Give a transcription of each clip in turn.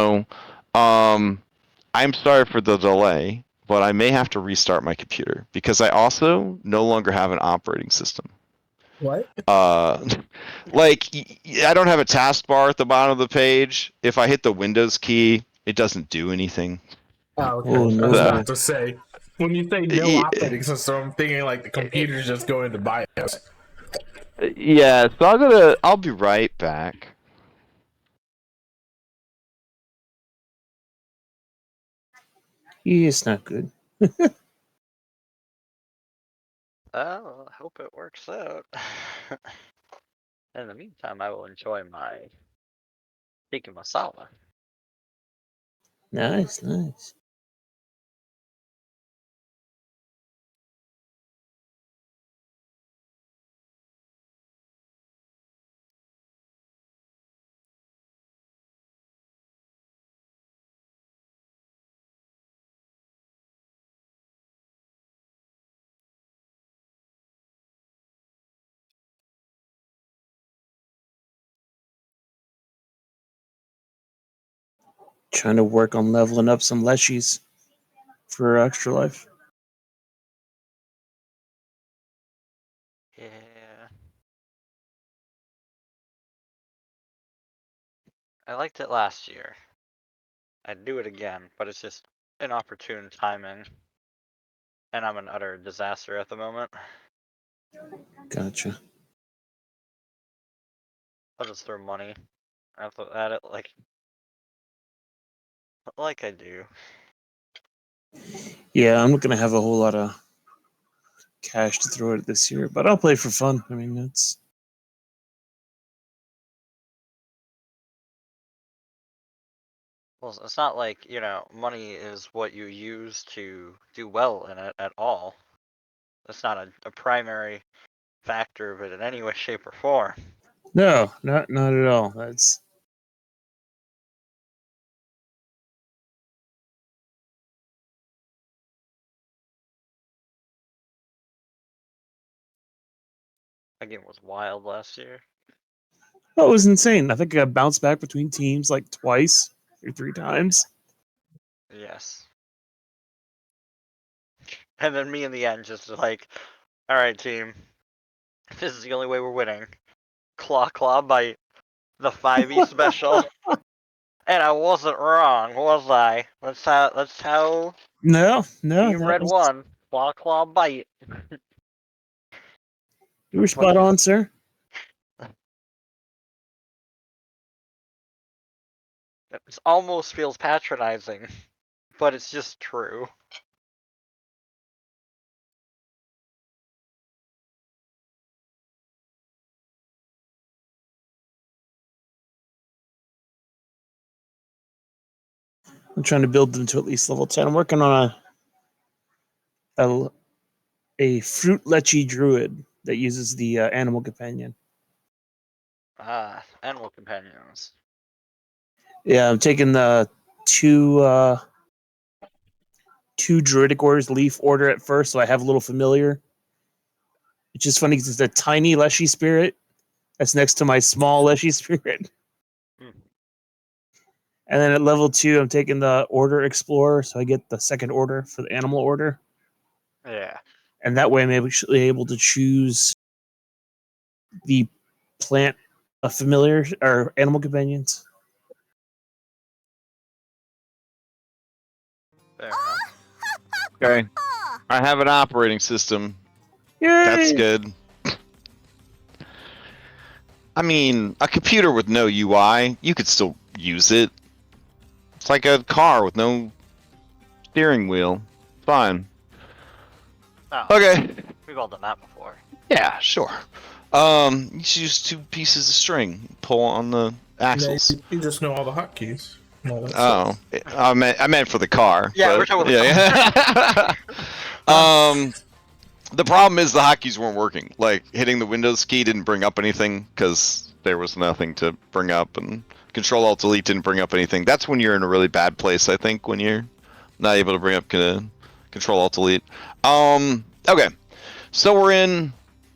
So, I'm sorry for the delay, but I may have to restart my computer because I also no longer have an operating system. What? Like I don't have a taskbar at the bottom of the page. If I hit the Windows key, it doesn't do anything. Oh, okay. Oh, I no. was about to say, when you say no Yeah. operating system, I'm thinking like the computer's just going to BIOS. Yeah, so I'll be right back. It's not good. Oh, I hope it works out. In the meantime, I will enjoy my tikka masala. Nice, nice. Trying to work on leveling up some leshies for extra life. Yeah. I liked it last year. I'd do it again, but it's just inopportune timing. And I'm an utter disaster at the moment. Gotcha. I'll just throw money at it like I do. Yeah, I'm not gonna have a whole lot of cash to throw at it this year, but I'll play for fun. I mean, it's Well, it's not like, money is what you use to do well in it at all. That's not a primary factor of it in any way, shape, or form. no, not at all. That's That game was wild last year. it was insane. I think I bounced back between teams like twice or 3 times. Yes. And then me in the end just like, all right, team, this is the only way we're winning. Claw bite, the 5e special. And I wasn't wrong, was I? Let's how No, Team that Red was, won. Claw bite. you were spot on, sir. It almost feels patronizing, but it's just true. I'm trying to build them to at least level 10. I'm working on a fruit lechy druid that uses the animal companion. Ah, animal companions. Yeah, I'm taking the two druidic orders leaf order at first, so I have a little familiar. It's just funny because it's a tiny leshy spirit that's next to my small leshy spirit. And then at level 2, I'm taking the order explorer, so I get the second order for the animal order. Yeah. And that way I'm able to choose the plant familiar or animal companions. Fair enough. Okay. I have an operating system. Yay! That's good. I mean, a computer with no UI, you could still use it. It's like a car with no steering wheel. Fine. Oh, Okay. we've all done that before. Yeah, sure. You just use 2 pieces of string, pull on the axles. You just know all the hotkeys. Oh, I meant for the car. Yeah, but, we're talking yeah. The problem is the hotkeys weren't working. Like hitting the Windows key didn't bring up anything because there was nothing to bring up, and Control Alt Delete didn't bring up anything. That's when you're in a really bad place, I think, when you're not able to bring up Control Alt Delete. Okay, so we're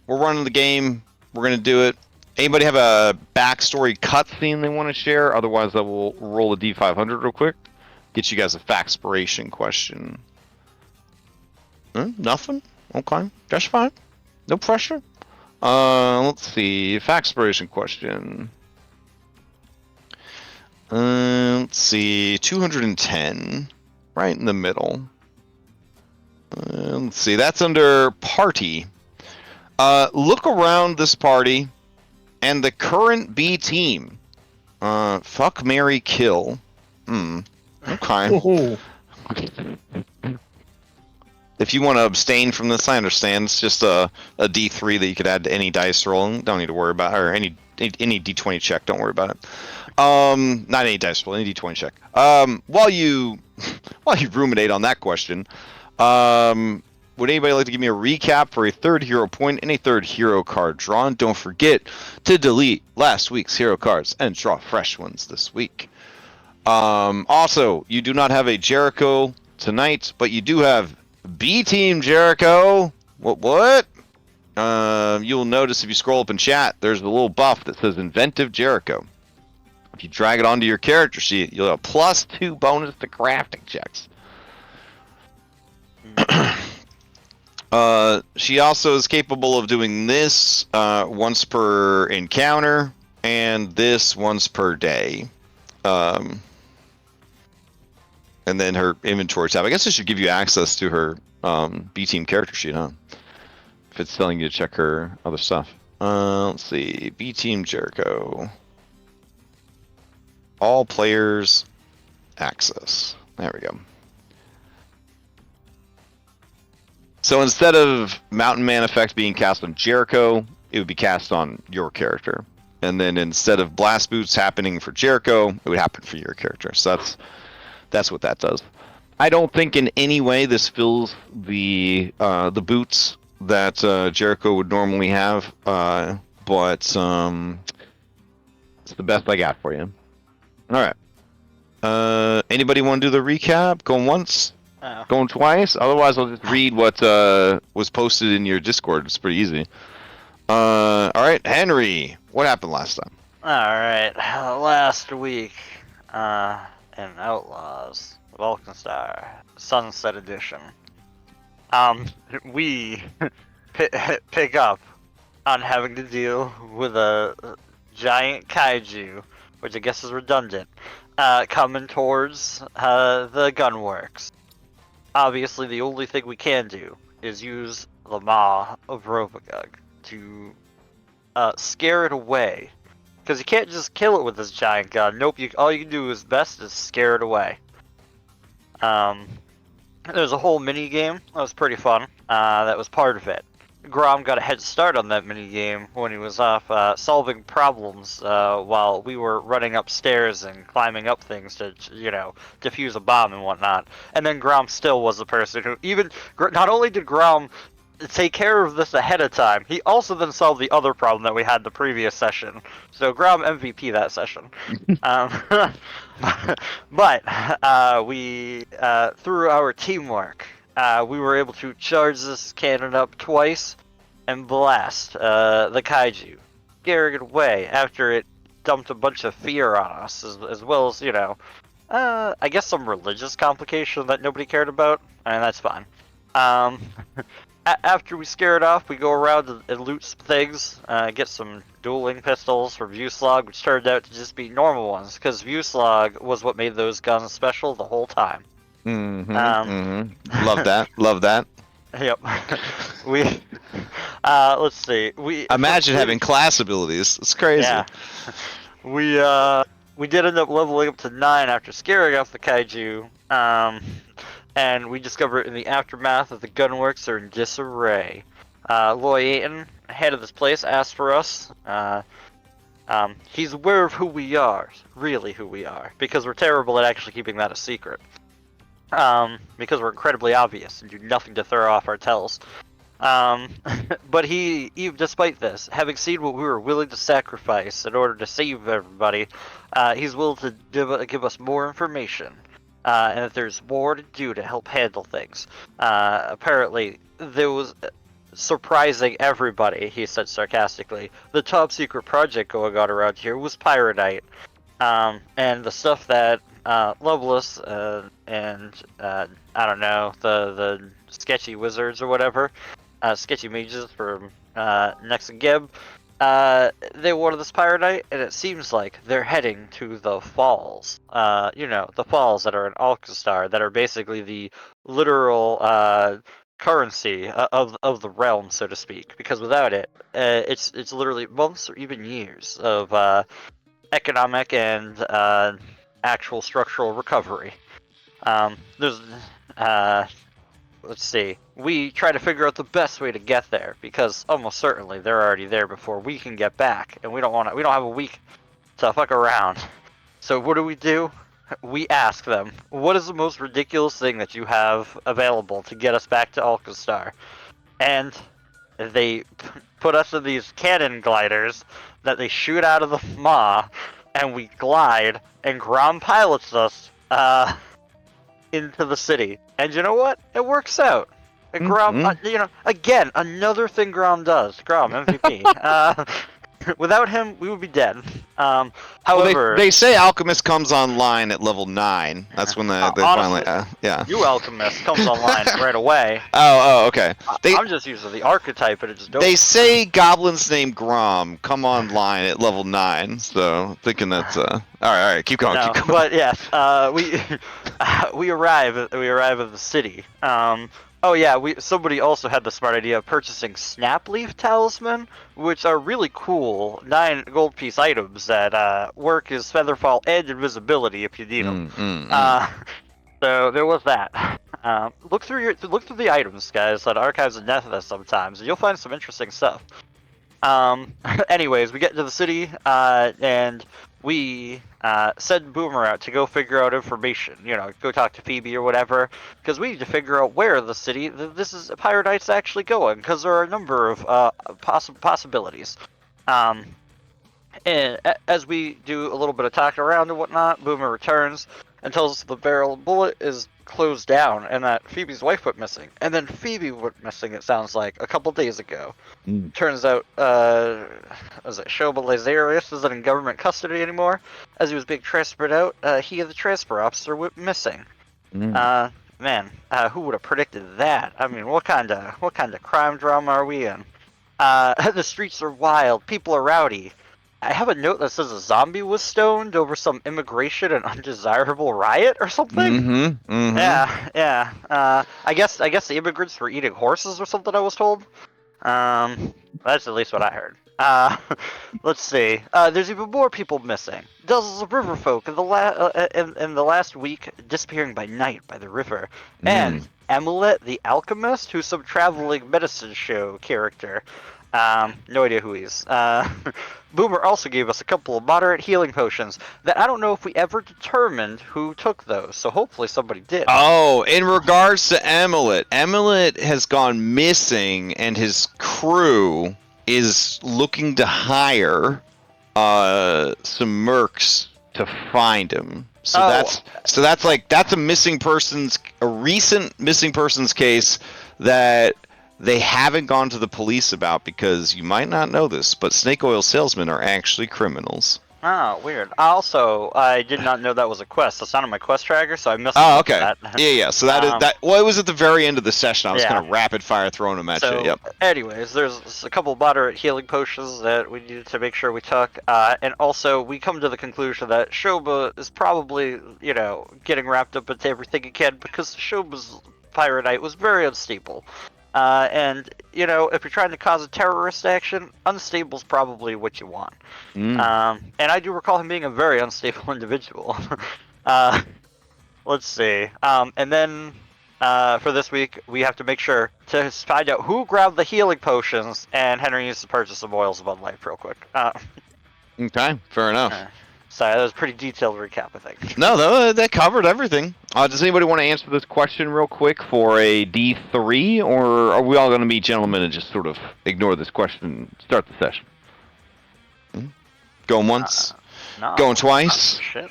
running the game. We're gonna do it. Anybody have a backstory cutscene they want to share? Otherwise, I will roll a D500 real quick. Get you guys a factspiration question. Nothing? Okay, that's fine. No pressure. Let's see. Factspiration question. Let's see. 210. Right in the middle. Let's see. That's under party. Look around this party and the current B team. Fuck, marry, kill. Okay. Oh, If you want to abstain from this, I understand. It's just a D3 that you could add to any dice roll. Don't need to worry about, or any D20 check. Don't worry about it. Not any dice roll, any D20 check. While you ruminate on that question, would anybody like to give me a recap for a third hero point and a third hero card drawn? Don't forget to delete last week's hero cards and draw fresh ones this week. Also, you do not have a Jericho tonight, but you do have B Team Jericho. What? You'll notice if you scroll up in chat, there's a little buff that says Inventive Jericho. If you drag it onto your character sheet, you'll have a +2 bonus to crafting checks. She also is capable of doing this once per encounter and this once per day. And then her inventory tab. I guess it should give you access to her B team character sheet, huh? If it's telling you to check her other stuff. Let's see. B team Jericho. All players access. There we go. So instead of Mountain Man effect being cast on Jericho, it would be cast on your character. And then instead of Blast Boots happening for Jericho, it would happen for your character. So that's what that does. I don't think in any way this fills the boots that Jericho would normally have, but it's the best I got for you. All right. Anybody want to do the recap? Going once? Oh. Going twice? Otherwise, I'll just read what was posted in your Discord. It's pretty easy. All right, Henry, what happened last time? Alright, last week, in Outlaws of Alkenstar, Sunset Edition, we pick up on having to deal with a giant kaiju, which I guess is redundant, coming towards the gunworks. Obviously, the only thing we can do is use the Maw of Rovagug to scare it away. Because you can't just kill it with this giant gun. Nope, all you can do is best is scare it away. There's a whole mini game that was pretty fun. That was part of it. Grom got a head start on that mini game when he was off solving problems while we were running upstairs and climbing up things to, defuse a bomb and whatnot. And then Grom still was the person who not only did Grom take care of this ahead of time, he also then solved the other problem that we had the previous session. So Grom MVP that session. But we through our teamwork, we were able to charge this cannon up twice and blast the kaiju, scaring it away after it dumped a bunch of fear on us, as well as, I guess some religious complication that nobody cared about, and that's fine. After we scare it off, we go around and loot some things, get some dueling pistols from Vuslog, which turned out to just be normal ones, because Vuslog was what made those guns special the whole time. Love that. Love that. Yep. Let's see. Imagine having class abilities. It's crazy. Yeah. We did end up leveling up to 9 after scaring off the kaiju. And we discovered in the aftermath that the gunworks are in disarray. Loy Aiton, head of this place, asked for us. He's aware of who we are, really who we are, because we're terrible at actually keeping that a secret. Because we're incredibly obvious and do nothing to throw off our tells. But he, despite this, having seen what we were willing to sacrifice in order to save everybody, he's willing to give us more information. And that there's more to do to help handle things. Apparently, there was surprising everybody, he said sarcastically, the top secret project going on around here was Pyronite. And the stuff that Loveless and I don't know, the sketchy wizards or whatever, sketchy mages from Nex and Gib, they wanted this Pyronite, and it seems like they're heading to the falls. The falls that are in Alkenstar, that are basically the literal currency of the realm, so to speak. Because without it, it's literally months or even years of economic and actual structural recovery. There's let's see. We try to figure out the best way to get there because almost certainly they're already there before we can get back, and we don't have a week to fuck around. So what do? We ask them, what is the most ridiculous thing that you have available to get us back to Alkenstar? And they put us in these cannon gliders that they shoot out of the maw, and we glide, and Grom pilots us into the city. And you know what? It works out. And Grom, again, another thing Grom does. Grom, MVP. Without him, we would be dead. However, well, they say Alchemist comes online at level 9. That's when they honestly, finally, yeah. New Alchemist comes online right away. Oh, okay. I'm just using the archetype, and it just don't. They say goblins named Grom come online at level 9, so thinking that's all right. Keep going. No, keep going. but yes, we arrive at the city. Oh yeah, somebody also had the smart idea of purchasing Snapleaf Talisman, which are really cool 9 gold piece items that work as Featherfall and Invisibility if you need them. So there was that. Look through the items, guys, at Archives of Nethys sometimes, and you'll find some interesting stuff. Anyways, we get to the city, and we send Boomer out to go figure out information. Go talk to Phoebe or whatever, because we need to figure out where the city Pyronite's actually going, because there are a number of possibilities. And as we do a little bit of talking around and whatnot, Boomer returns and tells us the barrel bullet is closed down and that Phoebe's wife went missing. And then Phoebe went missing, it sounds like, a couple days ago. Turns out, was it Shoba Lazarius isn't in government custody anymore. As he was being transferred out, he and the transfer officer went missing. Man, who would have predicted that? I mean, what kind of crime drama are we in? The streets are wild, people are rowdy. I have a note that says a zombie was stoned over some immigration and undesirable riot or something. Yeah. I guess the immigrants were eating horses or something, I was told. That's at least what I heard. Let's see. There's even more people missing. Dozens of river folk in the last week disappearing by night by the river. And Emilet the Alchemist, who's some traveling medicine show character. No idea who he is. Boomer also gave us a couple of moderate healing potions that I don't know if we ever determined who took those, so hopefully somebody did. Oh, in regards to Emilet has gone missing, and his crew is looking to hire some mercs to find him. So that's a recent missing persons case that they haven't gone to the police about, because you might not know this, but snake oil salesmen are actually criminals. Oh, weird. Also, I did not know that was a quest. That's not on my quest tracker, so I missed okay. that. Yeah. So that is that. Well, it was at the very end of the session. I was kind of rapid fire throwing them at you. Yep. Anyways, there's a couple moderate healing potions that we needed to make sure we took, and also we come to the conclusion that Shoba is probably, getting wrapped up into everything it can, because Shoba's Pyronite was very unstable. And if you're trying to cause a terrorist action, unstable is probably what you want. And I do recall him being a very unstable individual. Let's see. And then for this week, we have to make sure to find out who grabbed the healing potions, and Henry needs to purchase some oils of unlife real quick. Okay, fair enough. Sorry, that was a pretty detailed recap, I think. No, that covered everything. Does anybody want to answer this question real quick for a D3, or are we all going to be gentlemen and just sort of ignore this question and start the session? Going once? No. Going twice? Shit.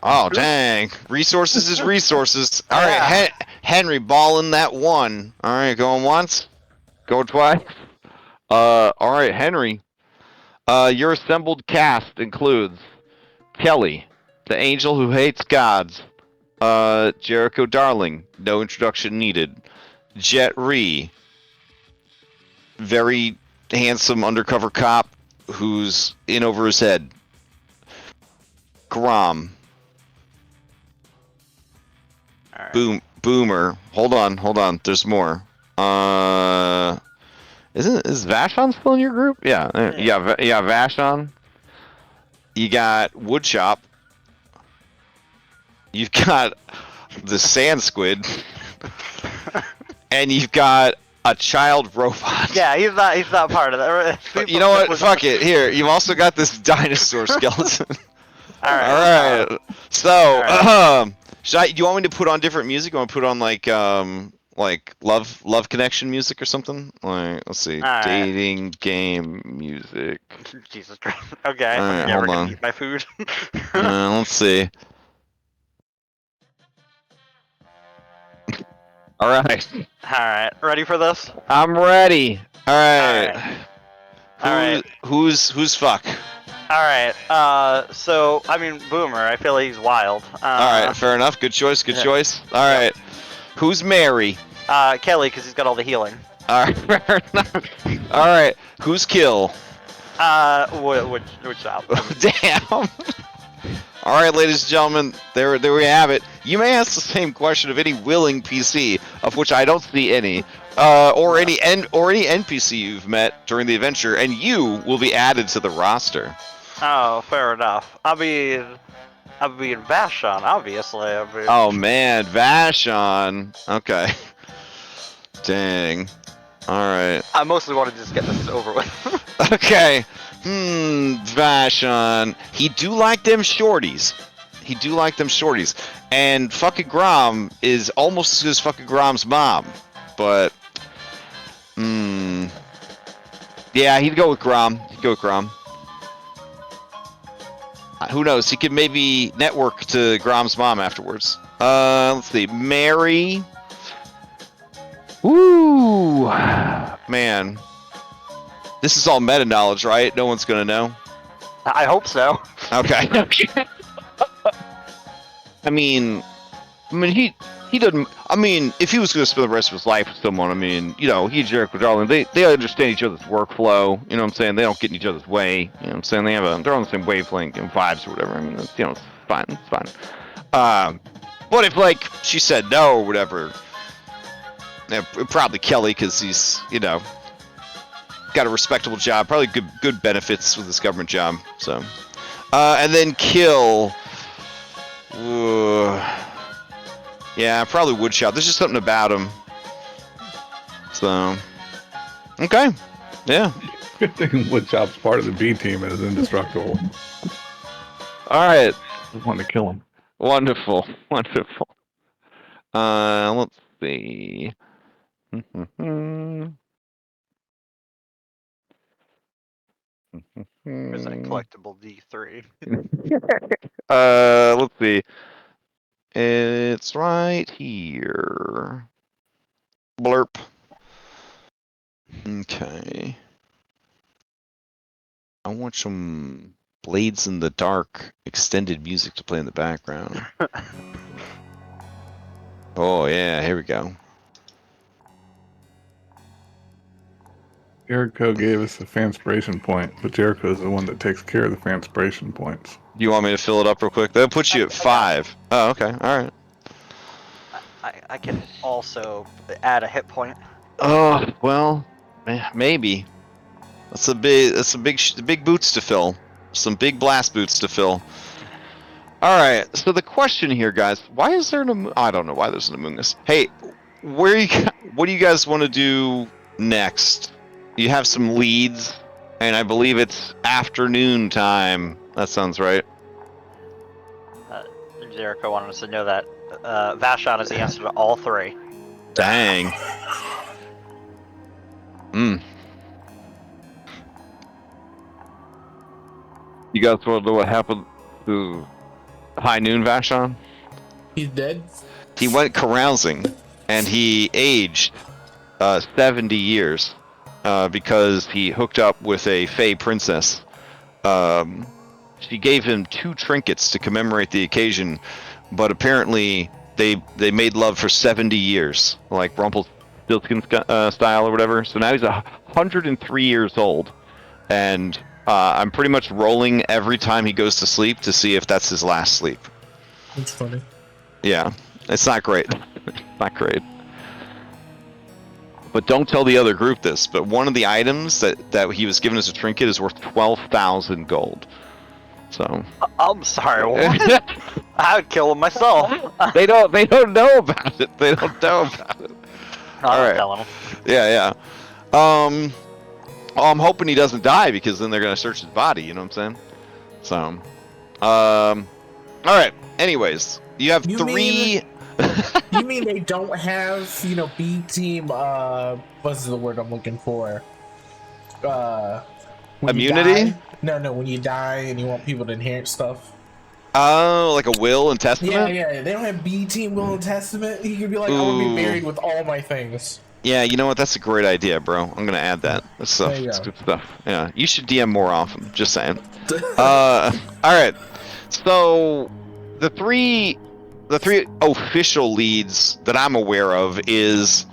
Oh, dang. Resources is resources. All right, Henry, balling that one. All right, going once? Going twice. All right, Henry. Your assembled cast includes Kelly, the angel who hates gods. Jericho Darling, no introduction needed. Jet Ree, very handsome undercover cop who's in over his head. Grom, All right. Boomer. Hold on. There's more. Is Vashon still in your group? Yeah. Yeah, Vashon. You got Woodchop. You've got the Sand Squid, and you've got a child robot. Yeah, he's not part of that. You know what? Fuck it. Here, you've also got this dinosaur skeleton. All All right. So, do you want me to put on different music? You want to put on like love connection music or something? Like, let's see, dating game music. Jesus Christ. Okay. All right, I'm never hold gonna on. eat my food. Let's see. All right. All right. Ready for this? I'm ready. All right. All right. Who's fuck? All right. So I mean, Boomer. I feel like he's wild. All right. Fair enough. Good choice. All right. Who's Mary? Kelly, because he's got all the healing. All right. Fair enough. All right. Who's Kill? Which out? Damn. All right, ladies and gentlemen, there we have it. You may ask the same question of any willing PC, of which I don't see any, or any NPC you've met during the adventure, and you will be added to the roster. Oh, fair enough. I'll be Vashon, obviously. Oh man, Vashon. Okay. Dang. All right. I mostly want to just get this over with. Okay. Vashon. He do like them shorties. And fucking Grom is almost as good as fucking Grom's mom. But, yeah, he'd go with Grom. Who knows? He could maybe network to Grom's mom afterwards. Let's see. Mary. Ooh. Man. This is all meta knowledge, right? No one's gonna know. I hope so. Okay. I mean, he doesn't. I mean, if he was gonna spend the rest of his life with someone, I mean, he and Jericho Darling, they understand each other's workflow. You know what I'm saying? They don't get in each other's way. You know what I'm saying? They're on the same wavelength and vibes or whatever. I mean, it's fine. It's fine. But if like she said no or whatever, probably Kelly, because he's got a respectable job, probably good benefits with his government job. So, and then Kill. Yeah, probably Woodshop. There's just something about him. So, okay, yeah. Good thing Woodshop's part of the B team and is indestructible. All right. Just wanted to kill him. Wonderful. Let's see. There's a collectible D3. Let's see. It's right here. Blurp. Okay. I want some Blades in the Dark extended music to play in the background. Oh yeah, here we go. Jericho gave us the fanspiration point, but Jericho's the one that takes care of the fanspiration points. You want me to fill it up real quick? That'll put you at 5. Oh, okay. All right. I can also add a hit point. Oh, well, maybe. That's a big boots to fill. Some big blast boots to fill. All right. So the question here, guys, why is there an I don't know why there's an Among Us. Hey, what do you guys want to do next? You have some leads, and I believe it's afternoon time. That sounds right. Jericho wanted us to know that Vashon is the answer to all 3. Dang. You guys want to know what happened to High Noon Vashon? He's dead. He went carousing, and he aged 70 years because he hooked up with a Fey princess. She gave him 2 trinkets to commemorate the occasion, but apparently they made love for 70 years, like Rumpelstiltskin style or whatever. So now he's 103 years old, and I'm pretty much rolling every time he goes to sleep to see if that's his last sleep. It's funny. Yeah, it's not great. Not great. But don't tell the other group this, but one of the items that he was given as a trinket is worth 12,000 gold. So I'm sorry, what? I would kill him myself. they don't know about it. They don't know about it. All right. right. Telling him. Yeah. I'm hoping he doesn't die, because then they're gonna search his body, you know what I'm saying? So all right. Anyways, you have You 3 You mean they don't have, B team, what's the word I'm looking for? When you Immunity? die? No, when you die and you want people to inherit stuff. Oh, like a will and testament? Yeah, they don't have B team will and testament. He could be like, I want to be buried with all my things. Yeah, you know what? That's a great idea, bro. I'm gonna add that. That's stuff. There you That's go. good stuff. Yeah, you should DM more often. Just saying. All right. So the three official leads that I'm aware of is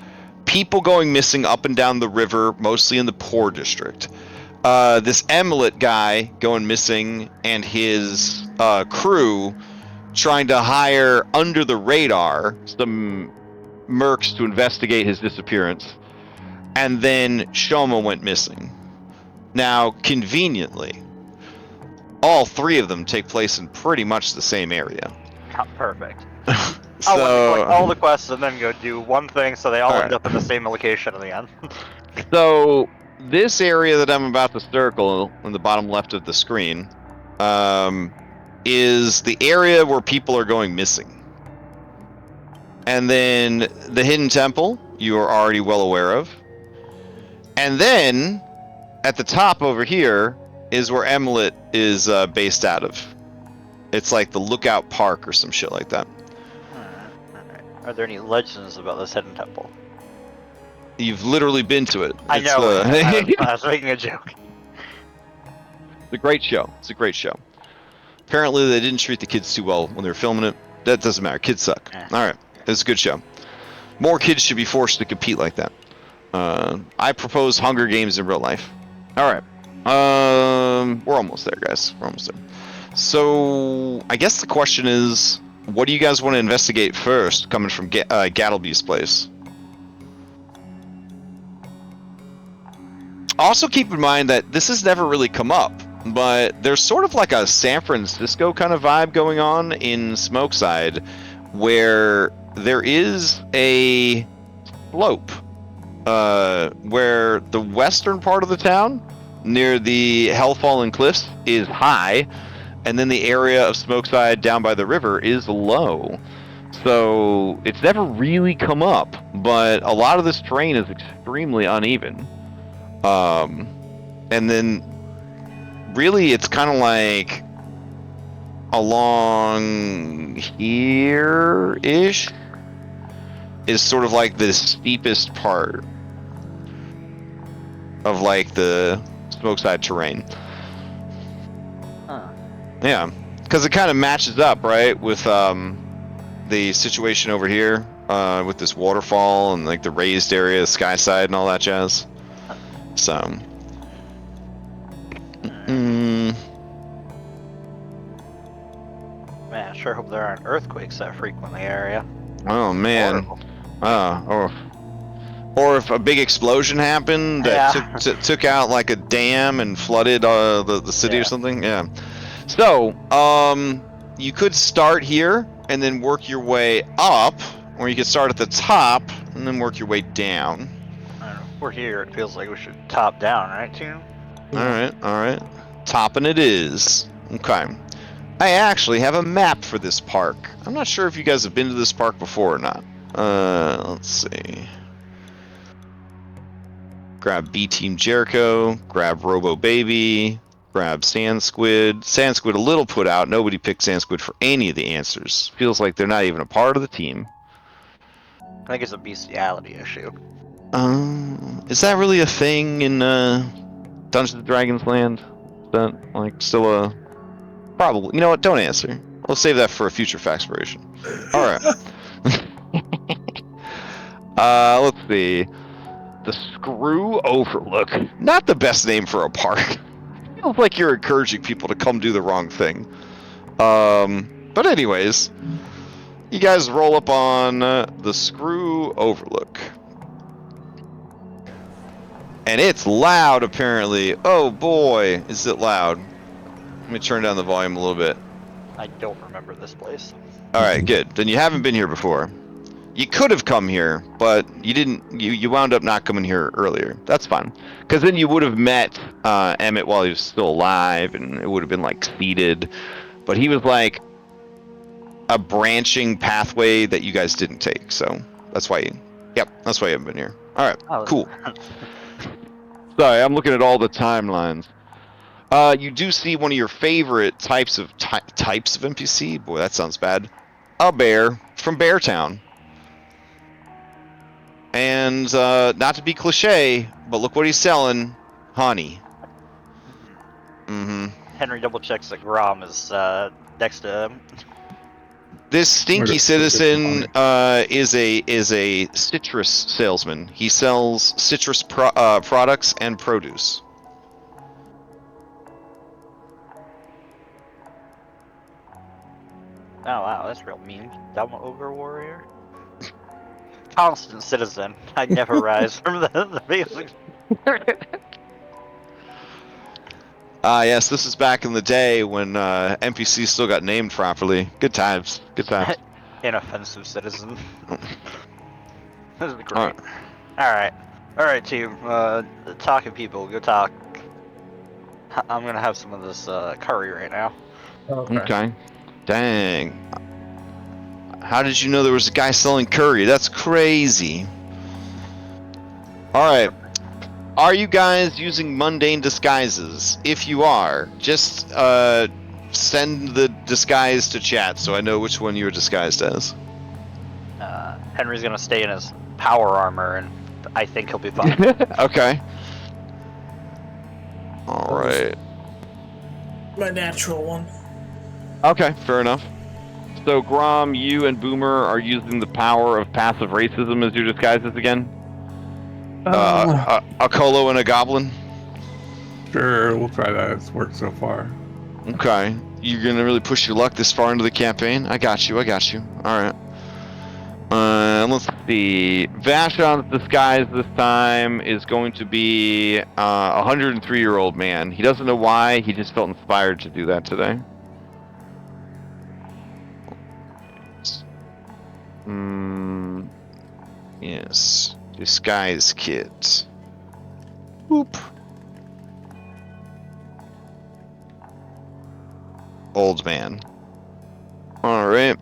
people going missing up and down the river, mostly in the poor district. This Emlet guy going missing, and his crew trying to hire under the radar some mercs to investigate his disappearance. And then Shoma went missing. Now, conveniently, all 3 of them take place in pretty much the same area. Perfect. So, I'll let me collect all the quests and then go do one thing, so they all All end right. up in the same location in the end. So this area that I'm about to circle in the bottom left of the screen is the area where people are going missing. And then the Hidden Temple, you are already well aware of. And then at the top over here is where Emlet is based out of. It's like the Lookout Park or some shit like that. Alright. Are there any legends about this hidden temple? You've literally been to it. I It's, know. I was making a joke. It's a great show. It's a great show. Apparently, they didn't treat the kids too well when they were filming it. That doesn't matter. Kids suck. Eh. All right. It's a good show. More kids should be forced to compete like that. I propose Hunger Games in real life. All right. We're almost there, guys. We're almost there. So, I guess the question is, what do you guys want to investigate first, coming from Gattleby's place? Also, keep in mind that this has never really come up, but there's sort of like a San Francisco kind of vibe going on in Smokeside, where there is a slope where the western part of the town, near the Hellfallen Cliffs, is high, and then the area of Smokeside down by the river is low. So it's never really come up, but a lot of this terrain is extremely uneven. And then really it's kind of like along here-ish is sort of like the steepest part of like the Smokeside terrain. Huh. Yeah, because it kind of matches up, right, with the situation over here with this waterfall and like the raised area, Skyside, and all that jazz. So, Man, I sure hope there aren't earthquakes that frequent the area. oh man, Horrible. or if a big explosion happened that Yeah. took out like a dam and flooded the city or Yeah. something. Yeah. So, you could start here and then work your way up, or you could start at the top and then work your way down. I don't know. If we're here, it feels like we should top down, right, team? All right. Topping it is. Okay. I actually have a map for this park. I'm not sure if you guys have been to this park before or not. Let's see. Grab B Team Jericho, grab Robo Baby, grab Sand Squid. Sand Squid a little put out. Nobody picked Sand Squid for any of the answers. Feels like they're not even a part of the team. I think it's a bestiality issue. Is that really a thing in Dungeons and Dragons land? Is that like still a probably? You know what? Don't answer. We'll save that for a future faxpiration. All right. Let's see. The Screw Overlook. Not the best name for a park. Feels like you're encouraging people to come do the wrong thing. But anyways, you guys roll up on the Screw Overlook. And it's loud, apparently. Oh boy, is it loud. Let me turn down the volume a little bit. I don't remember this place. Alright, good. Then you haven't been here before. You could have come here, but you didn't. You wound up not coming here earlier. That's fine. Because then you would have met Emmett while he was still alive, and it would have been, like, seated. But he was, like, a branching pathway that you guys didn't take, so that's why you... Yep, that's why you haven't been here. Alright, Oh. cool. Sorry, I'm looking at all the timelines. You do see one of your favorite types of NPC. Boy, that sounds bad. A bear from Beartown. And not to be cliche, but look what he's selling: honey. Mm-hmm. Henry double checks that Grom is next to him. This stinky Okay, citizen is a citrus salesman. He sells citrus products and produce. Oh wow, that's real mean. Dumb ogre warrior. Constant citizen. I never rise from the basics. Yes, this is back in the day when NPCs still got named properly. Good times. Good times. Inoffensive citizen. This is great. Alright. Alright, team. Talking people, go talk. I'm gonna have some of this curry right now. Okay. Dang. How did you know there was a guy selling curry? That's crazy. Alright. Are you guys using mundane disguises? If you are, just send the disguise to chat so I know which one you're disguised as. Henry's gonna stay in his power armor, and I think he'll be fine. Okay. Alright. My natural one. Okay, fair enough. So, Grom, you and Boomer are using the power of passive racism as your disguises again? A Colo and a Goblin? Sure, we'll try that. It's worked so far. Okay. You're gonna really push your luck this far into the campaign? I got you. Alright. Let's see. Vashon's disguise this time is going to be a 103-year-old man. He doesn't know why, he just felt inspired to do that today. Yes. Disguise kit. Whoop. Old man. Alright.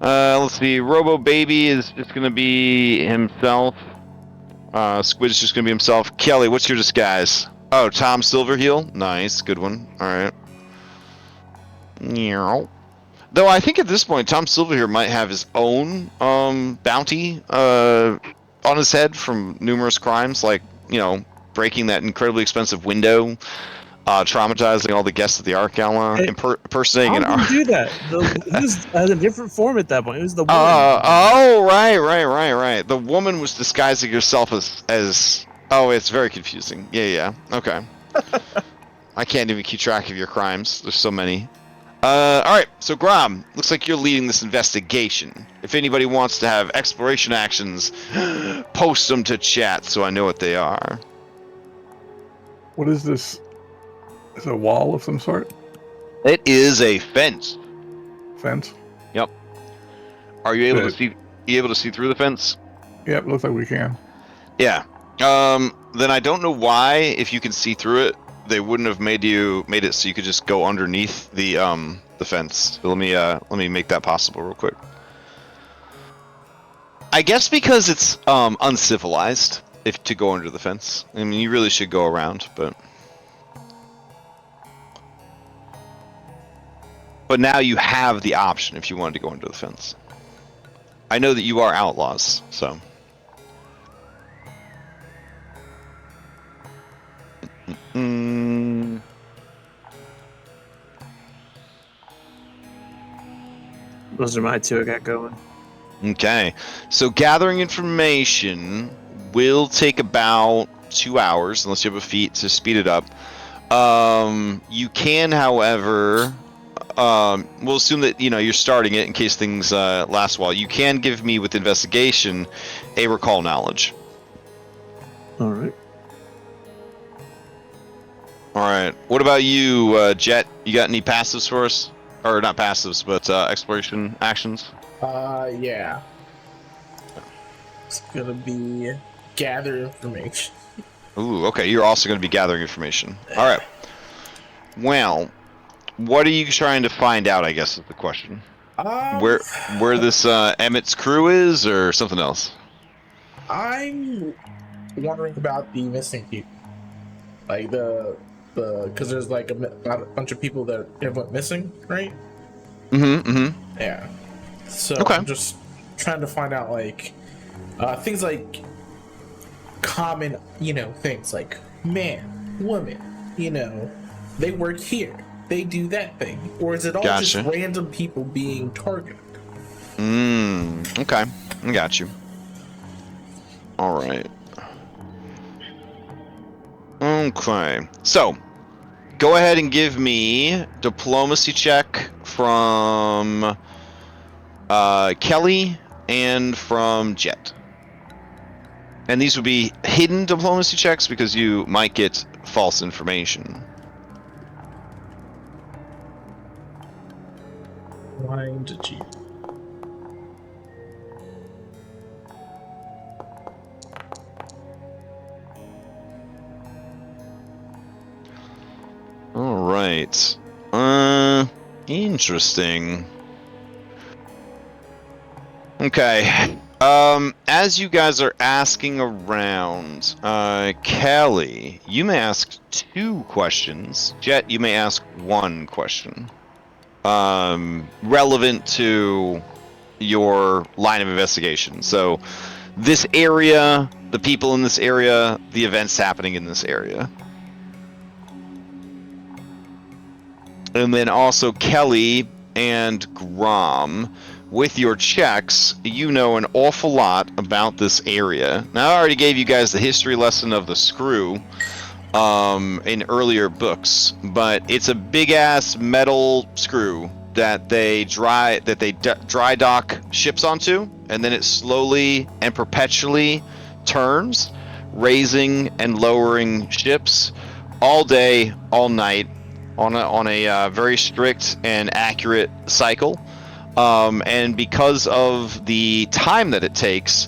Let's see. Robo Baby is just gonna be himself. Squid's just gonna be himself. Kelly, what's your disguise? Oh, Tom Silverheel? Nice. Good one. Alright. Meow. Though I think at this point, Tom Silverheel might have his own bounty on his head from numerous crimes, like, you know, breaking that incredibly expensive window, traumatizing all the guests at the Ark Outlaw, impersonating How an did he do that? He was had a different form at that point. It was the woman. Oh, right. The woman was disguising herself as. Oh, it's very confusing. Yeah. Okay. I can't even keep track of your crimes. There's so many. Alright, so Grom, looks like you're leading this investigation. If anybody wants to have exploration actions, post them to chat so I know what they are. What is this? Is it a wall of some sort? It is a fence. Fence? Yep. Are you able Good. to see? You able to see through the fence? Yep, looks like we can. Yeah. Then I don't know why, if you can see through it, they wouldn't have made it so you could just go underneath the fence. So let me make that possible real quick. I guess because it's uncivilized if to go under the fence. I mean, you really should go around, but now you have the option if you wanted to go under the fence. I know that you are outlaws, so Those are my two I got going. Okay, so gathering information will take about 2 hours, unless you have a feat to speed it up. You can, however, we'll assume that you're starting it in case things last a while. You can give me with investigation a recall knowledge. All right. All right. What about you, Jet? You got any passives for us? Or not passives, but exploration actions? Yeah. It's gonna be gather information. Ooh, okay. You're also going to be gathering information. All right. Well, what are you trying to find out, I guess, is the question. Where this Emmett's crew is, or something else? I'm wondering about the missing people. Like because there's like a bunch of people that went missing, right? Yeah. So Okay. I'm just trying to find out like things like common, things like man, woman, they work here, they do that thing, or is it all just random people being targeted? Okay, I got you. All right. Okay, so go ahead and give me diplomacy check from Kelly and from Jet. And these would be hidden diplomacy checks because you might get false information. Find G. All right. Interesting. Okay. As you guys are asking around, Kelly, you may ask 2 questions. Jet, you may ask 1 question. Relevant to your line of investigation. So, this area, the people in this area, the events happening in this area. And then also Kelly and Grom, with your checks, you know an awful lot about this area. Now, I already gave you guys the history lesson of the screw in earlier books, but it's a big-ass metal screw that they dry dock ships onto, and then it slowly and perpetually turns, raising and lowering ships all day, all night, on a very strict and accurate cycle. And because of the time that it takes,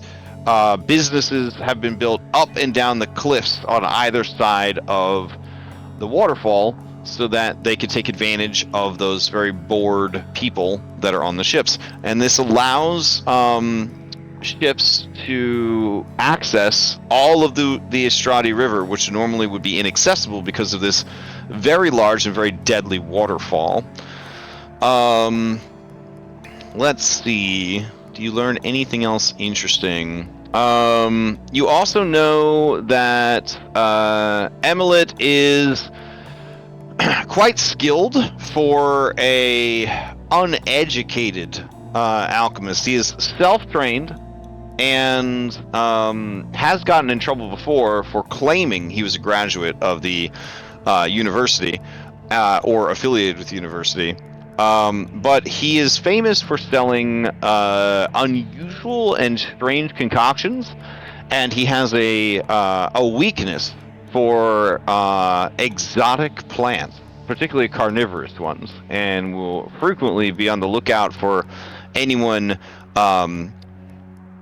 businesses have been built up and down the cliffs on either side of the waterfall so that they can take advantage of those very bored people that are on the ships. And this allows ships to access all of the Estradi River, which normally would be inaccessible because of this very large and very deadly waterfall. Let's see. Do you learn anything else interesting? You also know that Emilet is quite skilled for a uneducated alchemist. He is self-trained and has gotten in trouble before for claiming he was a graduate of the university or affiliated with the university. But he is famous for selling unusual and strange concoctions, and he has a weakness for exotic plants, particularly carnivorous ones, and will frequently be on the lookout for anyone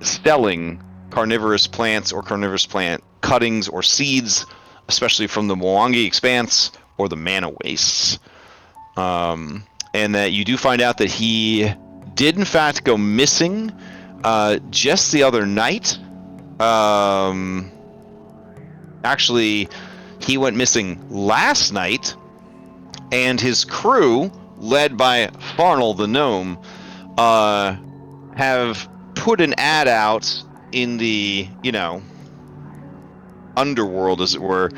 selling carnivorous plants or carnivorous plant cuttings or seeds, especially from the Mwangi Expanse or the Mana Wastes. And that you do find out that he did in fact go missing just the other night. Actually, he went missing last night, and his crew, led by Farnell the gnome, have put an ad out in the, underworld, as it were,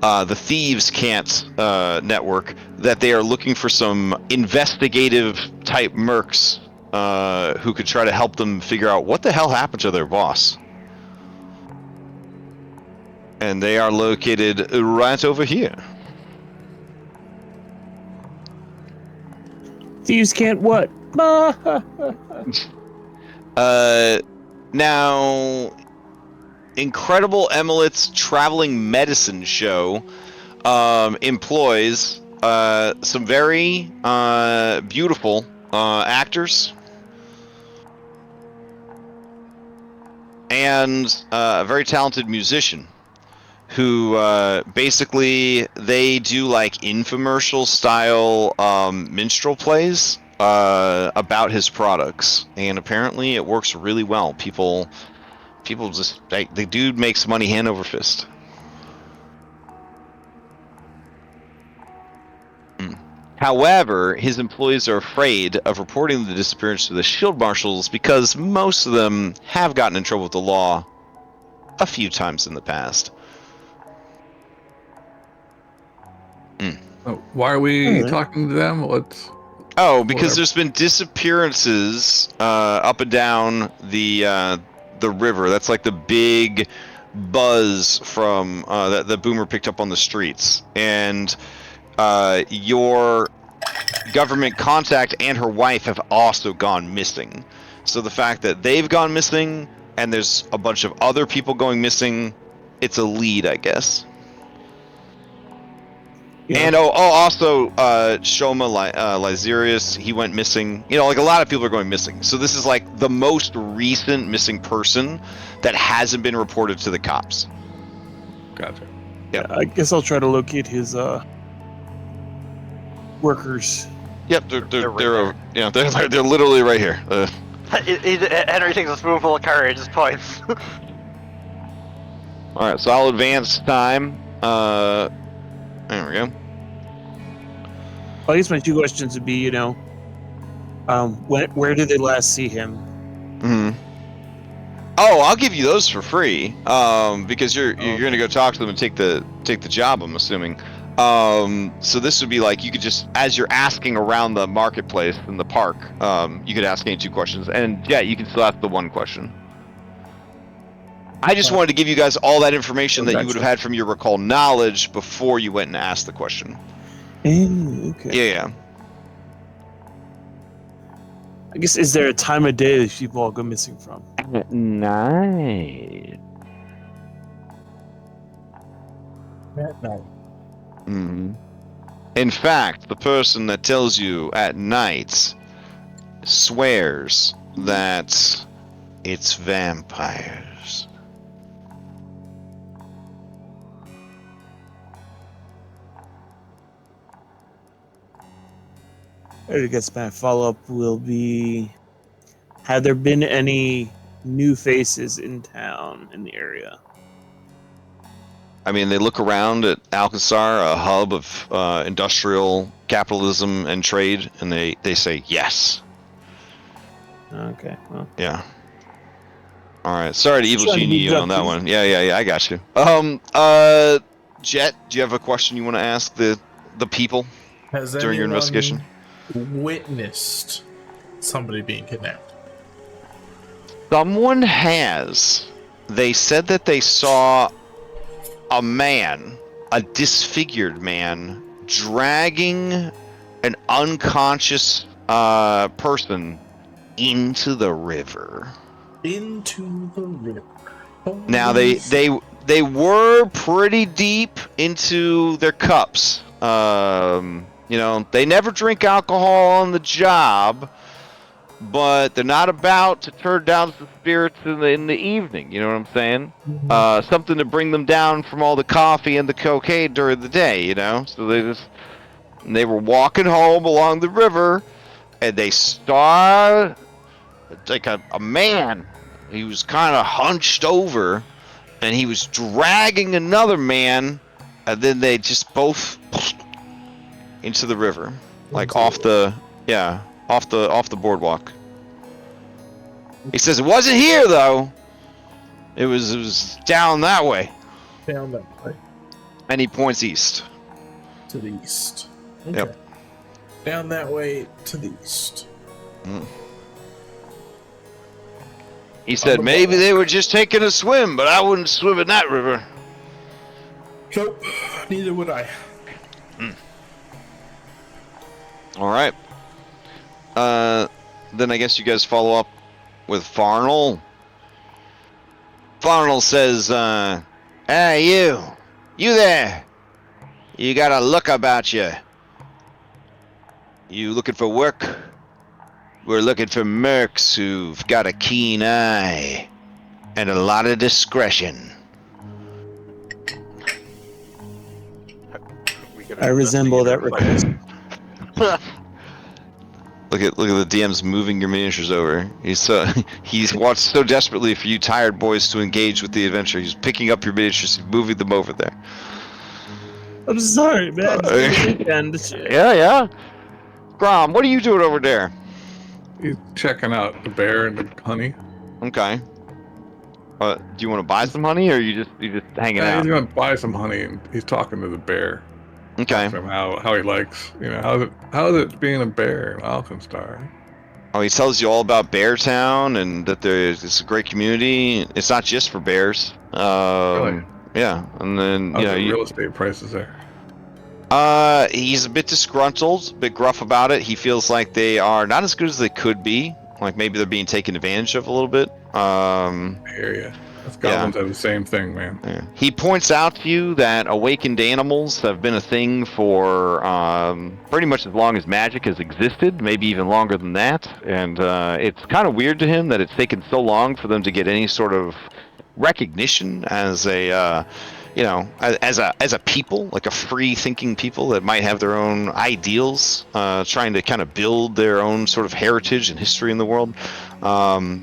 the Thieves' Cant network, that they are looking for some investigative type mercs who could try to help them figure out what the hell happened to their boss. And they are located right over here. Thieves can't what? Now, Incredible Emilet's traveling medicine show employs some very beautiful actors and a very talented musician who basically they do like infomercial style minstrel plays about his products, and apparently it works really well. People just the dude makes money hand over fist. However, his employees are afraid of reporting the disappearance to the shield marshals because most of them have gotten in trouble with the law a few times in the past. Oh, why are we talking to them? Because Whatever. There's been disappearances up and down the river. That's like the big buzz from that the Boomer picked up on the streets, and your government contact and her wife have also gone missing. So the fact that they've gone missing and there's a bunch of other people going missing, it's a lead, I guess. Yeah. And also Shoma Lyserius, he went missing. You know, like a lot of people are going missing. So this is like the most recent missing person that hasn't been reported to the cops. Gotcha. Yeah, I guess I'll try to locate his workers. Yep, they're literally right here. Henry takes a spoonful of courage. Just points. All right, so I'll advance time. There we go. Well, I guess my two questions would be, where did they last see him? Mm-hmm. Oh, I'll give you those for free. Because you're gonna go talk to them and take the job, I'm assuming. So this would be like, you could just, as you're asking around the marketplace in the park, you could ask any two questions, and yeah, you can still ask the one question. I just wanted to give you guys all that information that you would have had from your recall knowledge before you went and asked the question. Okay. Yeah. I guess, is there a time of day that people all go missing from? At night. At night. Mm-hmm. In fact, the person that tells you at night swears that it's vampires. I guess my follow-up will be, have there been any new faces in town, in the area? I mean, they look around at Alkenstar, a hub of industrial capitalism and trade, and they say yes. Okay, well. Yeah. All right. Sorry to evil genie you on that one. Yeah, I got you. Jet, do you have a question you want to ask the people during your investigation? Witnessed somebody being kidnapped? Someone has. They said that they saw a man, a disfigured man, dragging an unconscious person into the river. Into the river. Holy Now they were pretty deep into their cups. They never drink alcohol on the job, but they're not about to turn down some spirits in the evening. You know what I'm saying? Mm-hmm. Something to bring them down from all the coffee and the cocaine during the day. So they were walking home along the river, and they saw like a man. He was kind of hunched over, and he was dragging another man, and then they just both into the river, like off the boardwalk. He says it wasn't here though. It was down that way. Down that way. And he points east. To the east. Okay. Yep. Down that way to the east. He said the maybe ball. they were just taking a swim, but I wouldn't swim in that river. Nope, neither would I. All right. Then I guess you guys follow up with Farnell. Farnell says, hey, you there. You got a look about you. You looking for work? We're looking for mercs who've got a keen eye and a lot of discretion. I resemble that request. Look at the DM's moving your miniatures over. He's watched so desperately for you tired boys to engage with the adventure. He's picking up your miniatures and moving them over there. I'm sorry, man. It's the weekend. Yeah. Grom, what are you doing over there? He's checking out the bear and the honey. Okay. Do you want to buy some honey, or you just hanging Yeah, out? he's gonna buy some honey, and he's talking to the bear. Okay. Asking him how he likes, how's it being a bear in Alkenstar? Oh, he tells you all about Beartown and that it's a great community. It's not just for bears. Really? Yeah, and then How's the real estate prices there? he's a bit disgruntled, a bit gruff about it. He feels like they are not as good as they could be. Like maybe they're being taken advantage of a little bit. I hear ya. Us goblins have the same thing, man. Yeah. He points out to you that awakened animals have been a thing for pretty much as long as magic has existed, maybe even longer than that. And it's kind of weird to him that it's taken so long for them to get any sort of recognition as a as a people, like a free thinking people that might have their own ideals, trying to kind of build their own sort of heritage and history in the world.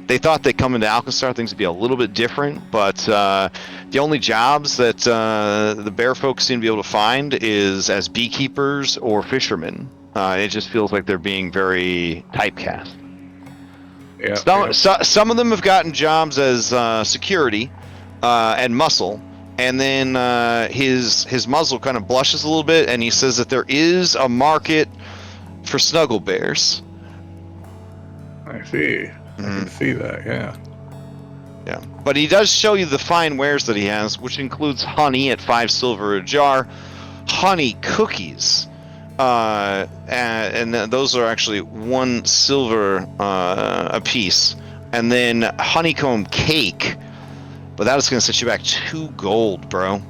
They thought that coming to Alkenstar things would be a little bit different, but the only jobs that the bear folks seem to be able to find is as beekeepers or fishermen. It just feels like they're being very typecast. Yeah. Some of them have gotten jobs as security and muscle. And then his muzzle kind of blushes a little bit, and he says that there is a market for snuggle bears. I see. I can see that, yeah. Yeah. But he does show you the fine wares that he has, which includes honey at 5 silver a jar, honey cookies, and those are actually 1 silver a piece, and then honeycomb cake. But that is going to set you back 2 gold, bro.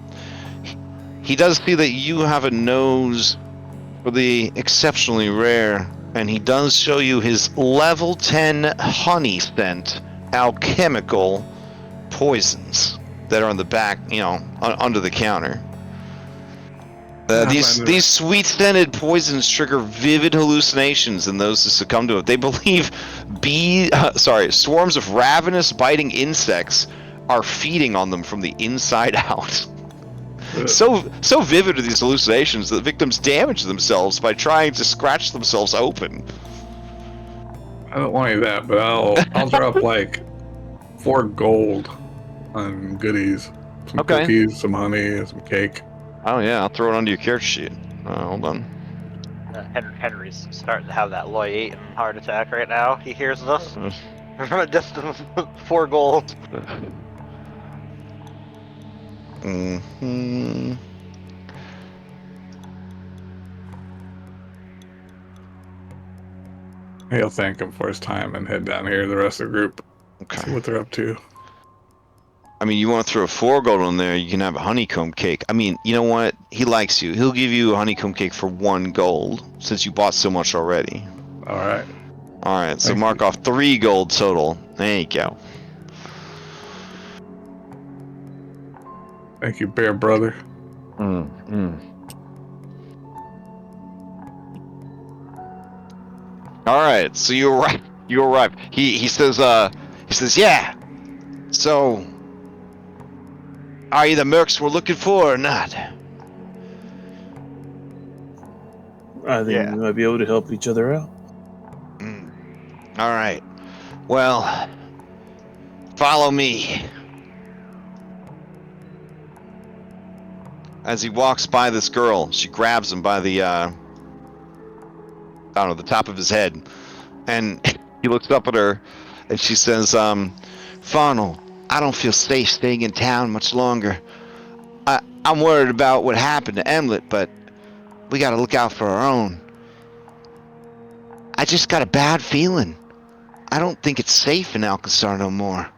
He does see that you have a nose for the exceptionally rare, and he does show you his level 10 honey scent alchemical poisons that are on the back, under the counter. These sweet scented poisons trigger vivid hallucinations in those who succumb to it. They believe swarms of ravenous biting insects are feeding on them from the inside out. So vivid are these hallucinations that the victims damage themselves by trying to scratch themselves open. I don't want any of that, but I'll drop like 4 gold on goodies. Some cookies, some honey, and some cake. Oh yeah, I'll throw it onto your character sheet. Hold on. Henry's starting to have that Loy 8 heart attack right now. He hears this from a distance. 4 gold. Mm-hmm. He'll thank him for his time and head down here to the rest of the group. Okay. See what they're up to. I mean, you want to throw 4 gold on there, you can have a honeycomb cake. I mean, you know what? He likes you. He'll give you a honeycomb cake for 1 gold, since you bought so much already. Alright. Alright, so mark off 3 gold total. There you go. Thank you, bear brother. Alright, so you arrive. He says, yeah. So, are you the mercs we're looking for or not? I think we might be able to help each other out. Alright. Well, follow me. As he walks by this girl, she grabs him by the, the top of his head. And he looks up at her, and she says, Farnell, I don't feel safe staying in town much longer. I'm worried about what happened to Emlet, but we gotta look out for our own. I just got a bad feeling. I don't think it's safe in Alkenstar no more.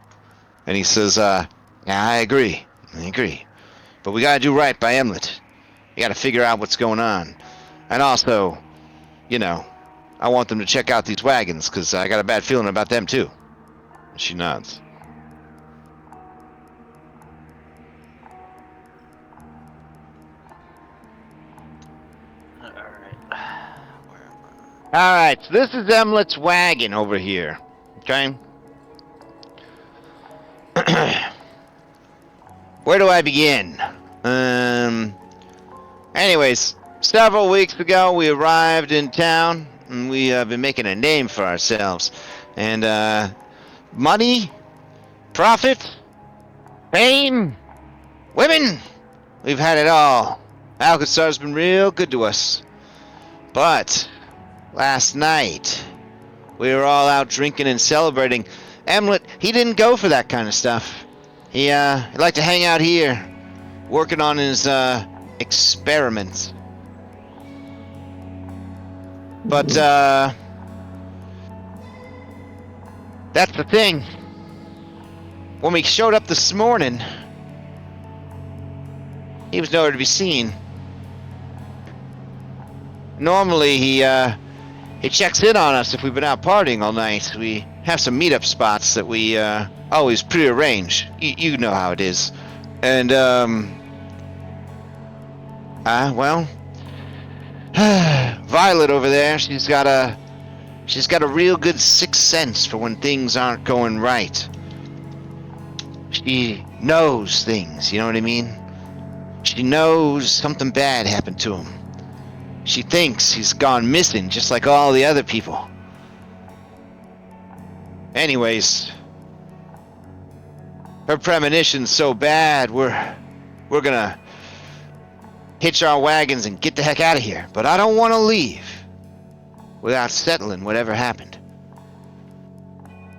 And he says, yeah, I agree. But we gotta do right by Emlet. We gotta figure out what's going on. And also, you know, I want them to check out these wagons, because I got a bad feeling about them too. And she nods. Alright, so this is Emlet's wagon over here. Okay? Where do I begin? Anyways, several weeks ago we arrived in town, and we have been making a name for ourselves. And, money, profit, fame, women, we've had it all. Alkenstar's been real good to us. But last night, we were all out drinking and celebrating. Emlet, he didn't go for that kind of stuff. He liked to hang out here, working on his, experiments. But, that's the thing. When we showed up this morning, he was nowhere to be seen. Normally, he checks in on us if we've been out partying all night. We have some meetup spots that we always prearrange. You know how it is. And well, Violet over there, she's got a real good sixth sense for when things aren't going right. She knows things, you know what I mean? She knows something bad happened to him. She thinks he's gone missing, just like all the other people. Anyways, her premonition's so bad, we're gonna hitch our wagons and get the heck out of here. But I don't want to leave without settling whatever happened.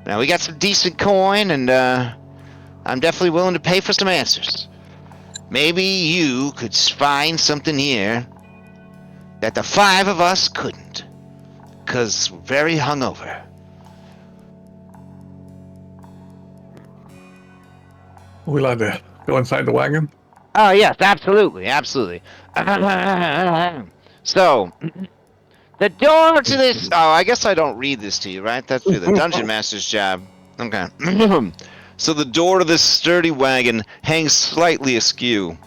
Now, we got some decent coin, and I'm definitely willing to pay for some answers. Maybe you could find something here that the five of us couldn't, because we're very hungover. We allowed to go inside the wagon? Oh, yes, absolutely. So, the door to this... Oh, I guess I don't read this to you, right? That's the Dungeon Master's job. Okay. So the door to this sturdy wagon hangs slightly askew.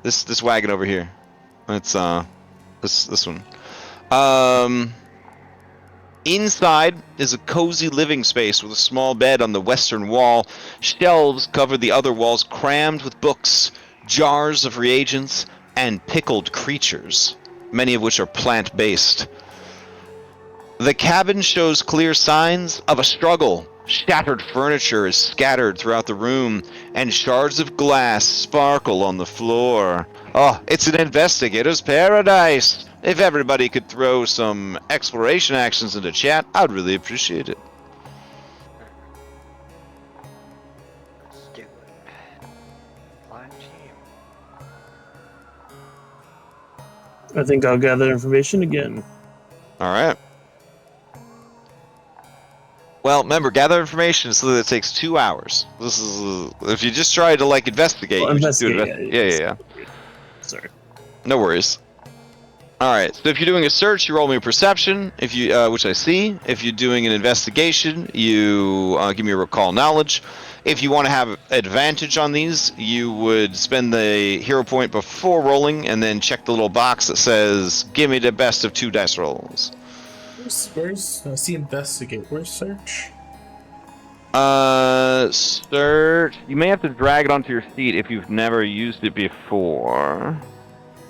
This wagon over here. It's, this one. Inside is a cozy living space with a small bed on the western wall. Shelves cover the other walls, crammed with books, jars of reagents, and pickled creatures, many of which are plant-based. The cabin shows clear signs of a struggle. Shattered furniture is scattered throughout the room, and shards of glass sparkle on the floor. Oh, it's an investigator's paradise! If everybody could throw some exploration actions into chat, I'd really appreciate it. Let's do it. Flying team. I think I'll gather information again. Alright. Well, remember, gather information so that it takes 2 hours. This is if you just try to like investigate, Well, you just do it. investigate, Yeah. Sorry. No worries. All right. So if you're doing a search, you roll me a perception. If you, which I see. If you're doing an investigation, you give me a recall knowledge. If you want to have advantage on these, you would spend the hero point before rolling, and then check the little box that says "Give me the best of 2 dice rolls." Where's see investigate? Where's search? Search. You may have to drag it onto your seat if you've never used it before.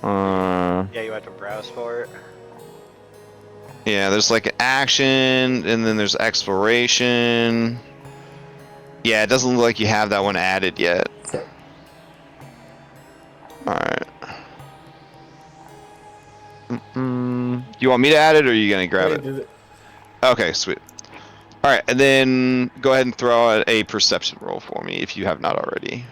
Yeah, you have to browse for it. Yeah, there's like action, and then there's exploration. Yeah, it doesn't look like you have that one added yet. Alright. Do you want me to add it, or are you gonna grab it? Did it. Okay, sweet. All right, and then go ahead and throw out a perception roll for me if you have not already.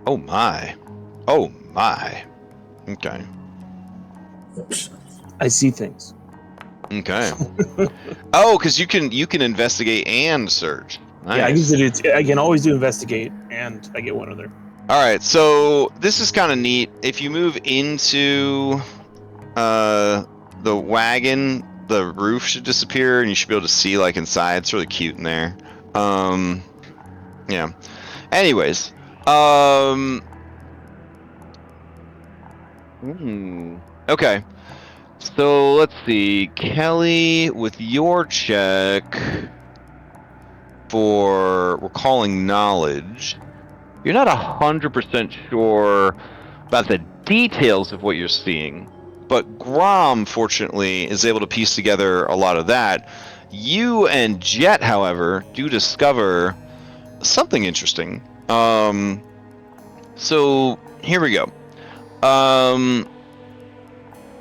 Oh my. Oh my. Okay. I see things. Okay. Oh, because you can investigate and search. Nice. Yeah, I can I can always do investigate, and I get one other. All right, so this is kind of neat. If you move into the wagon, the roof should disappear, and you should be able to see like inside. It's really cute in there. Yeah. Anyways, okay. So let's see, Kelly, with your check for recalling knowledge, you're not 100% sure about the details of what you're seeing, but Grom, fortunately, is able to piece together a lot of that. You and Jet, however, do discover something interesting. So here we go.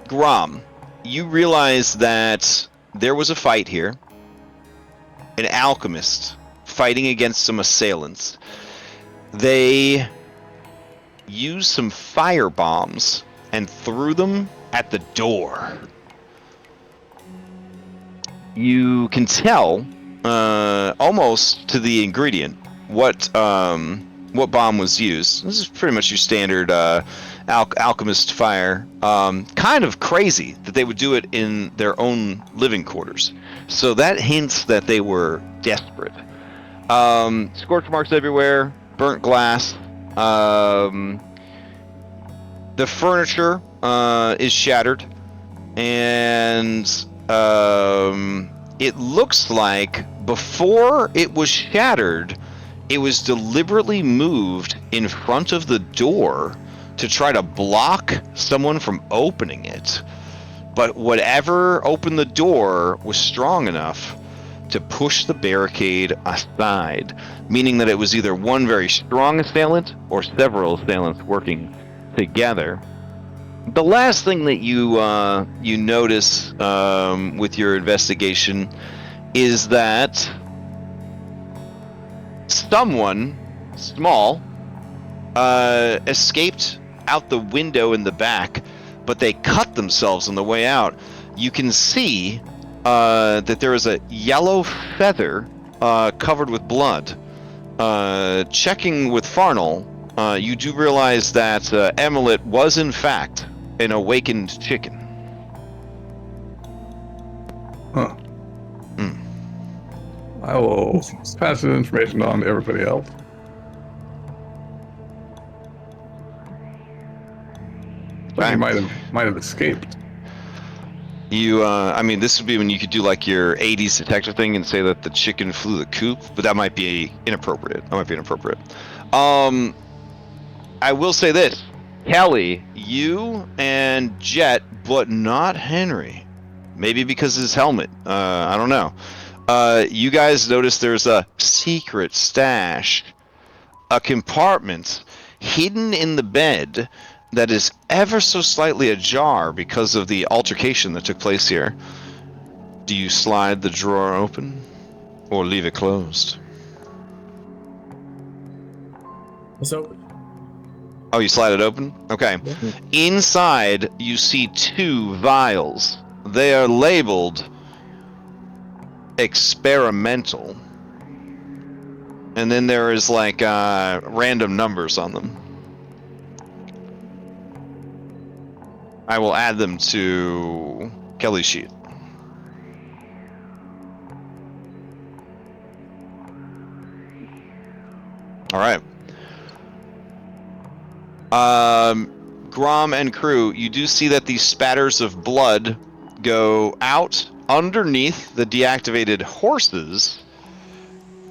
Grom, you realize that there was a fight here. An alchemist fighting against some assailants. They used some fire bombs and threw them at the door. You can tell almost to the ingredient what bomb was used. This is pretty much your standard alchemist fire. Kind of crazy that they would do it in their own living quarters. So that hints that they were desperate. Scorch marks everywhere, burnt glass. The furniture is shattered, and it looks like before it was shattered, it was deliberately moved in front of the door to try to block someone from opening it. But whatever opened the door was strong enough to push the barricade aside, meaning that it was either one very strong assailant or several assailants working together. The last thing that you notice with your investigation is that someone small escaped out the window in the back, but they cut themselves on the way out. You can see that there is a yellow feather covered with blood. Checking with Farnell, you do realize that Emilet was in fact an awakened chicken. Huh. I will pass this information on to everybody else. But he might have escaped. You, I mean, this would be when you could do like your 80s detective thing and say that the chicken flew the coop, but that might be inappropriate. I will say this, Kelly, you and Jet, but not Henry. Maybe because of his helmet. I don't know. You guys notice there's a secret stash, a compartment hidden in the bed that is ever so slightly ajar because of the altercation that took place here. Do you slide the drawer open or leave it closed? It's open. Oh, you slide it open? Okay. Yeah. Inside, you see 2 vials. They are labeled experimental. And then there is like random numbers on them. I will add them to Kelly's sheet. All right. Grom and crew, you do see that these spatters of blood go out underneath the deactivated horses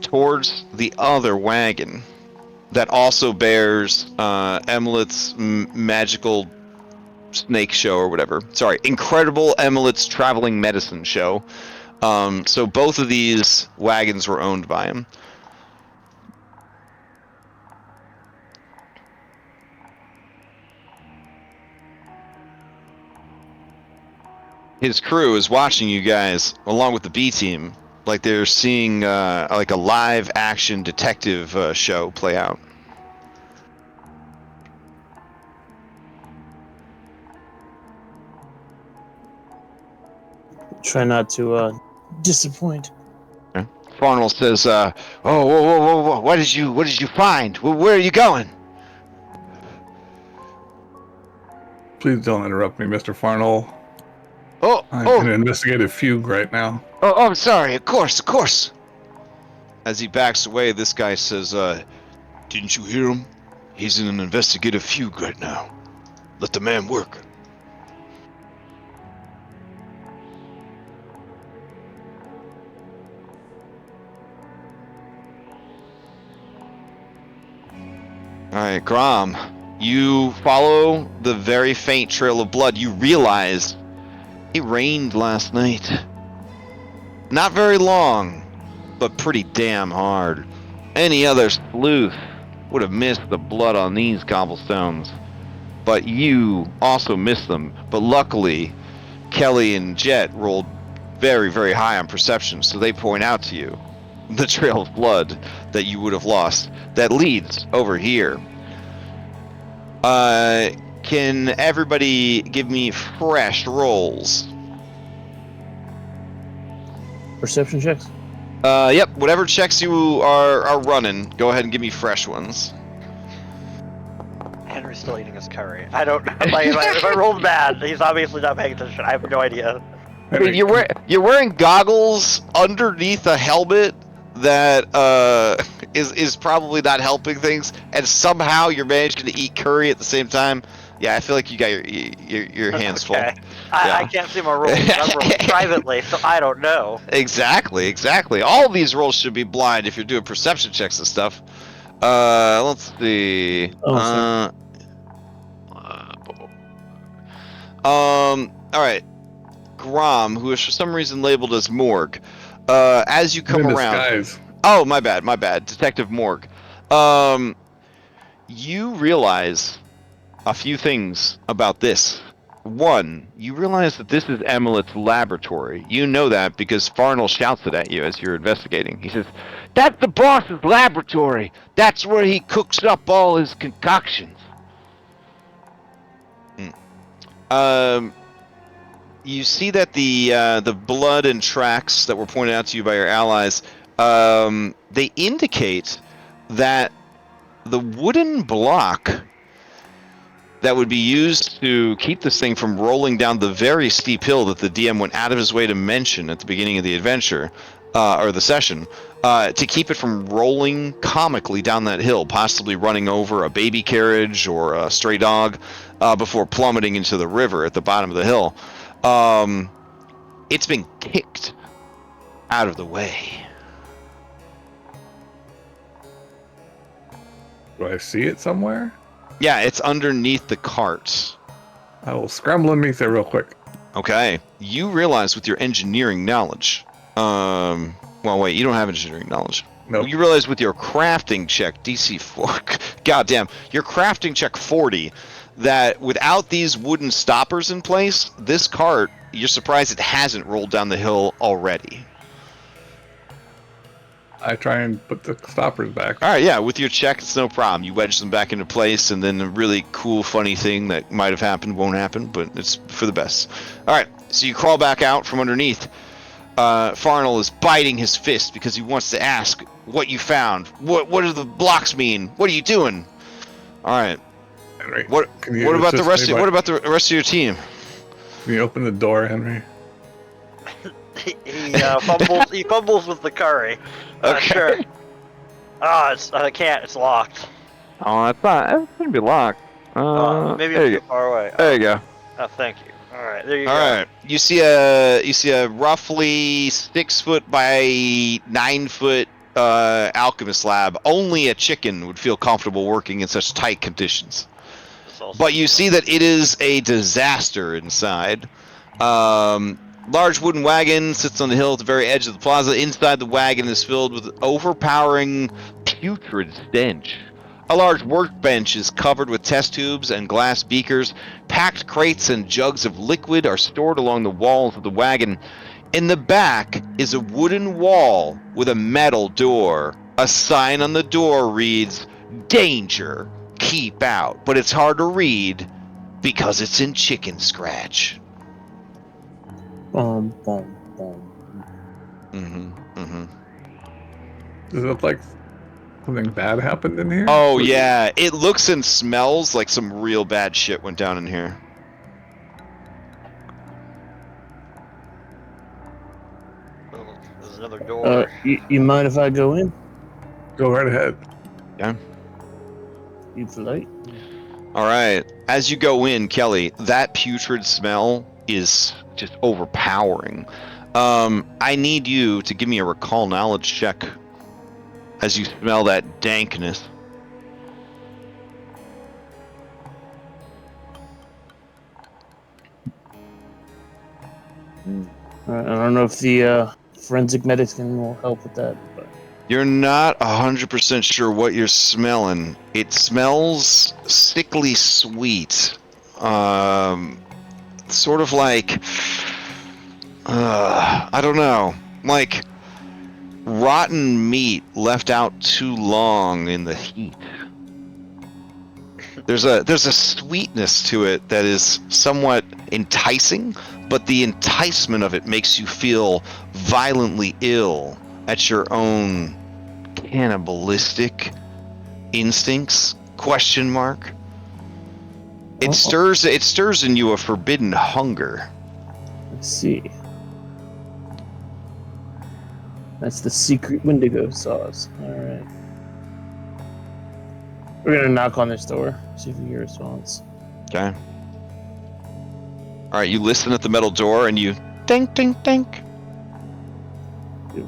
towards the other wagon that also bears Emilet's magical snake show or whatever. Sorry, Incredible Emilet's Traveling Medicine Show. So both of these wagons were owned by him. his crew is watching you guys along with the B team, like they're seeing like a live action detective show play out. Try not to disappoint. Farnell says, "Oh, whoa! What did you find? Where are you going?" Please don't interrupt me, Mr. Farnell. I'm in an investigative fugue right now. Oh, I'm sorry. Of course. As he backs away, this guy says, "Didn't you hear him? He's in an investigative fugue right now. Let the man work." Alright, Grom, you follow the very faint trail of blood. You realize it rained last night. Not very long, but pretty damn hard. Any other sleuth would have missed the blood on these cobblestones. But you also missed them. But luckily, Kelly and Jet rolled very, very high on perception, so they point out to you the trail of blood that you would have lost that leads over here. Can everybody give me fresh rolls? Perception checks? Yep, whatever checks you are running, go ahead and give me fresh ones. Henry's still eating his curry. I don't. Like, if I rolled bad, he's obviously not paying attention. I have no idea. Henry, You're wearing goggles underneath a helmet that is probably not helping things, and somehow you're managing to eat curry at the same time. Yeah, I feel like you got your hands full. Okay. I can't see my rolls. I'm rolling privately, so I don't know. Exactly. All of these rolls should be blind if you're doing perception checks and stuff. Let's see. All right. Grom, who is for some reason labeled as Morg. As you come in around. disguise. Oh, my bad. Detective Morg. You realize a few things about this. One, you realize that this is Emilet's laboratory. You know that because Farnell shouts it at you as you're investigating. He says, "That's the boss's laboratory. That's where he cooks up all his concoctions." You see that the blood and tracks that were pointed out to you by your allies, they indicate that the wooden block that would be used to keep this thing from rolling down the very steep hill that the DM went out of his way to mention at the beginning of the adventure, or the session, to keep it from rolling comically down that hill, possibly running over a baby carriage or a stray dog, before plummeting into the river at the bottom of the hill. It's been kicked out of the way. Do I see it somewhere? Yeah, it's underneath the cart. I will scramble underneath there real quick. Okay. You realize with your engineering knowledge, well, wait, you don't have engineering knowledge. Nope. You realize with your crafting check, DC 4, goddamn, your crafting check 40, that without these wooden stoppers in place, this cart, you're surprised it hasn't rolled down the hill already. I try and put the stoppers back. All right, yeah, with your check, it's no problem. You wedge them back into place, and then a really cool, funny thing that might have happened won't happen, but it's for the best. All right, so you crawl back out from underneath. Farnell is biting his fist because he wants to ask what you found. What do the blocks mean? What are you doing? All right. Henry, What about the rest? What about the rest of your team? Can you open the door, Henry? He fumbles with the curry. Okay. Sure. I can't. It's locked. Oh, it's not. It's gonna be locked. Maybe there I'm you too far away. There you go. Oh, thank you. All right, there you go. All right. You see a roughly 6 foot by 9 foot alchemist lab. Only a chicken would feel comfortable working in such tight conditions. But you see that it is a disaster inside. Large wooden wagon sits on the hill at the very edge of the plaza. Inside the wagon is filled with overpowering putrid stench. A large workbench is covered with test tubes and glass beakers. Packed crates and jugs of liquid are stored along the walls of the wagon. In the back is a wooden wall with a metal door. A sign on the door reads, "Danger, keep out," but it's hard to read because it's in chicken scratch. Boom, boom, boom. Does it look like something bad happened in here? Oh yeah, it looks and smells like some real bad shit went down in here. Oh, there's another door. You mind if I go in? Go right ahead. Yeah. You polite? All right. As you go in, Kelly, that putrid smell is just overpowering. I need you to give me a recall knowledge check as you smell that dankness. I don't know if the forensic medicine will help with that, but You're not 100% sure what you're smelling. It smells sickly sweet. Sort of like, I don't know, like rotten meat left out too long in the heat. There's a sweetness to it that is somewhat enticing, but the enticement of it makes you feel violently ill at your own cannibalistic instincts? Question mark. It stirs in you a forbidden hunger. let's see. That's the secret Wendigo sauce. Alright. We're gonna knock on this door, see if we hear a response. Okay. All right, you listen at the metal door and you dink, dink, dink. Yep.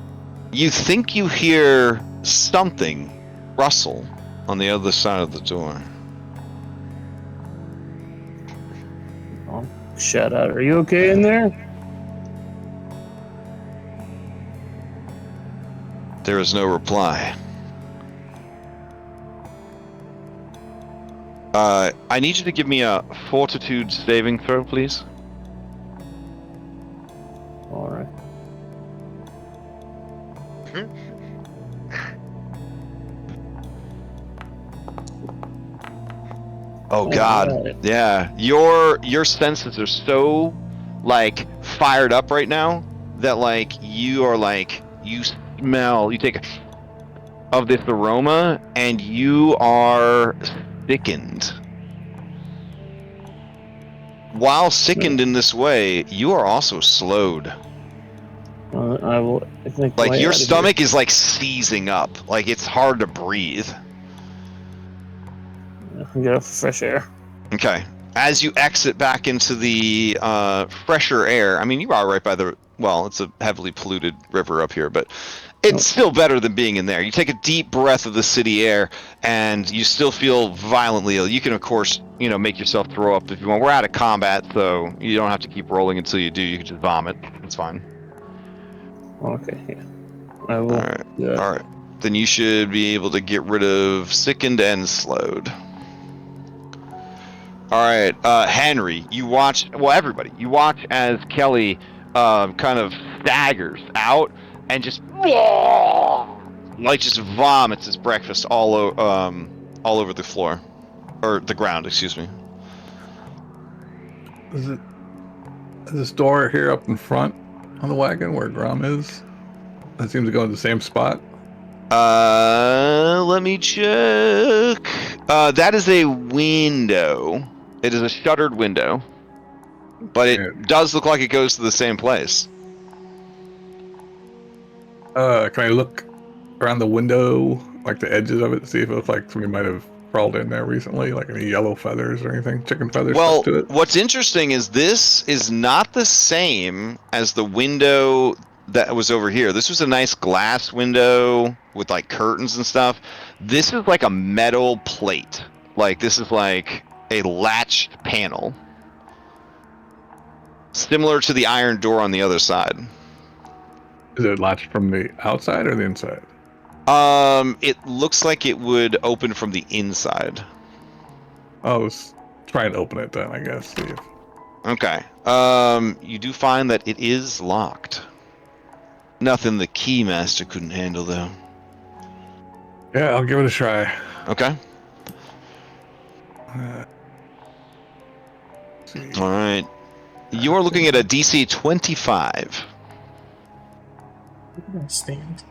You think you hear something rustle on the other side of the door. I'll shout out, are you okay in there? There is no reply. I need you to give me a fortitude saving throw, please. Alright. Oh God, Alright. yeah. Your senses are so like fired up right now that like you are like you take of this aroma and you are sickened. While sickened in this way, you are also slowed. I will. I think Like your stomach is like seizing up. Like it's hard to breathe. Get off fresh air. Okay. As you exit back into the fresher air, I mean, you are right by the, well, it's a heavily polluted river up here, but it's still better than being in there. You take a deep breath of the city air, and you still feel violently ill. You can, of course, make yourself throw up if you want. We're out of combat, so you don't have to keep rolling until you do. You can just vomit. It's fine. Okay, yeah. I will. All right. Yeah. All right. Then you should be able to get rid of sickened and slowed. All right, Henry, you watch, well, everybody, you watch as Kelly kind of staggers out and just vomits his breakfast all over the floor, or the ground, excuse me. Is this door here up in front on the wagon where Grom is? That seems to go in the same spot. Let me check. That is a window. It is a shuttered window, but it does look like it goes to the same place. Can I look around the window, like the edges of it, to see if it looks like somebody might have crawled in there recently, like any yellow feathers or anything, chicken feathers Well, stuck to it? what's interesting is this is not the same as the window that was over here. This was a nice glass window with like curtains and stuff. This is like a metal plate. Like this is like a latched panel, similar to the iron door on the other side. Is it latched from the outside or the inside? It looks like it would open from the inside. I'll just try and open it then, I guess. See if... Okay. You do find that it is locked. Nothing the keymaster couldn't handle, though. Yeah, I'll give it a try. Okay. All right. You are looking at a DC 25. Stand.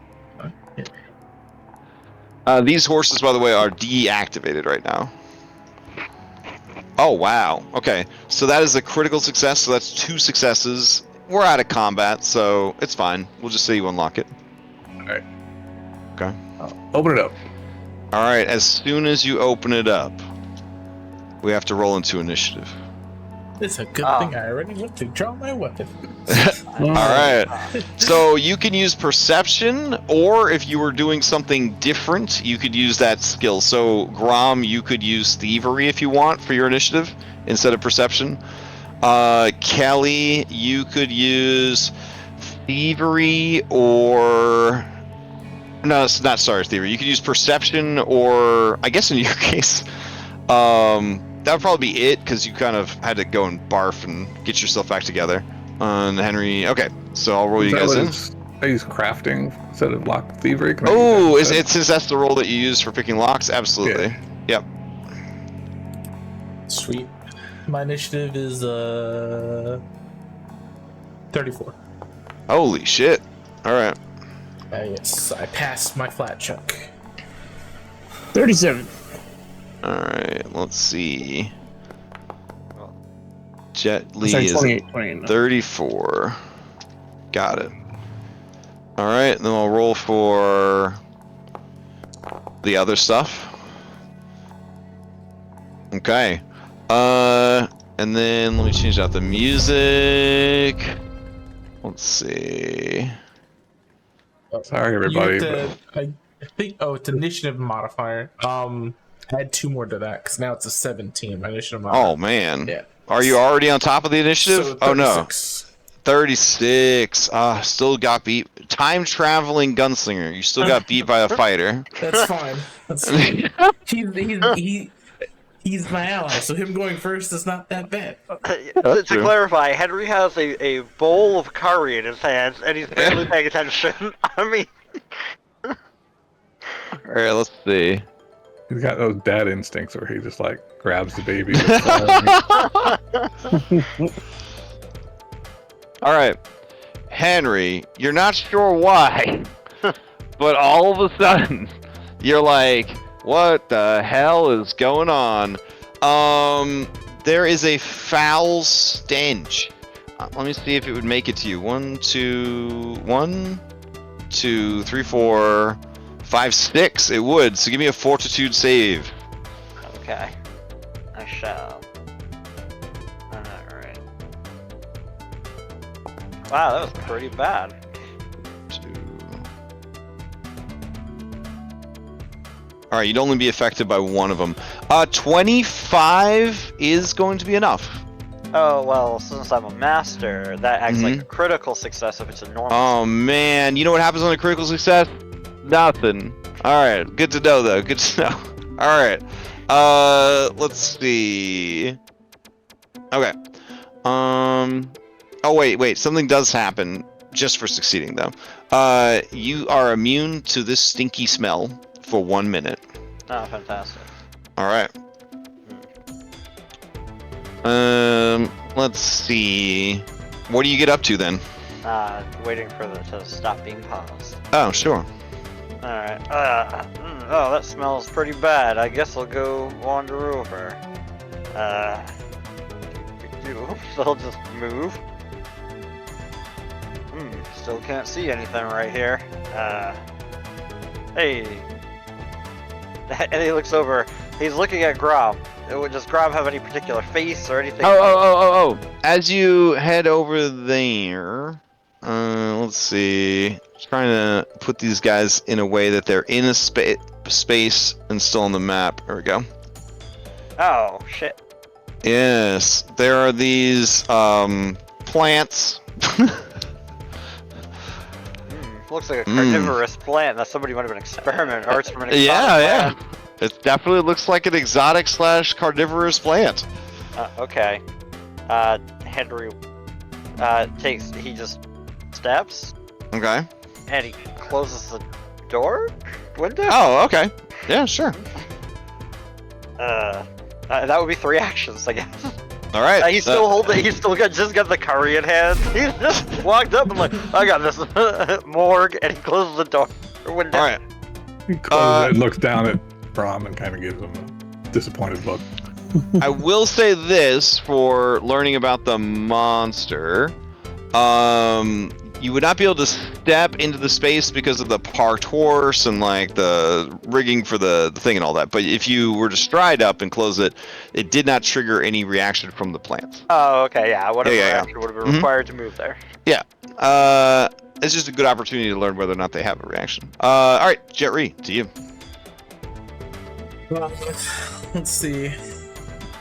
These horses, by the way, are deactivated right now. Oh, wow. Okay. So that is a critical success. So that's 2 successes. We're out of combat, so it's fine. We'll just say you unlock it. All right. Okay. Open it up. All right. As soon as you open it up, we have to roll into initiative. It's a good thing I already went to draw my weapon. All right. So you can use perception, or if you were doing something different, you could use that skill. So Grom, you could use thievery if you want for your initiative instead of perception. Kelly, you could use thievery or... No, it's not, sorry, thievery. You could use perception or, I guess in your case, that would probably be it, because you kind of had to go and barf and get yourself back together. Henry, okay, so I'll roll you guys in. I use crafting instead of lock thievery. Oh, since that's the roll that you use for picking locks? Absolutely. Yeah. Yep. Sweet. My initiative is 34. Holy shit. Alright. Yes, I passed my flat chuck. 37. Alright, let's see. Jet Li Sorry, is 28. 34. Got it. Alright, then I'll roll for the other stuff. Okay. And then let me change out the music. Let's see. Sorry, everybody. I think, it's initiative modifier. Add 2 more to that, because now it's a 17. My initiative modifier. Oh, man. Yeah. Are you already on top of the initiative? So Oh, no. 36. 36. Still got beat. Time traveling gunslinger. You still got beat by a fighter. That's fine. That's fine. He's my ally, so him going first is not that bad. To true. clarify, Henry has a bowl of curry in his hands, and he's barely paying attention. I mean... Alright, let's see. He's got those dad instincts where he just like grabs the baby. Alright. Henry, you're not sure why, but all of a sudden, you're like, what the hell is going on? There is a foul stench. Let me see if it would make it to you. 1, 2, 3, 4, 5, 6. It would. So give me a fortitude save. Okay. I shall. Alright. Wow, that was pretty bad. 2. Alright, you'd only be affected by one of them. 25 is going to be enough. Oh, well, since I'm a master, that acts like a critical success if it's a normal. Oh man, you know what happens on a critical success? Nothing. Alright, good to know though, good to know. Alright. Let's see. Okay. Oh wait, something does happen just for succeeding though. You are immune to this stinky smell for 1 minute. Oh, fantastic. Alright. Let's see. What do you get up to then? Waiting for it to stop being paused. Oh, sure. Alright. Oh, that smells pretty bad. I guess I'll go wander over. So I'll just move. Still can't see anything right here. Hey. And he looks over. He's looking at Grob. Does Grob have any particular face or anything? Oh. As you head over there, let's see. Just trying to put these guys in a way that they're in a space and still on the map. There we go. Oh, shit. Yes, there are these plants. Looks like a carnivorous plant that somebody might have been experimenting or it's from an exotic Yeah. plant. It definitely looks like an exotic / carnivorous plant. Okay. Henry he just steps Okay. and he closes the window. Oh, okay. Yeah, sure. That would be 3 actions, I guess. All right. He's still holding. He's still just got the curry in hand. He just walked up and like, I got this morgue, and he closes the window. All right. He closes it and looks down at Brom and kind of gives him a disappointed look. I will say this for learning about the monster. You would not be able to step into the space because of the parked horse and like the rigging for the thing and all that. But if you were to stride up and close it, it did not trigger any reaction from the plants. Oh, okay, yeah. Whatever Yeah. action would have been required to move there. Yeah. It's just a good opportunity to learn whether or not they have a reaction. All right, Jetri, to you. Let's see.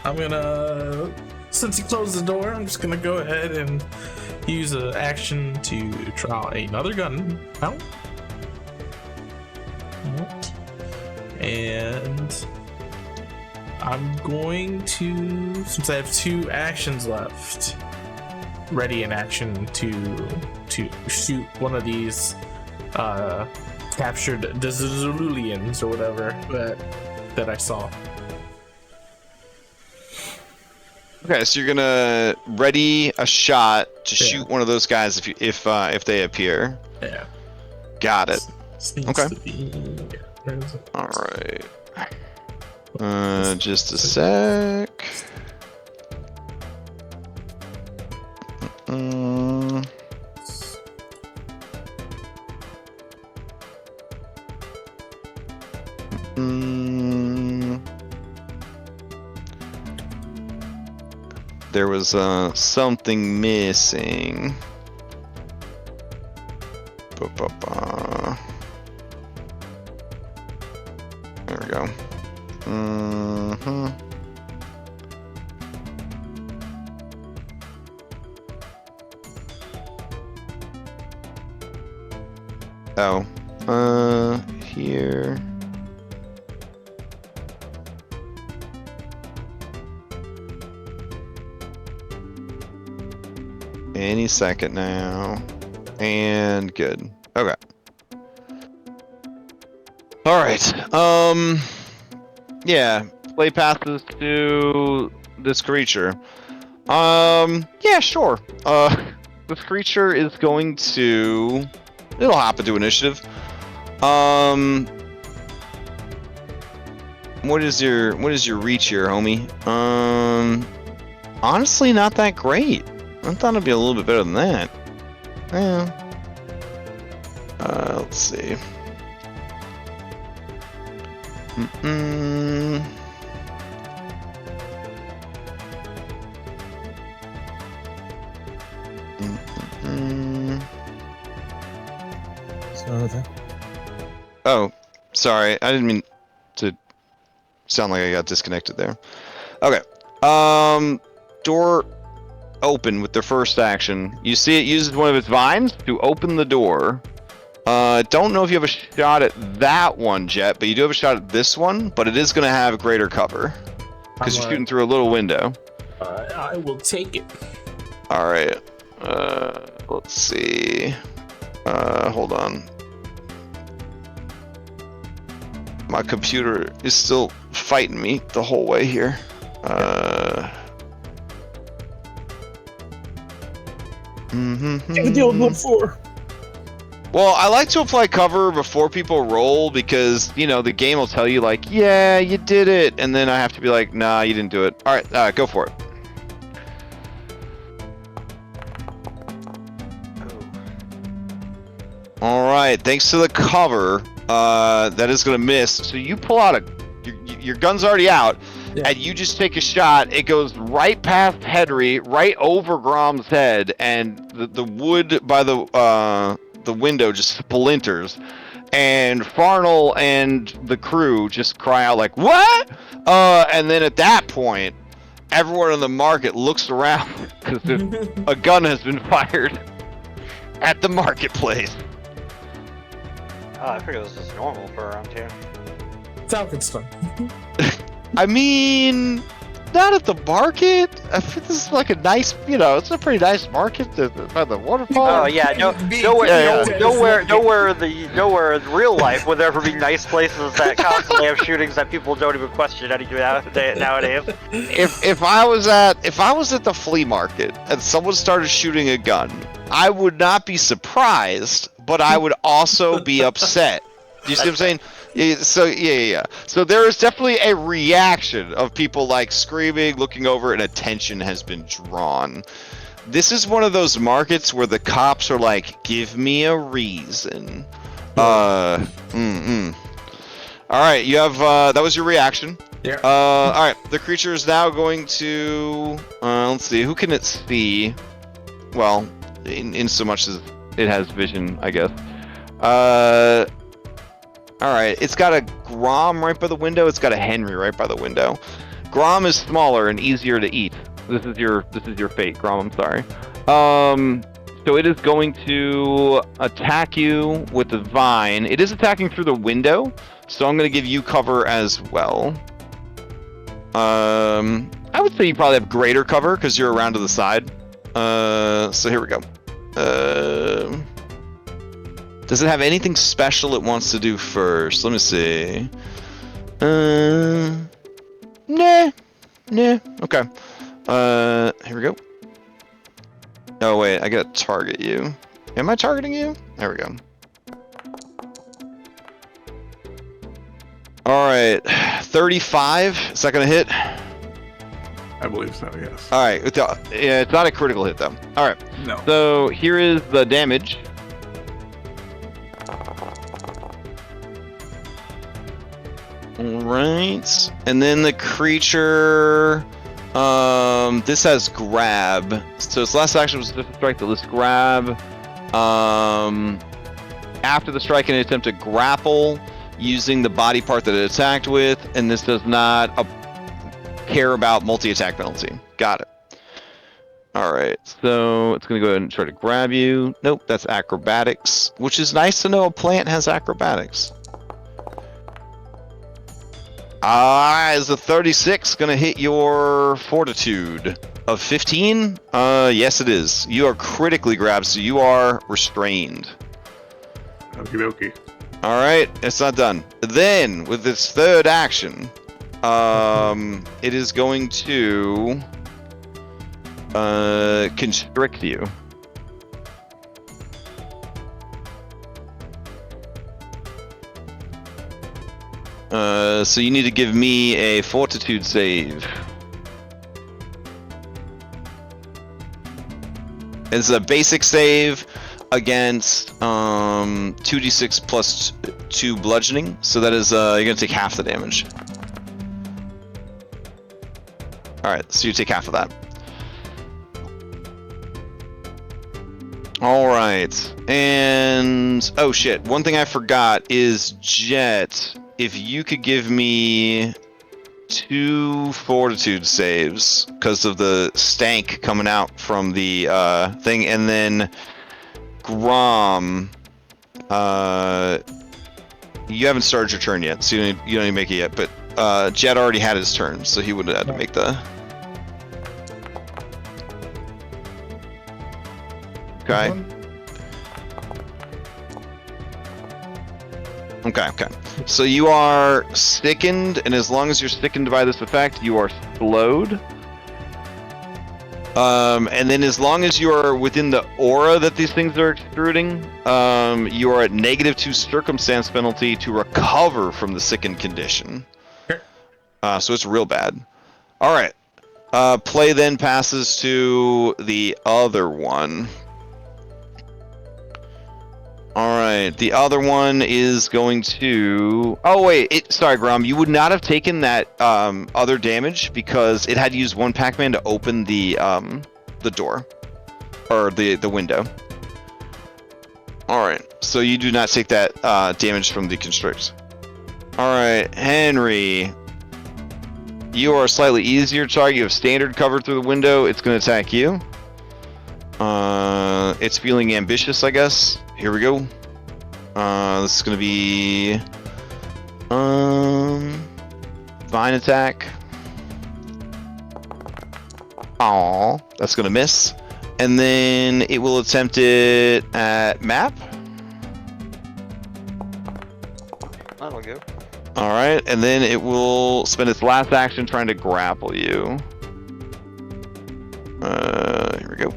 I'm gonna, since he closed the door, I'm just gonna go ahead and use an action to try out another gun out. And I'm going to, since I have 2 actions left, ready an action to shoot one of these captured Zululians or whatever that I saw. Okay, so you're gonna ready a shot to shoot one of those guys if they appear. Yeah. Got it. Okay. Yeah. All right. Just a sec. There was something missing. There we go. Oh, here. Any second now. And good. Okay. Alright. Yeah. Play passes to this creature. Yeah, sure. This creature is going to... It'll hop into initiative. What is your reach here, homie? Honestly, not that great. I thought it'd be a little bit better than that. Yeah. Let's see. Oh, sorry. I didn't mean to sound like I got disconnected there. Okay. Door open with their first action. You see it uses one of its vines to open the door. Don't know if you have a shot at that one, Jet, but you do have a shot at this one, but it is going to have greater cover. Because you're shooting through a little window. I will take it. Alright. Let's see. Hold on. My computer is still fighting me the whole way here. Take the deal before. Well, I like to apply cover before people roll because, you know, the game will tell you, like, yeah, you did it. And then I have to be like, nah, you didn't do it. All right, go for it. All right, thanks to the cover, that is going to miss. So you pull out your gun's already out, and you just take a shot. It goes right past Henry, right over Grom's head, and the wood by the window just splinters, and Farnell and the crew just cry out like, what? And then at that point, everyone in the market looks around because a gun has been fired at the marketplace. I figured it was just normal for around here. It's Alkenstar. I mean, not at the market. I think this is like a nice, it's a pretty nice market by the waterfall. Oh yeah, nowhere in real life would there ever be nice places that constantly have shootings that people don't even question nowadays. If I was at the flea market and someone started shooting a gun, I would not be surprised, but I would also be upset. Do you see what I'm saying? Yeah. So there is definitely a reaction of people like screaming, looking over, and attention has been drawn. This is one of those markets where the cops are like, "Give me a reason." All right, you have that was your reaction. Yeah. All right, the creature is now going to let's see, who can it see? Well, in so much as it has vision, I guess. Alright, it's got a Grom right by the window, it's got a Henry right by the window. Grom is smaller and easier to eat. This is your fate, Grom, I'm sorry. So it is going to attack you with the vine. It is attacking through the window, so I'm gonna give you cover as well. I would say you probably have greater cover because you're around to the side. So here we go. Does it have anything special it wants to do first? Let me see. Nah. Okay. Here we go. Oh wait, I gotta target you. Am I targeting you? There we go. All right, 35. Is that gonna hit? I believe so, yes. All right. Yeah, it's not a critical hit though. All right. No. So here is the damage. Alright, and then the creature, this has grab, so its last action was to strike the list grab. After the strike, an attempt to grapple using the body part that it attacked with, and this does not care about multi-attack penalty. Got it. Alright, so it's going to go ahead and try to grab you. Nope, that's acrobatics, which is nice to know a plant has acrobatics. Is a 36 gonna hit your fortitude of 15? Yes it is. You are critically grabbed, so you are restrained. Okie dokie. Alright, it's not done. Then, with its third action, it is going to constrict you. So you need to give me a fortitude save. It's a basic save against 2d6 plus 2 bludgeoning. So that is you're gonna take half the damage. All right, so you take half of that. All right, and oh shit! One thing I forgot is Jet. If you could give me 2 fortitude saves because of the stank coming out from the thing, and then Grom, you haven't started your turn yet, so you don't need to make it yet. But Jet already had his turn, so he would have had to make the. Okay. Okay. So you are sickened, and as long as you're sickened by this effect, you are slowed. And then as long as you are within the aura that these things are extruding, you are at -2 circumstance penalty to recover from the sickened condition. So it's real bad. All right. Play then passes to the other one. Alright, the other one is going to... Oh wait, sorry Grom, you would not have taken that other damage because it had to use one Pac-Man to open the door. Or the window. Alright, so you do not take that damage from the constrict. Alright, Henry. You are a slightly easier target. You have standard cover through the window. It's going to attack you. It's feeling ambitious, I guess. Here we go. This is gonna be vine attack. Aw, that's gonna miss. And then it will attempt it at map. That'll go. Alright, and then it will spend its last action trying to grapple you. Here we go.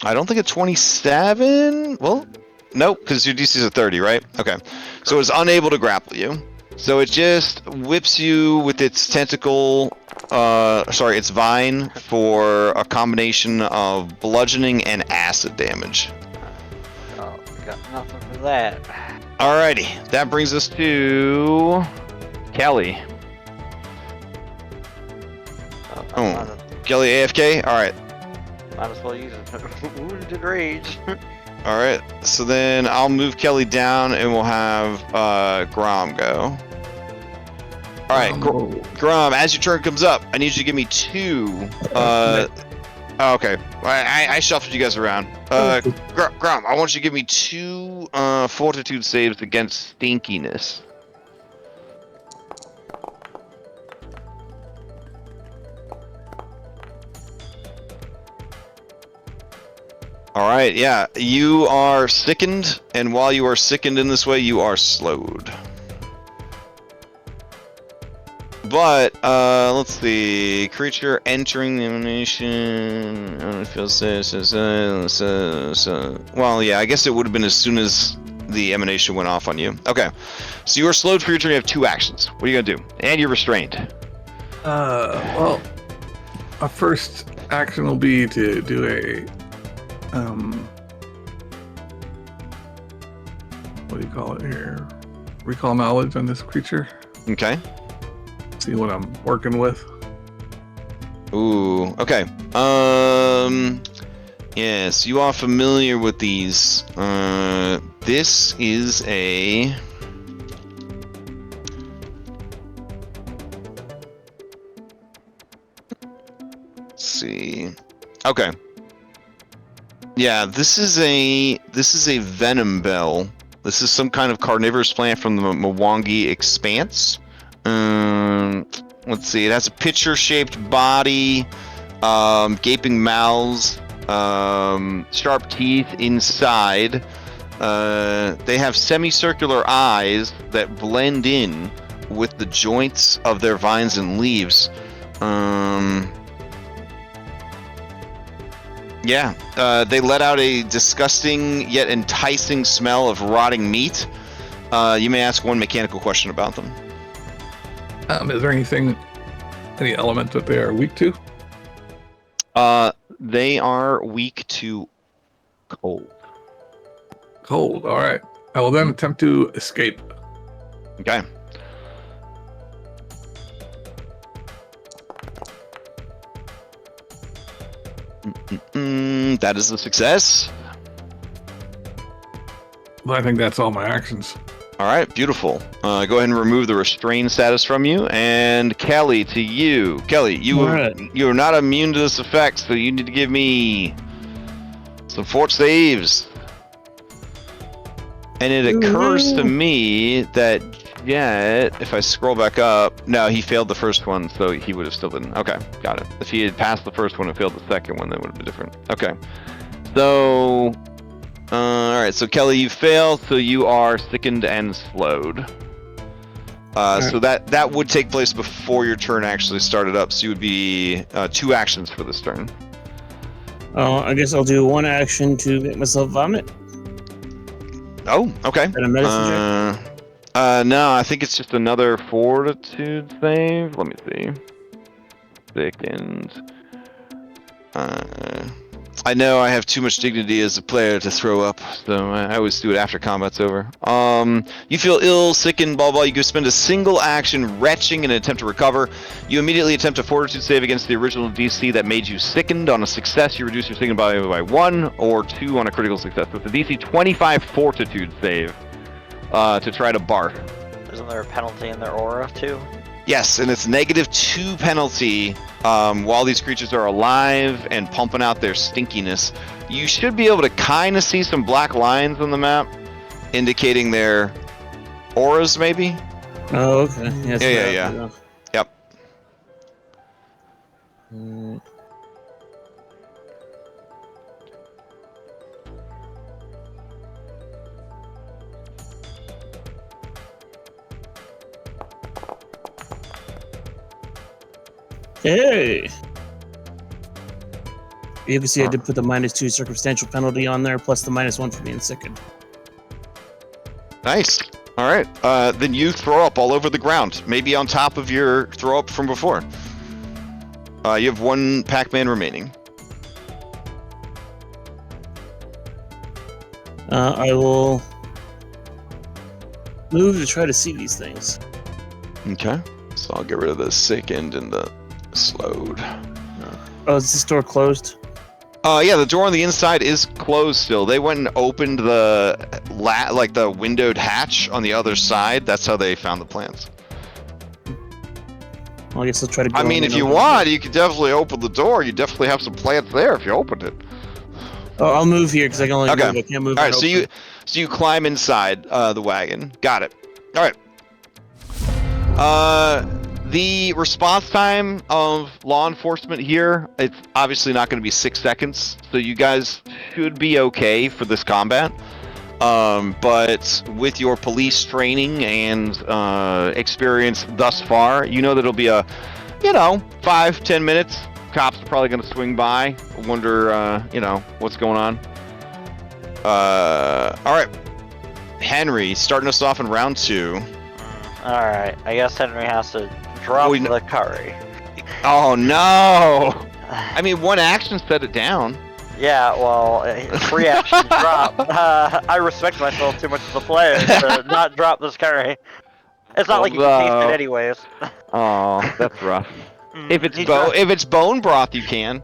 I don't think it's 27. Well, nope, because your DC is a 30, right? Okay. So it's unable to grapple you. So it just whips you with its tentacle, its vine for a combination of bludgeoning and acid damage. Oh, got nothing for that. Alrighty, that brings us to Kelly. Oh, Kelly AFK? Alright. Might as well use it. Wounded rage. Alright, so then I'll move Kelly down and we'll have Grom go. Alright, Grom, as your turn comes up, I need you to give me 2. Okay, I shuffled you guys around. Grom, I want you to give me 2 fortitude saves against stinkiness. Alright, yeah, you are sickened, and while you are sickened in this way, you are slowed. But, let's see, creature entering the emanation, well, yeah, I guess it would have been as soon as the emanation went off on you. Okay, so you are slowed for your turn, you have 2 actions. What are you gonna do? And you're restrained. Well, a first action will be to do a what do you call it here? Recall knowledge on this creature. Okay. See what I'm working with. Ooh, okay. Yes, you are familiar with these. This is a... Let's see. Okay. Yeah, this is a venom bell. This is some kind of carnivorous plant from the Mwangi Expanse. Let's see. It has a pitcher-shaped body, gaping mouths, sharp teeth inside. They have semicircular eyes that blend in with the joints of their vines and leaves. Yeah, they let out a disgusting yet enticing smell of rotting meat. You may ask one mechanical question about them. Is there any element that they are weak to? They are weak to cold. Cold, alright. I will then attempt to escape. Okay. That is a success. But I think that's all my actions. All right, beautiful. Go ahead and remove the restrained status from you. And Kelly, to you. Kelly, you are not immune to this effect, so you need to give me some fort saves. And it occurs to me that Jet, if I scroll back up, no, he failed the first one, so he would have still been... Okay, got it. If he had passed the first one and failed the second one, that would have been different. Okay. So... Alright, so Kelly, you failed, so you are sickened and slowed. So that would take place before your turn actually started up, so you would be 2 actions for this turn. Oh, I guess I'll do 1 action to make myself vomit. Oh, okay. And a medicine check? No, I think it's just another fortitude save. Let me see. Sickened. I know I have too much dignity as a player to throw up, so I always do it after combat's over. You feel ill, sickened, blah, blah. You can spend a single action retching in an attempt to recover. You immediately attempt a fortitude save against the original DC that made you sickened. On a success, you reduce your sickened by 1, or 2 on a critical success. So it's a DC 25 fortitude save to try to barf. Isn't there a penalty in their aura, too? Yes, and it's -2 penalty while these creatures are alive and pumping out their stinkiness. You should be able to kind of see some black lines on the map, indicating their auras, maybe. Oh, okay. Yeah. Yep. Hey. You can see I did put the -2 circumstantial penalty on there, plus the -1 for being sickened. Nice. All right. Then you throw up all over the ground, maybe on top of your throw up from before. You have 1 Pac-Man remaining. I will move to try to see these things. Okay. So I'll get rid of the sickened and the slowed. Oh, is this door closed? Yeah, the door on the inside is closed still. They went and opened the the windowed hatch on the other side. That's how they found the plants. Well, I guess I'll try to go I mean, in if and you open want, you could definitely open the door. You definitely have some plants there if you opened it. Oh, I'll move here because I can only Okay. move. I can't move. All right, and so open. you climb inside the wagon. Got it. All right. The response time of law enforcement here, it's obviously not going to be 6 seconds, so you guys should be okay for this combat. But with your police training and experience thus far, you know that it'll be a, 5-10 minutes. Cops are probably going to swing by, wonder, what's going on. All right. Henry, starting us off in round 2. Alright, I guess Henry has to drop the curry. Oh no! I mean, 1 action set it down. Yeah, well, free action drop. I respect myself too much as a player to not drop this curry. It's not like you can taste it anyways. Oh, that's rough. If it's bone broth, you can.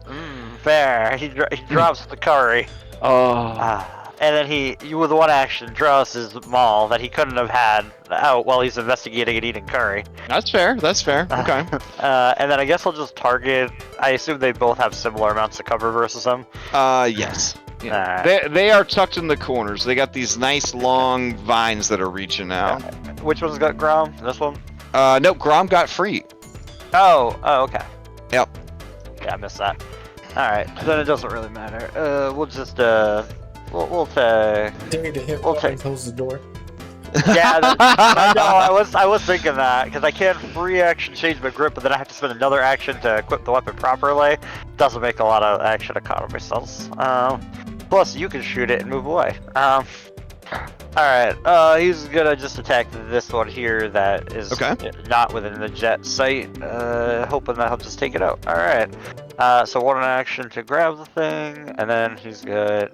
Fair. He drops the curry. Oh. And then he, with 1 action, draws his maul that he couldn't have had out while he's investigating and eating curry. That's fair. Okay. And then I guess I'll just target. I assume they both have similar amounts of cover versus him. Yes. Yeah. They are tucked in the corners. They got these nice long vines that are reaching out. Which one's got Grom? This one? Nope. Grom got free. Oh, okay. Yep. Yeah, I missed that. Alright, then it doesn't really matter. We'll just, we'll Dare to hit We'll and close the door. Yeah, I know, I was thinking that, because I can't free action change my grip, but then I have to spend another action to equip the weapon properly. Doesn't make a lot of action economy sense. Plus, you can shoot it and move away. Alright, he's gonna just attack this one here that is not within the jet sight, hoping that helps us take it out. Alright, so 1 action to grab the thing, and then he's good.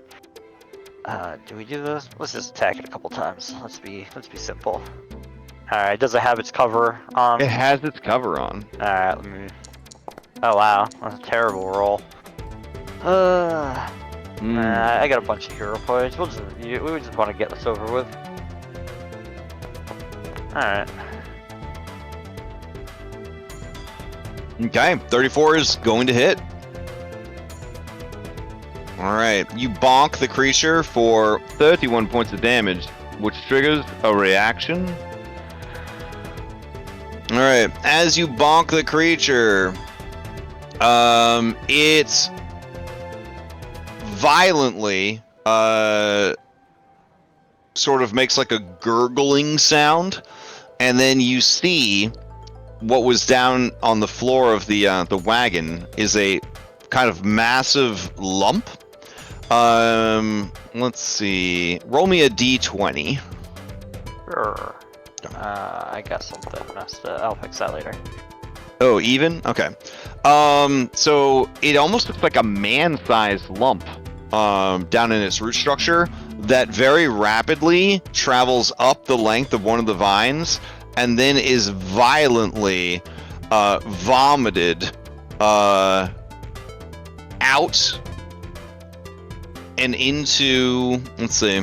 Do we do this? Let's just attack it a couple times. Let's be simple. Alright, does it have its cover on? It has its cover on. Alright, let me... Oh wow, that's a terrible roll. I got a bunch of hero points. We just want to get this over with. Alright. Okay, 34 is going to hit. Alright, you bonk the creature for 31 points of damage, which triggers a reaction. Alright, as you bonk the creature, it violently sort of makes like a gurgling sound, and then you see what was down on the floor of the wagon is a kind of massive lump. Let's see. Roll me a d20. Sure. I got something. I'll fix that later. Oh, even? Okay. So it almost looks like a man-sized lump down in its root structure that very rapidly travels up the length of one of the vines and then is violently vomited out and into, let's see,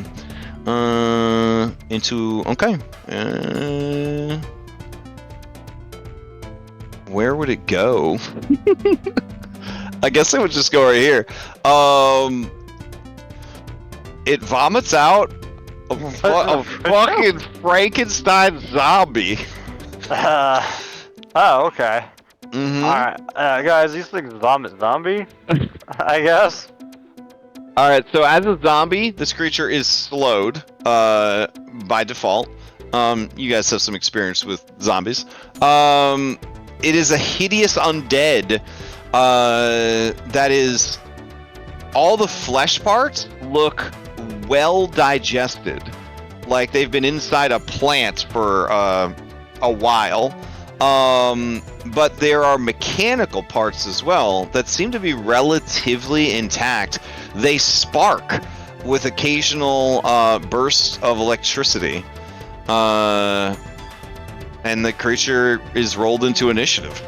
where would it go? I guess it would just go right here. It vomits out a fucking Frankenstein zombie. Oh, okay. Mm-hmm. Alright, guys, these things vomit zombie, I guess. Alright, so as a zombie, this creature is slowed by default. You guys have some experience with zombies. It is a hideous undead that is... all the flesh parts look well digested. Like they've been inside a plant for a while. But there are mechanical parts as well that seem to be relatively intact. They spark with occasional bursts of electricity. And the creature is rolled into initiative.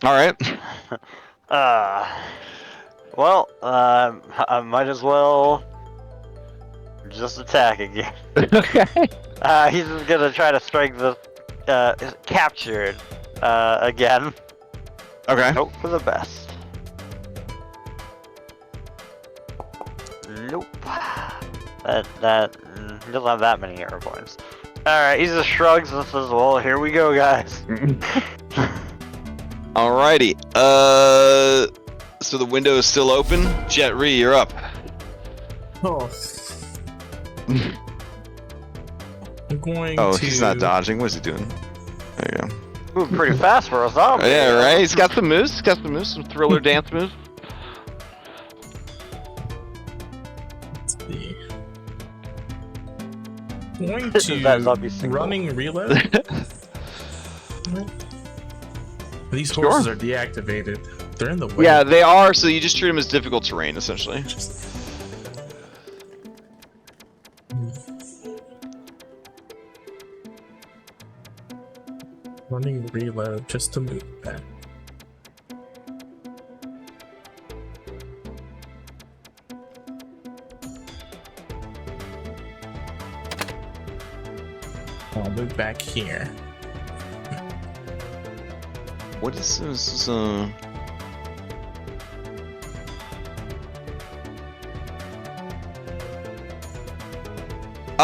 Alright. Well, I might as well just attack again. Okay. He's just gonna try to strike the captured again. Okay. Hope for the best. Nope. That doesn't have that many hero points. Alright, he just shrugs and says, well, here we go, guys. Alrighty. So the window is still open. Jet Ree, you're up. Oh. I'm going Oh, to... he's not dodging. What is he doing? There you go. Moving pretty fast for a zombie. Yeah, right. He's got some moves. Some thriller dance moves. Let's see. Going That zombie to single. running reload. These horses are deactivated. They're in the way. Yeah, they are. So you just treat them as difficult terrain, essentially. Running reload just to move back. I'll move back here. What is this?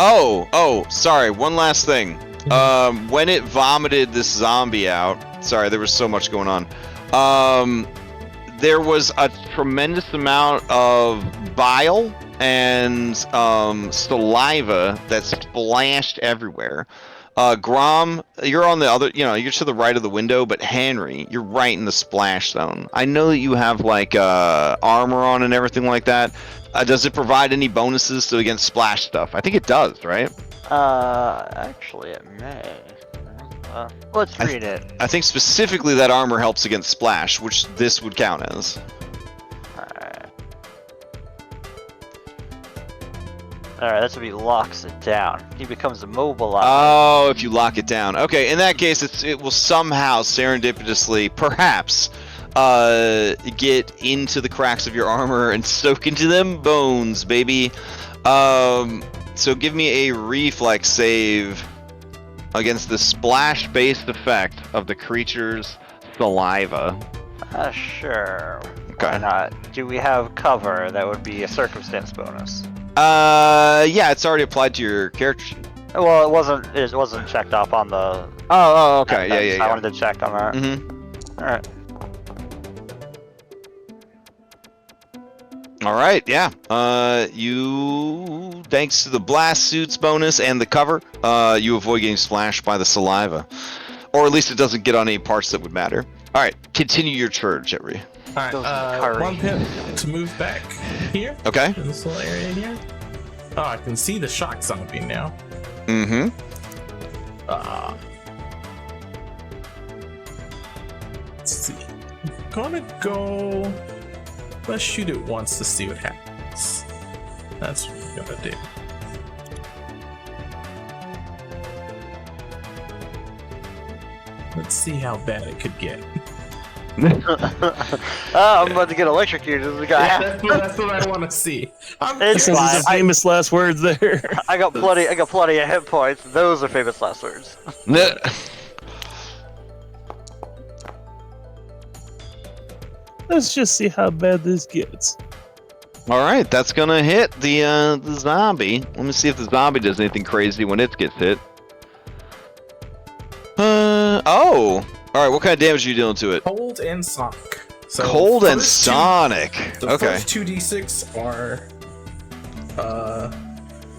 Oh, sorry. One last thing. When it vomited this zombie out, sorry, there was so much going on. There was a tremendous amount of bile and saliva that splashed everywhere. Grom, you're on the other, you're to the right of the window, but Henry, you're right in the splash zone. I know that you have like armor on and everything like that. Does it provide any bonuses to against splash stuff? I think it does, right? Actually it may. Let's read it. I think specifically that armor helps against splash, which this would count as. Alright, that's if he locks it down. He becomes immobilized. Oh, if you lock it down. Okay, in that case, it will somehow serendipitously, perhaps, get into the cracks of your armor and soak into them bones, baby. So give me a reflex save against the splash-based effect of the creature's saliva. Sure. Okay. Why not? Do we have cover? That would be a circumstance bonus. Yeah, it's already applied to your character sheet. Well, it wasn't checked off on the... Oh, okay, yeah. I wanted to check on that. Mm-hmm. Alright. Alright, yeah. You, thanks to the blast suits bonus and the cover, you avoid getting splashed by the saliva. Or at least it doesn't get on any parts that would matter. Alright, continue your charge, Jeffrey. Alright, one pip to move back here. Okay. In this little area here. Oh, I can see the shock zombie now. Mm-hmm. Let's see. I'm gonna go... Let's shoot it once to see what happens. That's what we're gonna do. Let's see how bad it could get. I'm about to get electrocuted. This guy. Yeah, that's what I want to see. It's This fine. is the famous last words there. I got plenty of hit points. Those are famous last words. Let's just see how bad this gets. All right, that's gonna hit the zombie. Let me see if the zombie does anything crazy when it gets hit. Oh. All right, what kind of damage are you dealing to it? Cold and Sonic. So Cold and first Sonic. The Okay. first 2d6 are,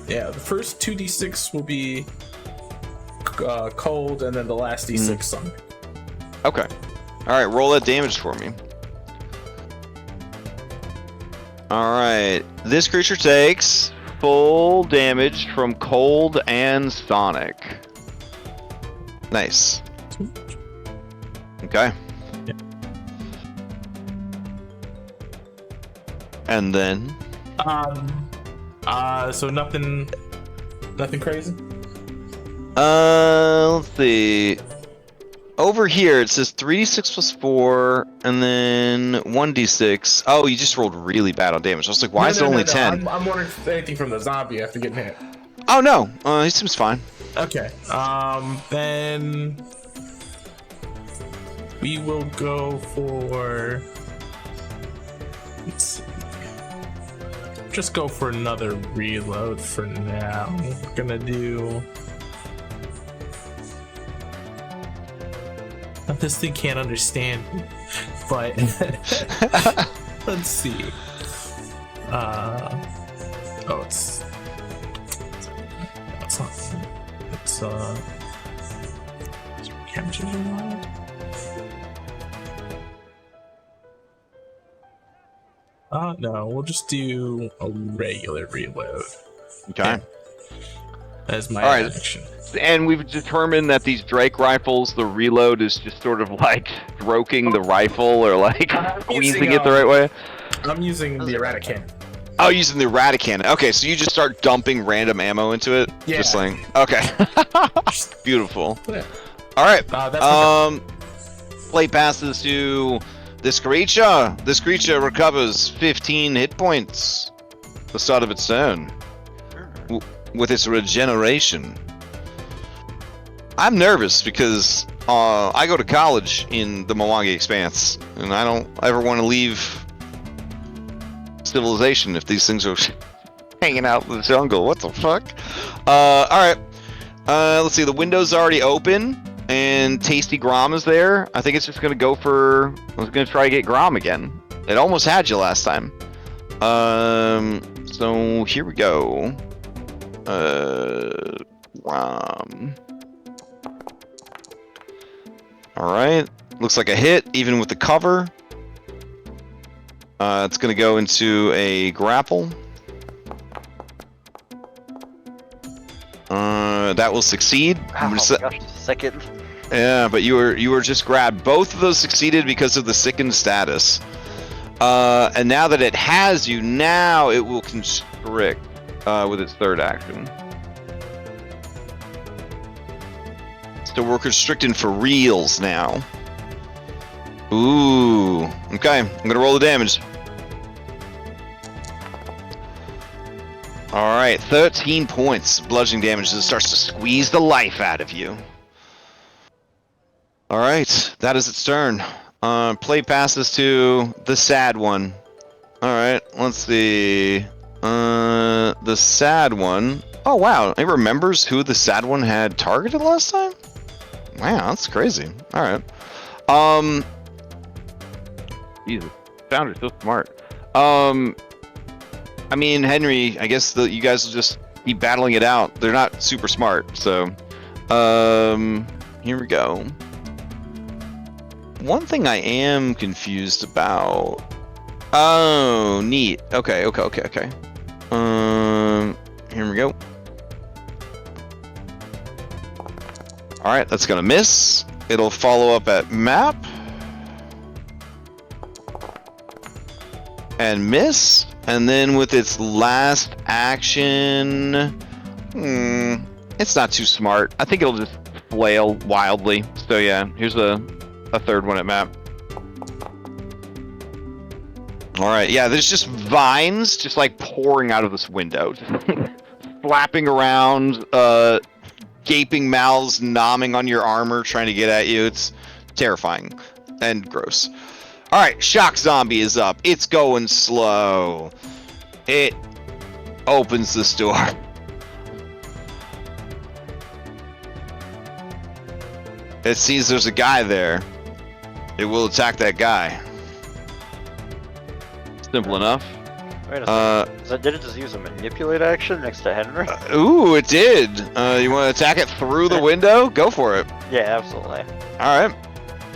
the first 2d6 will be cold, and then the last d6 Sonic. Okay. All right, roll that damage for me. All right, this creature takes full damage from cold and Sonic. Nice. Okay. Yeah. And then So nothing crazy. let's see. Over here it says 3d6 plus 4, and then 1d6. Oh, you just rolled really bad on damage. I was like, why is it only 10? I'm wondering if anything from the zombie after getting hit. Oh no, he seems fine. Okay. Then we will go for. Let's see. Just go for another reload for now. We're gonna do. This thing can't understand me, but let's see. It's not. It's captures a wild. No, we'll just do a regular reload. Okay. As my All right. action. And we've determined that these Drake rifles, the reload is just sort of like stroking the rifle or like squeezing it the right way. I'm using the erratic cannon. Oh, using the Eradicannon. Okay, so you just start dumping random ammo into it? Yeah. Just like, okay. Beautiful. Yeah. All right. That's Play passes to this creature. This creature recovers 15 hit points. The start of its turn. With its regeneration. I'm nervous because I go to college in the Mwangi Expanse, and I don't ever want to leave civilization if these things are hanging out in the jungle. What the fuck? Alright. Let's see, the window's already open, and Tasty Grom is there. I think it's just gonna go for... I was gonna try to get Grom again. It almost had you last time. So here we go. Grom. Alright. Looks like a hit, even with the cover. It's going to go into a grapple. That will succeed. Oh my gosh, second. Yeah, but you were just grabbed. Both of those succeeded because of the sickened status. And now that it has you, now it will constrict with its third action. So we're constricting for reals now. Ooh. Okay, I'm gonna roll the damage. Alright, 13 points bludgeoning damage as it starts to squeeze the life out of you. Alright, that is its turn. Play passes to the sad one. Alright, let's see. The sad one. Oh wow, it remembers who the sad one had targeted last time? Wow, that's crazy. Alright. Jesus, Founder's so smart. I mean, Henry, I guess you guys will just keep battling it out. They're not super smart, so... here we go. One thing I am confused about... Oh, neat. Okay. Here we go. Alright, that's gonna miss. It'll follow up at map. And miss. And then with its last action... it's not too smart. I think it'll just flail wildly. So yeah, here's a third one at map. All right, yeah, there's just vines just like pouring out of this window, flapping around, gaping mouths nomming on your armor, trying to get at you. It's terrifying and gross. All right, shock zombie is up. It's going slow. It opens this door. It sees there's a guy there. It will attack that guy. Simple enough. Wait a second. Did it just use a manipulate action next to Henry? Ooh, it did. You want to attack it through the window? Go for it. Yeah, absolutely. All right.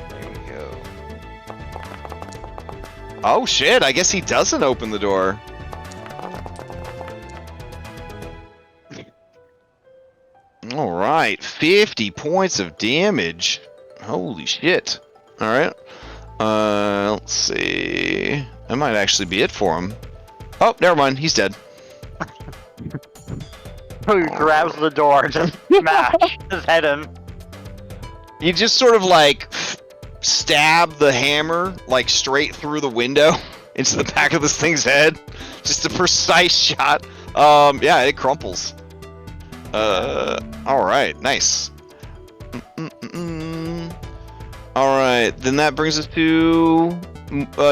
There you go. Oh shit! I guess he doesn't open the door. All right, 50 points of damage. Holy shit! All right. Let's see. That might actually be it for him. Oh, never mind. He's dead. He grabs the door and just smash his head in. You just sort of like stab the hammer like straight through the window into the back of this thing's head. Just a precise shot. Yeah, it crumples. All right, nice. All right, then that brings us to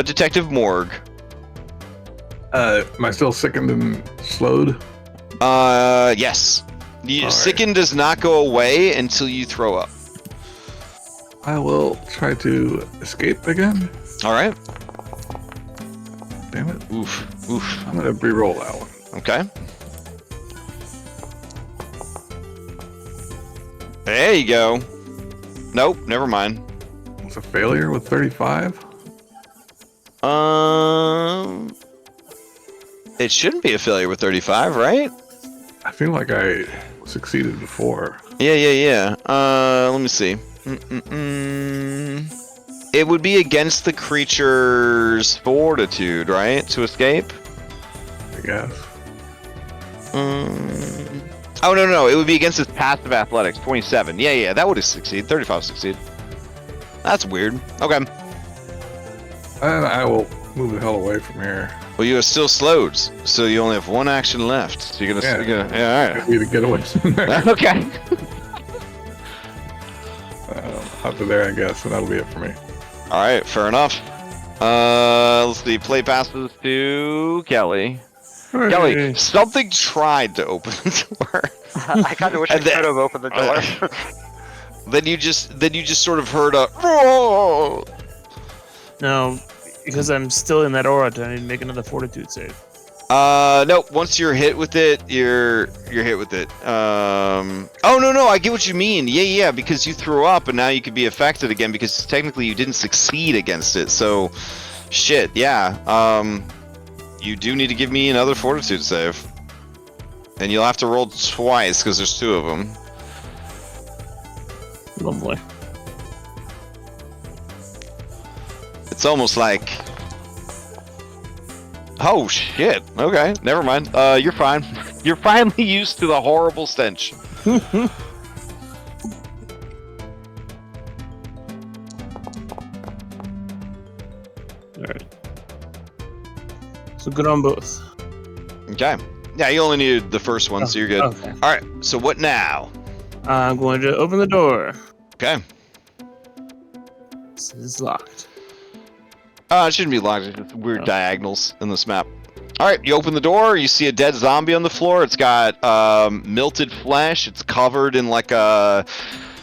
Detective Morgue. Am I still sickened and slowed? Yes. All right. Sicken does not go away until you throw up. I will try to escape again. All right. Damn it. Oof. Oof. I'm gonna re-roll that one. Okay. There you go. Nope, never mind. It's a failure with 35. It shouldn't be a failure with 35, right? I feel like I succeeded before. Yeah. Let me see. It would be against the creature's fortitude, right? To escape? I guess. Oh, no. It would be against his passive athletics, 27. Yeah, that would have succeeded. 35 succeed. That's weird. Okay. And I will move the hell away from here. Well, you are still slowed, so you only have one action left. So you're gonna, yeah, I need to get away from there. alright. Okay. Up to there, I guess, and that'll be it for me. Alright, fair enough. Let's see. Play passes to Kelly. Kelly, something tried to open the door. I kind of wish I And could then- have opened the door. Then you just sort of heard a. "Roar!" No, because I'm still in that aura, I need to make another fortitude save. No. Once you're hit with it, you're hit with it. Oh no, I get what you mean. Yeah, because you threw up and now you could be affected again because technically you didn't succeed against it. So, shit. Yeah. You do need to give me another fortitude save, and you'll have to roll twice because there's two of them. Lovely. It's almost like. Oh shit. Okay, never mind. You're fine. You're finally used to the horrible stench. Alright. So good on both. Okay. Yeah, you only needed the first one, so you're good. Okay. All right. So what now? I'm going to open the door. Okay. This is locked. It shouldn't be locked. It's just weird diagonals in this map. All right. You open the door. You see a dead zombie on the floor. It's got milted flesh. It's covered in like a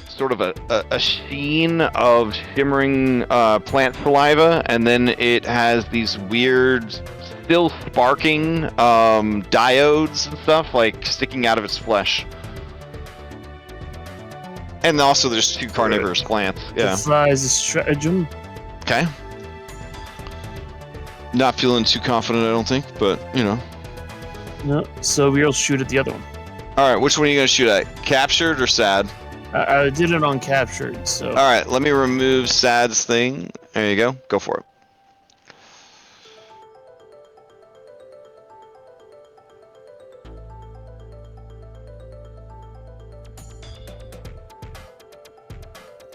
sort of a sheen of shimmering plant saliva, and then it has these weird, still sparking diodes and stuff like sticking out of its flesh. And also there's two carnivorous plants. Yeah. The flies a stratagem. Okay. Not feeling too confident, I don't think, but you know. No, so we'll shoot at the other one. All right, which one are you gonna shoot at? Captured or sad? I did it on captured, so. All right, let me remove sad's thing. There you go. Go for it.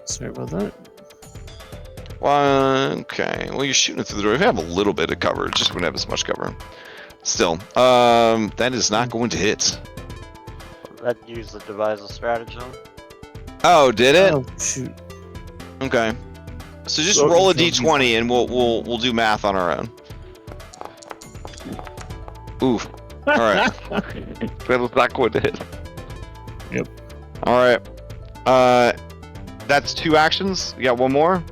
Sorry about that. Okay. Well, you're shooting it through the door. If you have a little bit of cover, it just wouldn't have as much cover. Still, that is not going to hit. That used the devise a stratagem. Oh, did it? Oh shoot! Okay. So just So roll a it's no d20 and we'll do math on our own. Oof. All right. That was not going to hit. Yep. All right. That's 2 actions. You got one more?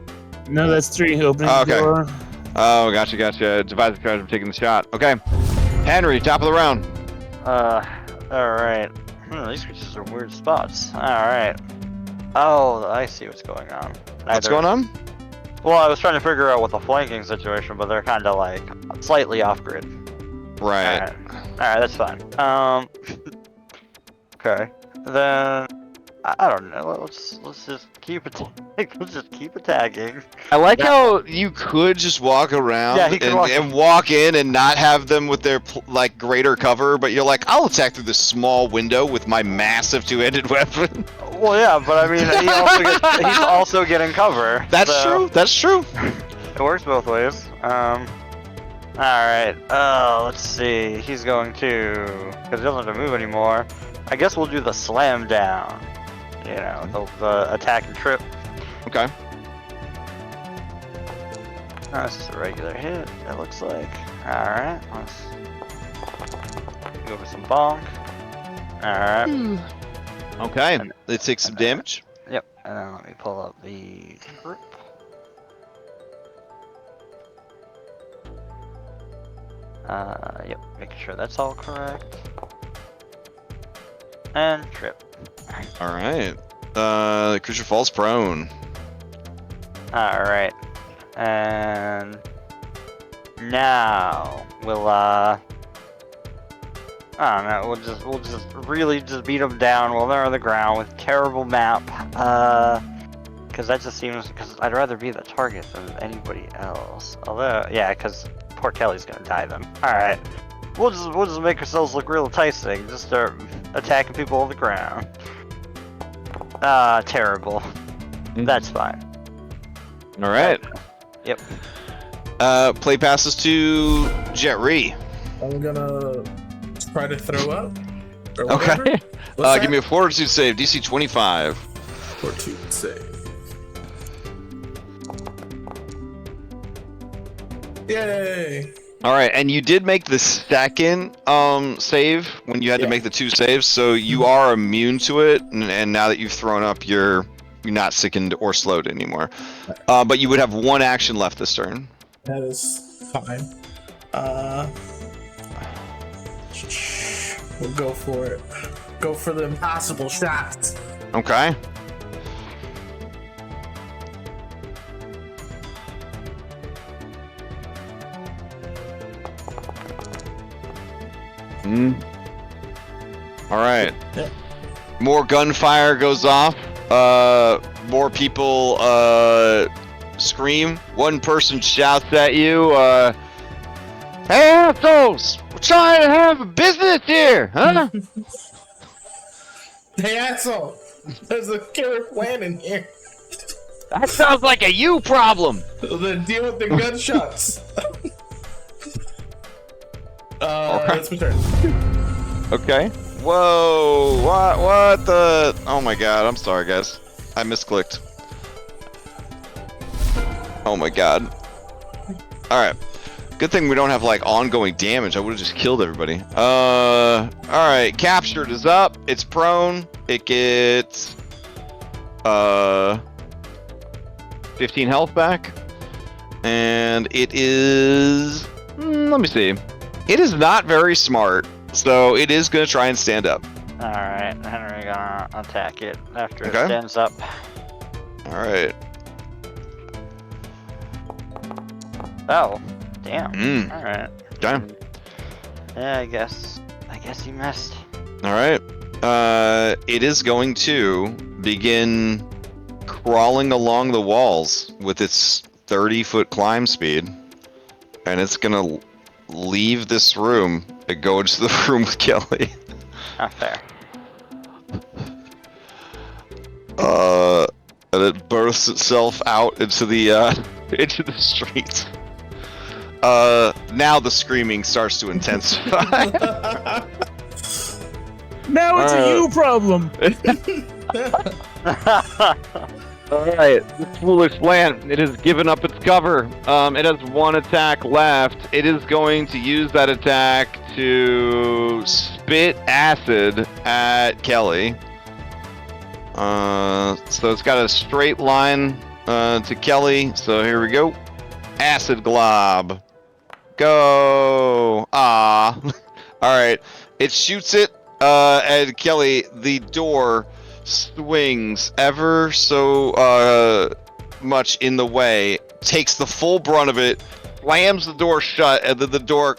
No, that's 3. Opening Oh, the okay. door. Oh, gotcha. Devise a stratagem, taking the shot. Okay. Henry, top of the round. Alright. These creatures are weird spots. Alright. Oh, I see what's going on. What's going on? Well, I was trying to figure out what the flanking situation, but they're kind of like slightly off grid. Right. Alright, that's fine. Okay. Then I don't know. Let's just keep it. Let's just keep attacking. I like how you could just walk around Yeah, he could walk and walk in and not have them with their like greater cover, but you're like, I'll attack through this small window with my massive 2-handed weapon. Well, yeah, but I mean, he's also getting cover. That's so true. That's true. It works both ways. Alright. Let's see. He's going to, because he doesn't have to move anymore. I guess we'll do the slam down. You know, the attack and trip. Okay. That's just a regular hit, it looks like. Alright, let's go for some bonk. Alright. Okay. It takes some damage. Yep, and then let me pull up the group. Yep, making sure that's all correct. And trip. All right. The creature falls prone. Alright. And now we'll I don't know, we'll just really just beat them down while they're on the ground with terrible map. Cause that just seems, because I'd rather be the target than anybody else. Although, yeah, cause poor Kelly's gonna die then. Alright. We'll just make ourselves look real enticing, just start attacking people on the ground. Terrible. That's fine. All right. Yep. Play passes to Jetri. I'm gonna try to throw up. Or whatever. Okay. What's Give me that? a fortitude save, DC 25. Fortitude save. Yay! All right, and you did make the second save when you had to Yeah. make the 2 saves, so you are immune to it. And now that you've thrown up, you're not sickened or slowed anymore. But you would have 1 action left this turn. That is fine. We'll go for it. Go for the impossible shot. Okay. All right. Yeah. More gunfire goes off. More people scream. One person shouts at you, "Hey assholes! We're trying to have a business here, huh?" Hey asshole! There's a killer plan in here. That sounds like a you problem. Then deal with the gunshots. It's my turn. Okay. Whoa! What the? Oh my god! I'm sorry, guys. I misclicked. Oh my god. All right. Good thing we don't have like ongoing damage. I would have just killed everybody. All right. Captured is up. It's prone. It gets 15 health back, and it is. Let me see. It is not very smart, so it is gonna try and stand up. Alright, Henry gonna attack it after Okay. it stands up. All right. Oh, damn. Alright. Okay. Yeah, I guess he missed. All right. It is going to begin crawling along the walls with its 30-foot climb speed, and it's gonna leave this room and go into the room with Kelly. Not fair. And it bursts itself out into the into the streets. Now the screaming starts to intensify. Now it's a you problem. Alright, this foolish plant, it has given up its cover. It has one attack left. It is going to use that attack to spit acid at Kelly. So it's got a straight line to Kelly. So here we go. Acid glob. Go. Ah. Alright. It shoots it at Kelly. The door swings ever so much in the way, takes the full brunt of it, slams the door shut, and then the door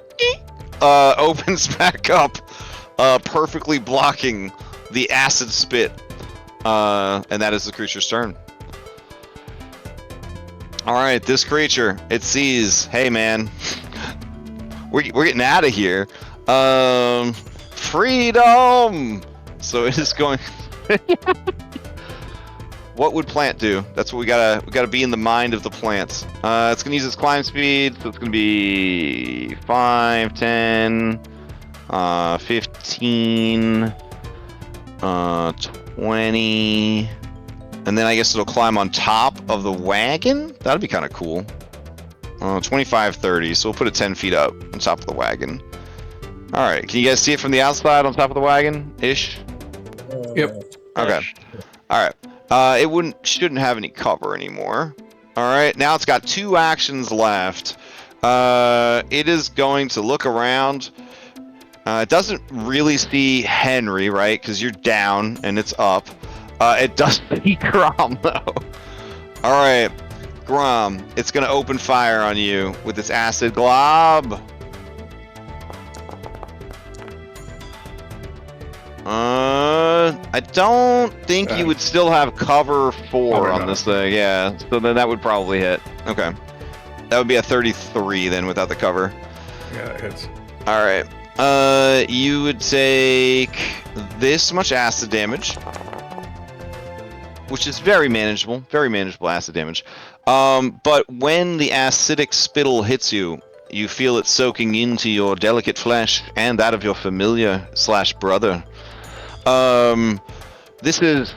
opens back up, perfectly blocking the acid spit. And that is the creature's turn. Alright, this creature, it sees, hey man, we're getting out of here. Freedom! So it is going... What would plant do? That's what we gotta be in the mind of the plants. It's gonna use its climb speed, so it's gonna be 5, 10, 15, 20, and then I guess it'll climb on top of the wagon? That'd be kind of cool. 25, 30, so we'll put it 10 feet up on top of the wagon. Alright, can you guys see it from the outside on top of the wagon? Ish? Yep. Okay. Alright. It shouldn't have any cover anymore. Alright, now it's got 2 actions left. It is going to look around. It doesn't really see Henry, right? Because you're down and it's up. It does see Grom, though. Alright, Grom, it's going to open fire on you with its acid glob. I don't think you would still have cover 4 on this thing, yeah. So then that would probably hit. Okay. That would be a 33 then without the cover. Yeah, it hits. Alright. You would take this much acid damage, which is very manageable acid damage. But when the acidic spittle hits you, you feel it soaking into your delicate flesh and that of your familiar / brother. This is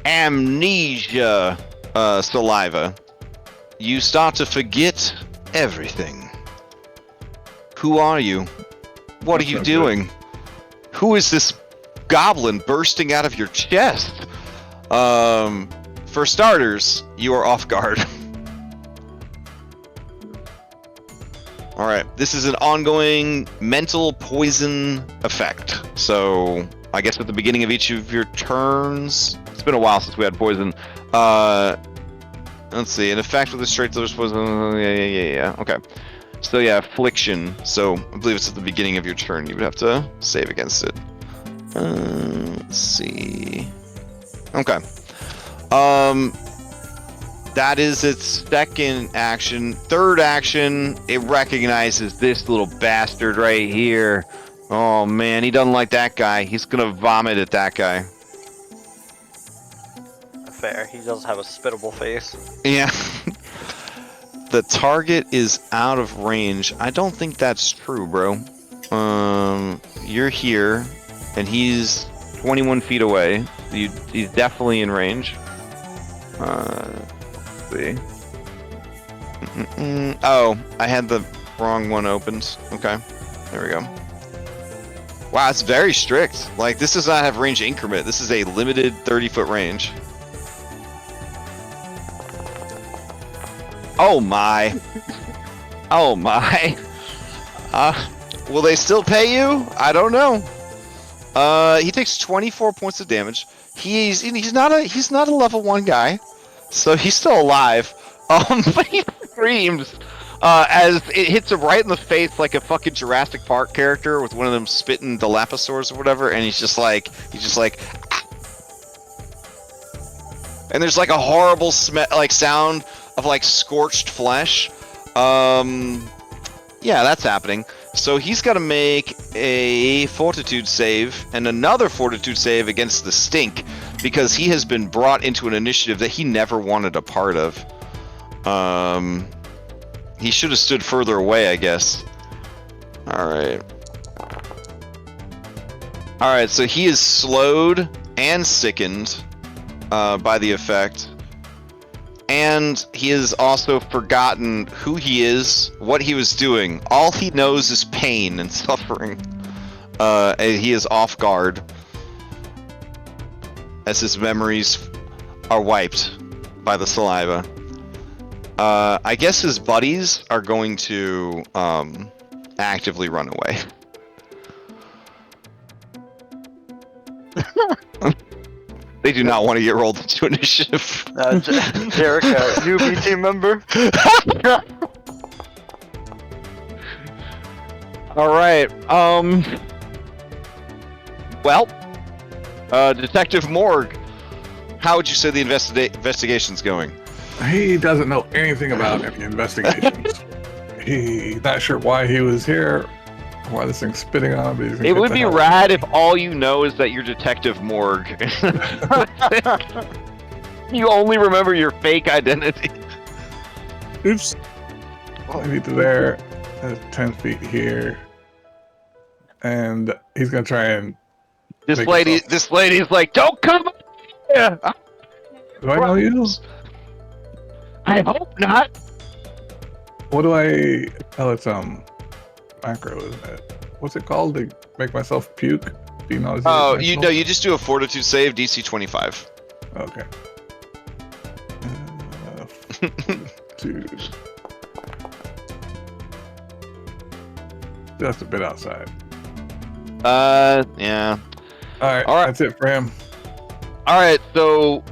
amnesia saliva. You start to forget everything. Who are you? What are you doing? Who is this goblin bursting out of your chest? For starters, you are off guard. Alright, this is an ongoing mental poison effect. So, I guess at the beginning of each of your turns... It's been a while since we had poison. Let's see, an effect with a straight deliverance poison... Yeah. Okay. So yeah, affliction. So, I believe it's at the beginning of your turn. You would have to save against it. Let's see... Okay. That is its second action. Third action, it recognizes this little bastard right here. Oh man, he doesn't like that guy. He's gonna vomit at that guy. Fair, he does have a spittable face. Yeah. The target is out of range. I don't think that's true, bro. You're here, and he's 21 feet away. He's definitely in range. See. Oh, I had the wrong one opened. Okay, there we go. Wow, it's very strict. Like, this does not have range increment. This is a limited 30-foot range. Oh my. Oh my. Will they still pay you? I don't know. He takes 24 points of damage. He's not a level 1 guy. So he's still alive. But he screams as it hits him right in the face like a fucking Jurassic Park character with one of them spitting Dilophosaurs or whatever, and he's just like ah. And there's like a horrible sound of like scorched flesh. Yeah, that's happening. So he's got to make a fortitude save and another fortitude save against the stink. because he has been brought into an initiative that he never wanted a part of. He should have stood further away, I guess. Alright. Alright, so he is slowed and sickened by the effect. And he has also forgotten who he is, what he was doing. All he knows is pain and suffering. And he is off guard as his memories are wiped by the saliva. I guess his buddies are going to actively run away. They do not want to get rolled into initiative. Jericho, newbie team member. All right. Well, Detective Morg, how would you say the investigation's going? He doesn't know anything about any investigations. He's not sure why he was here, why this thing's spitting on him. But he's gonna It get would the be hell rad if all you know is that you're Detective Morg. You only remember your fake identity. Oops. out. Maybe to there, 10 feet here, and he's gonna try and. This make lady's like, don't come up here. Do I know you? I hope not. What do I? Oh, it's macro, isn't it? What's it called to make myself puke? Do you know? Is it Oh, actual? you just do a Fortitude save, DC 25. Okay. Dude. Just a bit outside. Yeah. All right, that's it for him. All right, so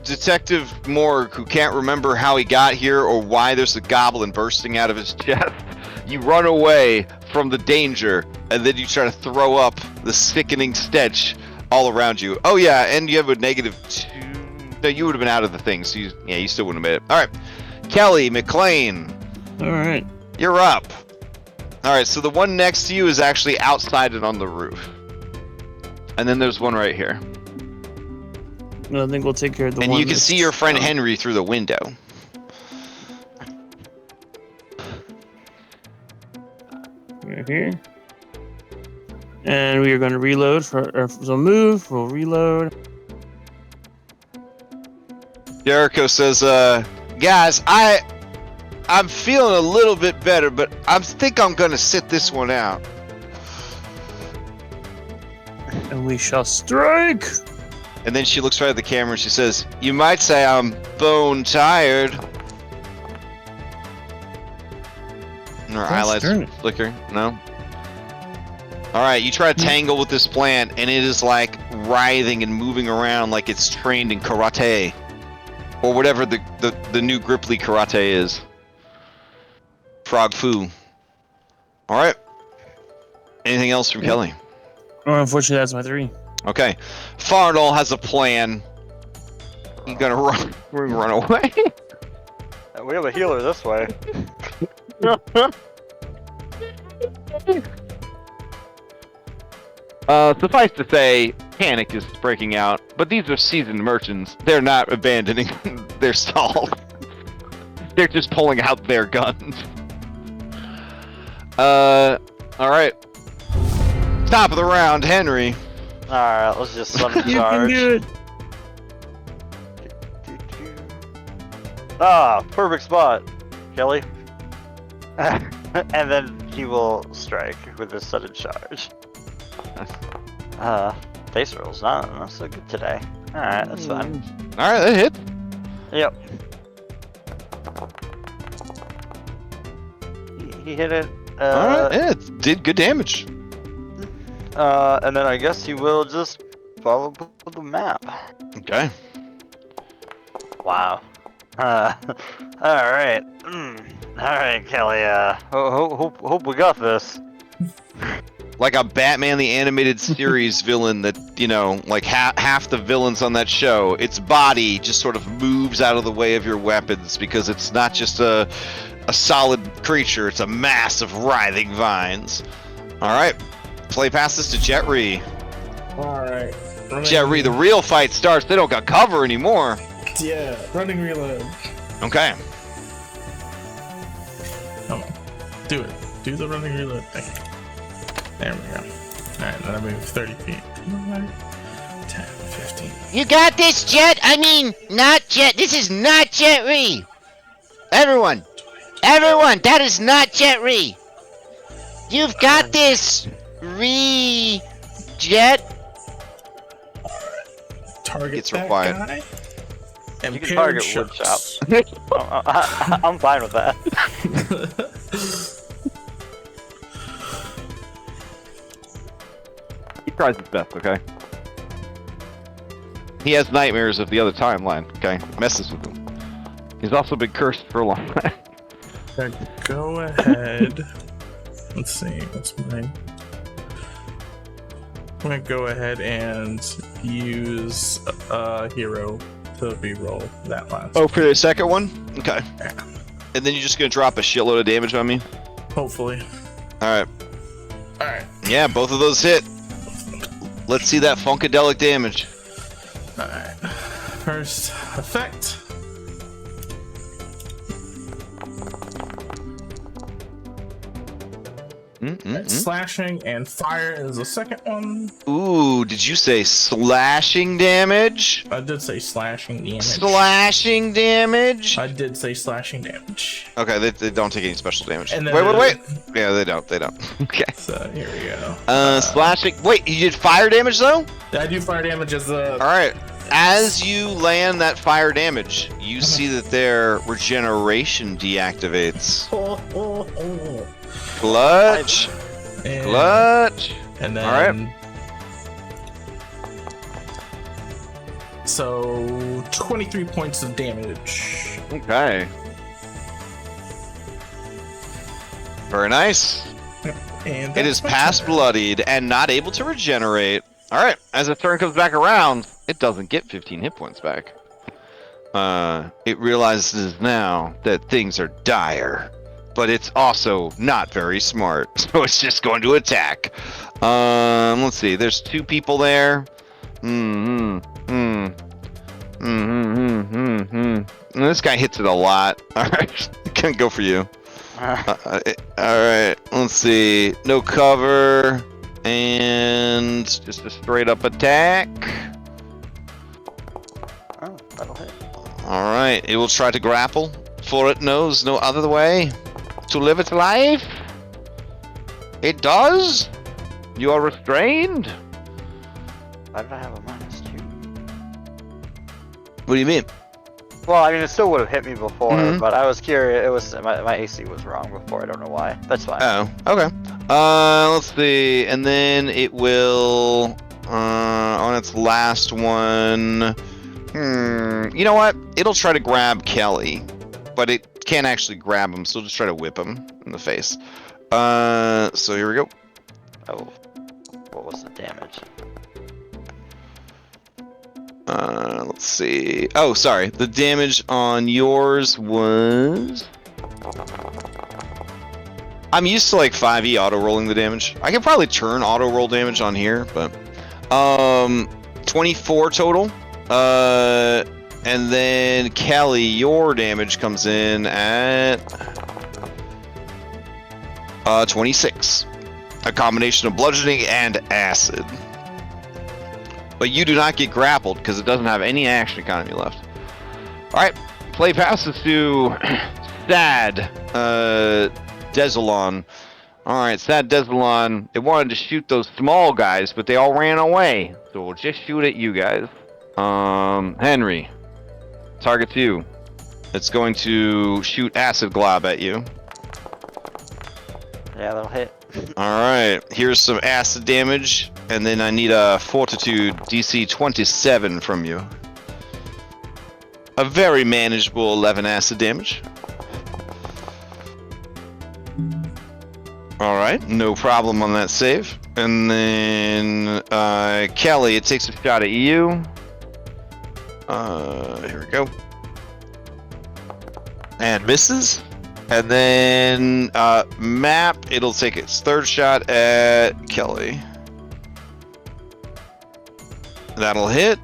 Detective Morg, who can't remember how he got here or why there's a goblin bursting out of his chest, you run away from the danger, and then you try to throw up the sickening stench all around you. Oh yeah, and you have a -2. No, you would have been out of the thing, so you still wouldn't have made it. All right, Kelly McLean, All right. you're up. All right, so the one next to you is actually outside and on the roof, and then there's one right here. I think we'll take care of the And one you can that's see your friend down. Henry through the window. Right here. And we are going to reload so move. We'll reload. Jericho says, guys, I'm feeling a little bit better, but I think I'm gonna sit this one out. And we shall strike. And then she looks right at the camera and she says, you might say I'm bone tired. And her eyelids turn it. flicker. No? Alright, you try to tangle with this plant and it is like writhing and moving around like it's trained in karate. Or whatever the new Gripply karate is. Frog Fu. Alright. Anything else from Kelly? Oh, unfortunately, that's my 3. Okay. Farnell has a plan. He's gonna run away. We have a healer this way. Suffice to say, panic is breaking out, but these are seasoned merchants. They're not abandoning their stall. They're just pulling out their guns. Alright. Top of the round, Henry. Alright, let's just summon You can charge. do it. Ah, perfect spot, Kelly. And then he will strike with a sudden charge. Dice rolls not so good today. Alright, that's fine. Alright, that hit. Yep. He hit it. Alright, yeah, it did good damage. And then I guess he will just follow the map. Okay. Wow. Alright. Alright, Kelly, hope we got this. Like a Batman the Animated Series villain that, you know, like half the villains on that show, its body just sort of moves out of the way of your weapons because it's not just a solid creature, it's a mass of writhing vines. Alright, play passes to Jet Ree. Alright. Jerry, the real fight starts. They don't got cover anymore. Yeah, running reload. Okay. Come on. Do it. Do the running reload thing. There we go. Alright, then I move 30 feet. 10, 15. You got this, Jet? I mean, not Jet. This is not Jet Ree. Everyone, that is not Jet Ree. You've got this, Ree Jet. Target Gets that required. guy. And You can target sharks. woodchop. I'm fine with that. He tries his best, okay? He has nightmares of the other timeline, okay? Messes with him. He's also been cursed for a long time. Okay, go ahead. Let's see, what's mine? I'm gonna go ahead and use a hero to reroll that last. Oh, for the second one? Okay. And then you're just gonna drop a shitload of damage on me? Hopefully. Alright. Alright. Yeah, both of those hit. Let's see that funkadelic damage. Alright. First effect. Slashing and fire is the second one. Ooh, did you say slashing damage? I did say slashing damage. Slashing damage? I did say slashing damage. Okay, they don't take any special damage. And then Wait. Yeah, they don't. Okay. So here we go. Slashing. Wait, you did fire damage though? I do fire damage as a. Alright. As you land that fire damage, you see that their regeneration deactivates. Clutch. And, Clutch. And then. Alright. So 23 points of damage. Okay. Very nice. And It is past bloodied and not able to regenerate. Alright, as the turn comes back around, it doesn't get 15 hit points back. It realizes now that things are dire, but it's also not very smart, so it's just going to attack. Let's see, there's two people there. And this guy hits it a lot. Alright, can't go for you. Alright, let's see. No cover. And just a straight up attack. Oh, that'll hit. Alright, it will try to grapple, for it knows no other way to live its life. It does. You are restrained. Why did I have a -2? What do you mean? Well, I mean, it still would have hit me before, Mhm. but I was curious. It was my AC was wrong before. I don't know why. That's fine. Oh, okay. Let's see. And then it will, on its last one, you know what? It'll try to grab Kelly, but it can't actually grab him, so it'll just try to whip him in the face. So here we go. Oh, what was the damage? Let's see. Oh, sorry. The damage on yours was... I'm used to like 5e auto-rolling the damage. I can probably turn auto-roll damage on here, but... 24 total. And then Kelly, your damage comes in at... 26. A combination of bludgeoning and acid. But you do not get grappled because it doesn't have any action economy left. Alright, play passes to Sad Desalon. Alright, Sad Desalon. It wanted to shoot those small guys, but they all ran away. So we'll just shoot at you guys. Henry. Target 2. It's going to shoot acid glob at you. Yeah, that'll hit. Alright, here's some acid damage, and then I need a Fortitude DC 27 from you. A very manageable 11 acid damage. Alright, no problem on that save. And then, Kelly, it takes a shot at you. Here we go. And misses. And then, Map, it'll take its third shot at Kelly. That'll hit.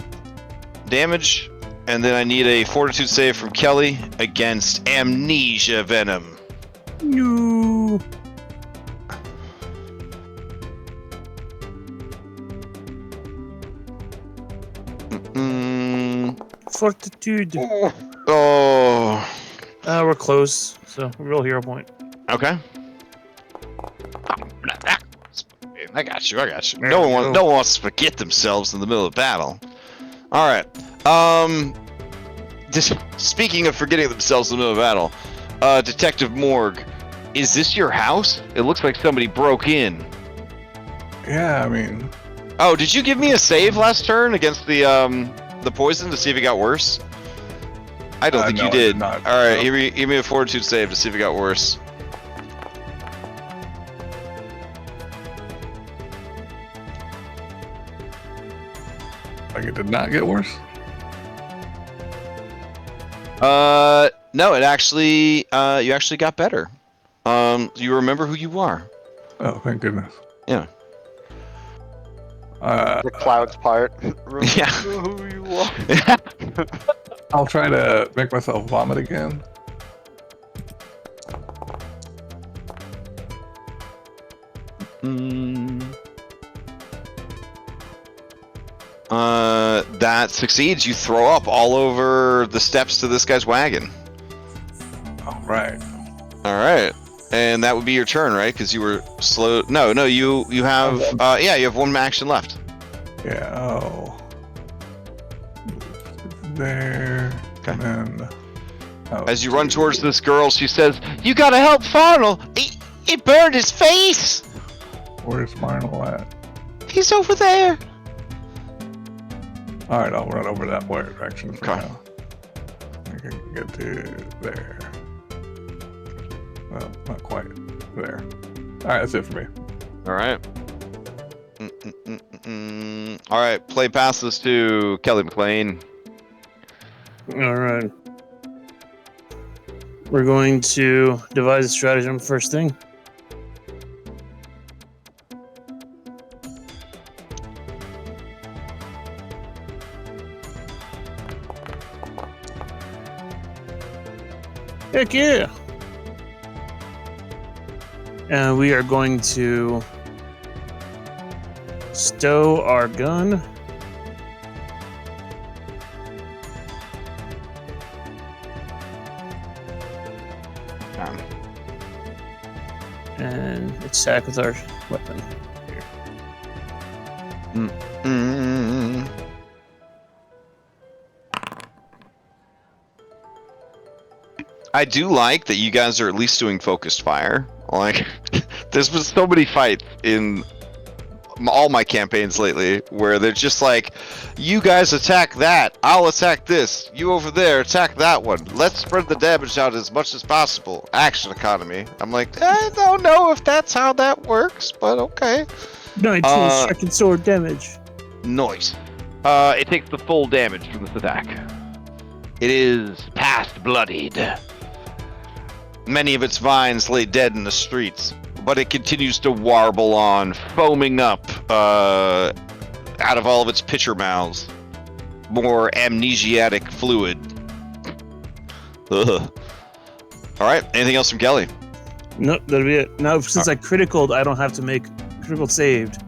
Damage. And then I need a fortitude save from Kelly against amnesia venom. No. Fortitude. Oh. We're close, so real hero point. Okay. I got you. There No we one go. wants to forget themselves in the middle of battle. All right. Just speaking of forgetting themselves in the middle of battle, Detective Morgue, is this your house? It looks like somebody broke in. Yeah, I mean, Oh, did you give me a save last turn against the poison to see if it got worse? I don't think no, you I did. did not. All right, No. give me a fortitude save to see if it got worse. like it did not get worse. No, it actually, you actually got better. You remember who you are. Oh, thank goodness. Yeah. The clouds part. Yeah. Remember who you are. I'll try to make myself vomit again. That succeeds. You throw up all over the steps to this guy's wagon. All right. All right, and that would be your turn, right? Because you were slow. No, you have. Yeah, you have one action left. Yeah. Oh. There. Okay. And then. As you run towards this girl, she says, "You gotta help Farnell. He burned his face. Where's Marnell at? He's over there." All right, I'll run over that direction for Okay. now. I can get to there. Well, not quite there. All right, that's it for me. All right. All right, play passes to Kelly McLean. All right. We're going to devise a stratagem first thing. Heck yeah! And we are going to stow our gun. And attack with our weapon. I do like that you guys are at least doing focused fire. Like, there's been so many fights in all my campaigns lately where they're just like, you guys attack that, I'll attack this, you over there attack that one, let's spread the damage out as much as possible. Action economy. I'm like, I don't know if that's how that works, but okay. 19 second sword damage. Noise. It takes the full damage from this attack. It is past bloodied. Many of its vines lay dead in the streets, but it continues to warble on, foaming up out of all of its pitcher mouths. More amnesiatic fluid. Ugh. All right, anything else from Kelly? Nope, that'll be it. Now, since I criticaled, I don't have to make critical saved.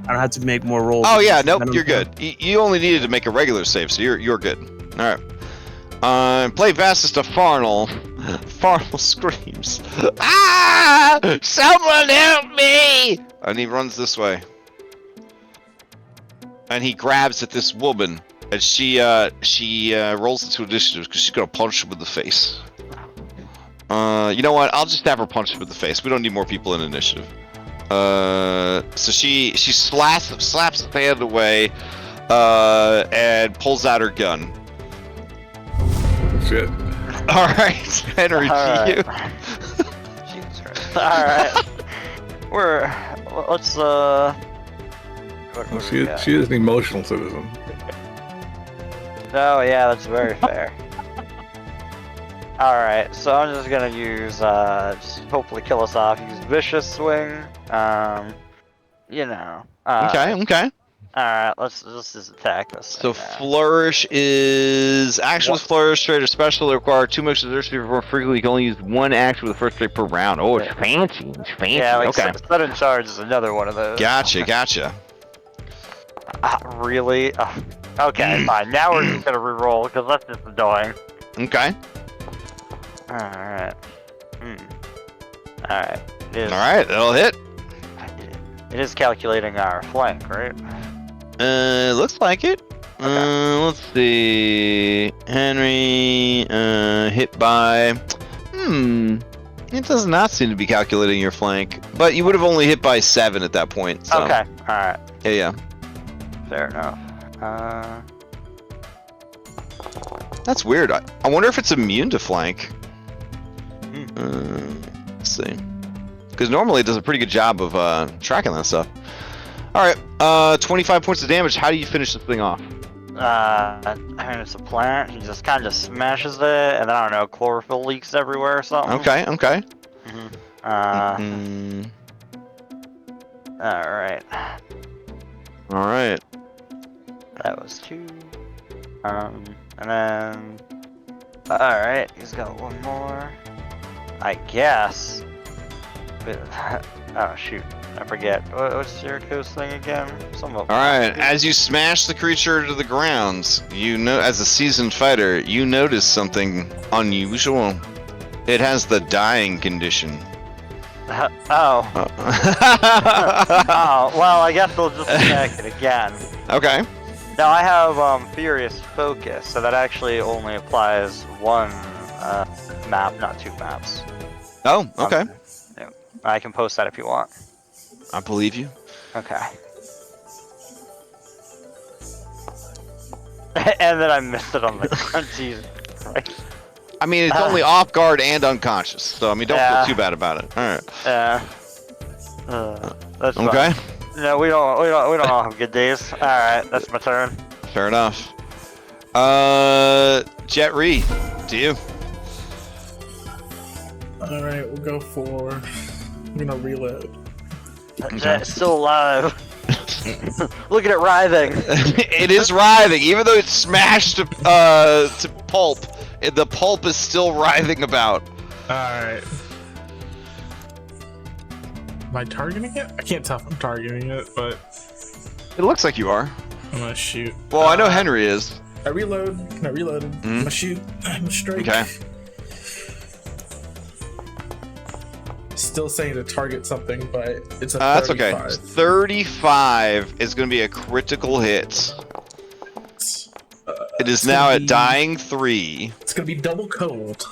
I don't have to make more rolls. Oh yeah, nope, I don't you're care. good. You only needed to make a regular save, so you're good. All right. Play fastest to Farnell. Farnell screams, "Ah! Someone help me!" And he runs this way. And he grabs at this woman, and she rolls into initiative because she's gonna punch him in the face. You know what? I'll just have her punch him in the face. We don't need more people in initiative. So she slaps the hand away, and pulls out her gun. Shit. All right, Henry, All right. you. Jesus Christ. Alright. Let's what do we got? She is an emotional citizen. Oh yeah, that's very fair. Alright, so I'm just gonna use just hopefully kill us off, use vicious swing. You know. Okay. Alright, let's just attack this. So thing now. flourish is action with What? flourish, trade or special. They require 2 moves to exercise more frequently. You can only use 1 action with the first trade per round. Oh, it's fancy. It's fancy. Yeah, like okay. sudden charge is another one of those. Gotcha. Really? Okay, fine. Now we're just gonna reroll because that's just annoying. Okay. Alright. Alright. Alright, that'll hit. It is calculating our flank, right? Looks like it. Okay. Let's see. Henry, hit by. It does not seem to be calculating your flank. But you would have only hit by 7 at that point. So. Okay, alright. Yeah. Fair enough. That's weird. I wonder if it's immune to flank. Let's see. Because normally it does a pretty good job of tracking that stuff. Alright, 25 points of damage. How do you finish this thing off? I mean, it's a plant. He just kind of smashes it, and then, I don't know, chlorophyll leaks everywhere or something. Okay. Alright. Alright. That was 2. And then... Alright, he's got 1 more. I guess. But, oh, shoot. I forget. What's Jericho's thing again? Alright, as you smash the creature to the ground, you know, as a seasoned fighter, you notice something unusual. It has the dying condition. Oh, well, I guess we'll just attack it again. Okay. Now I have Furious Focus, so that actually only applies 1 map, not 2 maps. Oh, okay. Yeah. I can post that if you want. I believe you. Okay. And then I missed it on the ground. Jesus Christ. I mean, it's only off guard and unconscious, so I mean, don't Yeah. feel too bad about it. All right. Yeah. That's fine. Okay. No, we don't all have good days. All right, that's my turn. Fair enough. Jet Ree, to you. Alright, we'll go for. I'm gonna reload. It's still alive. Look at it writhing. It is writhing, even though it's smashed to pulp. The pulp is still writhing about. Alright. Am I targeting it? I can't tell if I'm targeting it, but It looks like you are. I'm gonna shoot. Well, I know Henry is. I reload. I reloaded. I'm gonna shoot. I'm gonna strike. Okay. Still saying to target something, but it's a That's okay. 35. 35 is going to be a critical hit. It is it's now gonna at be- dying 3. It's gonna be double cold.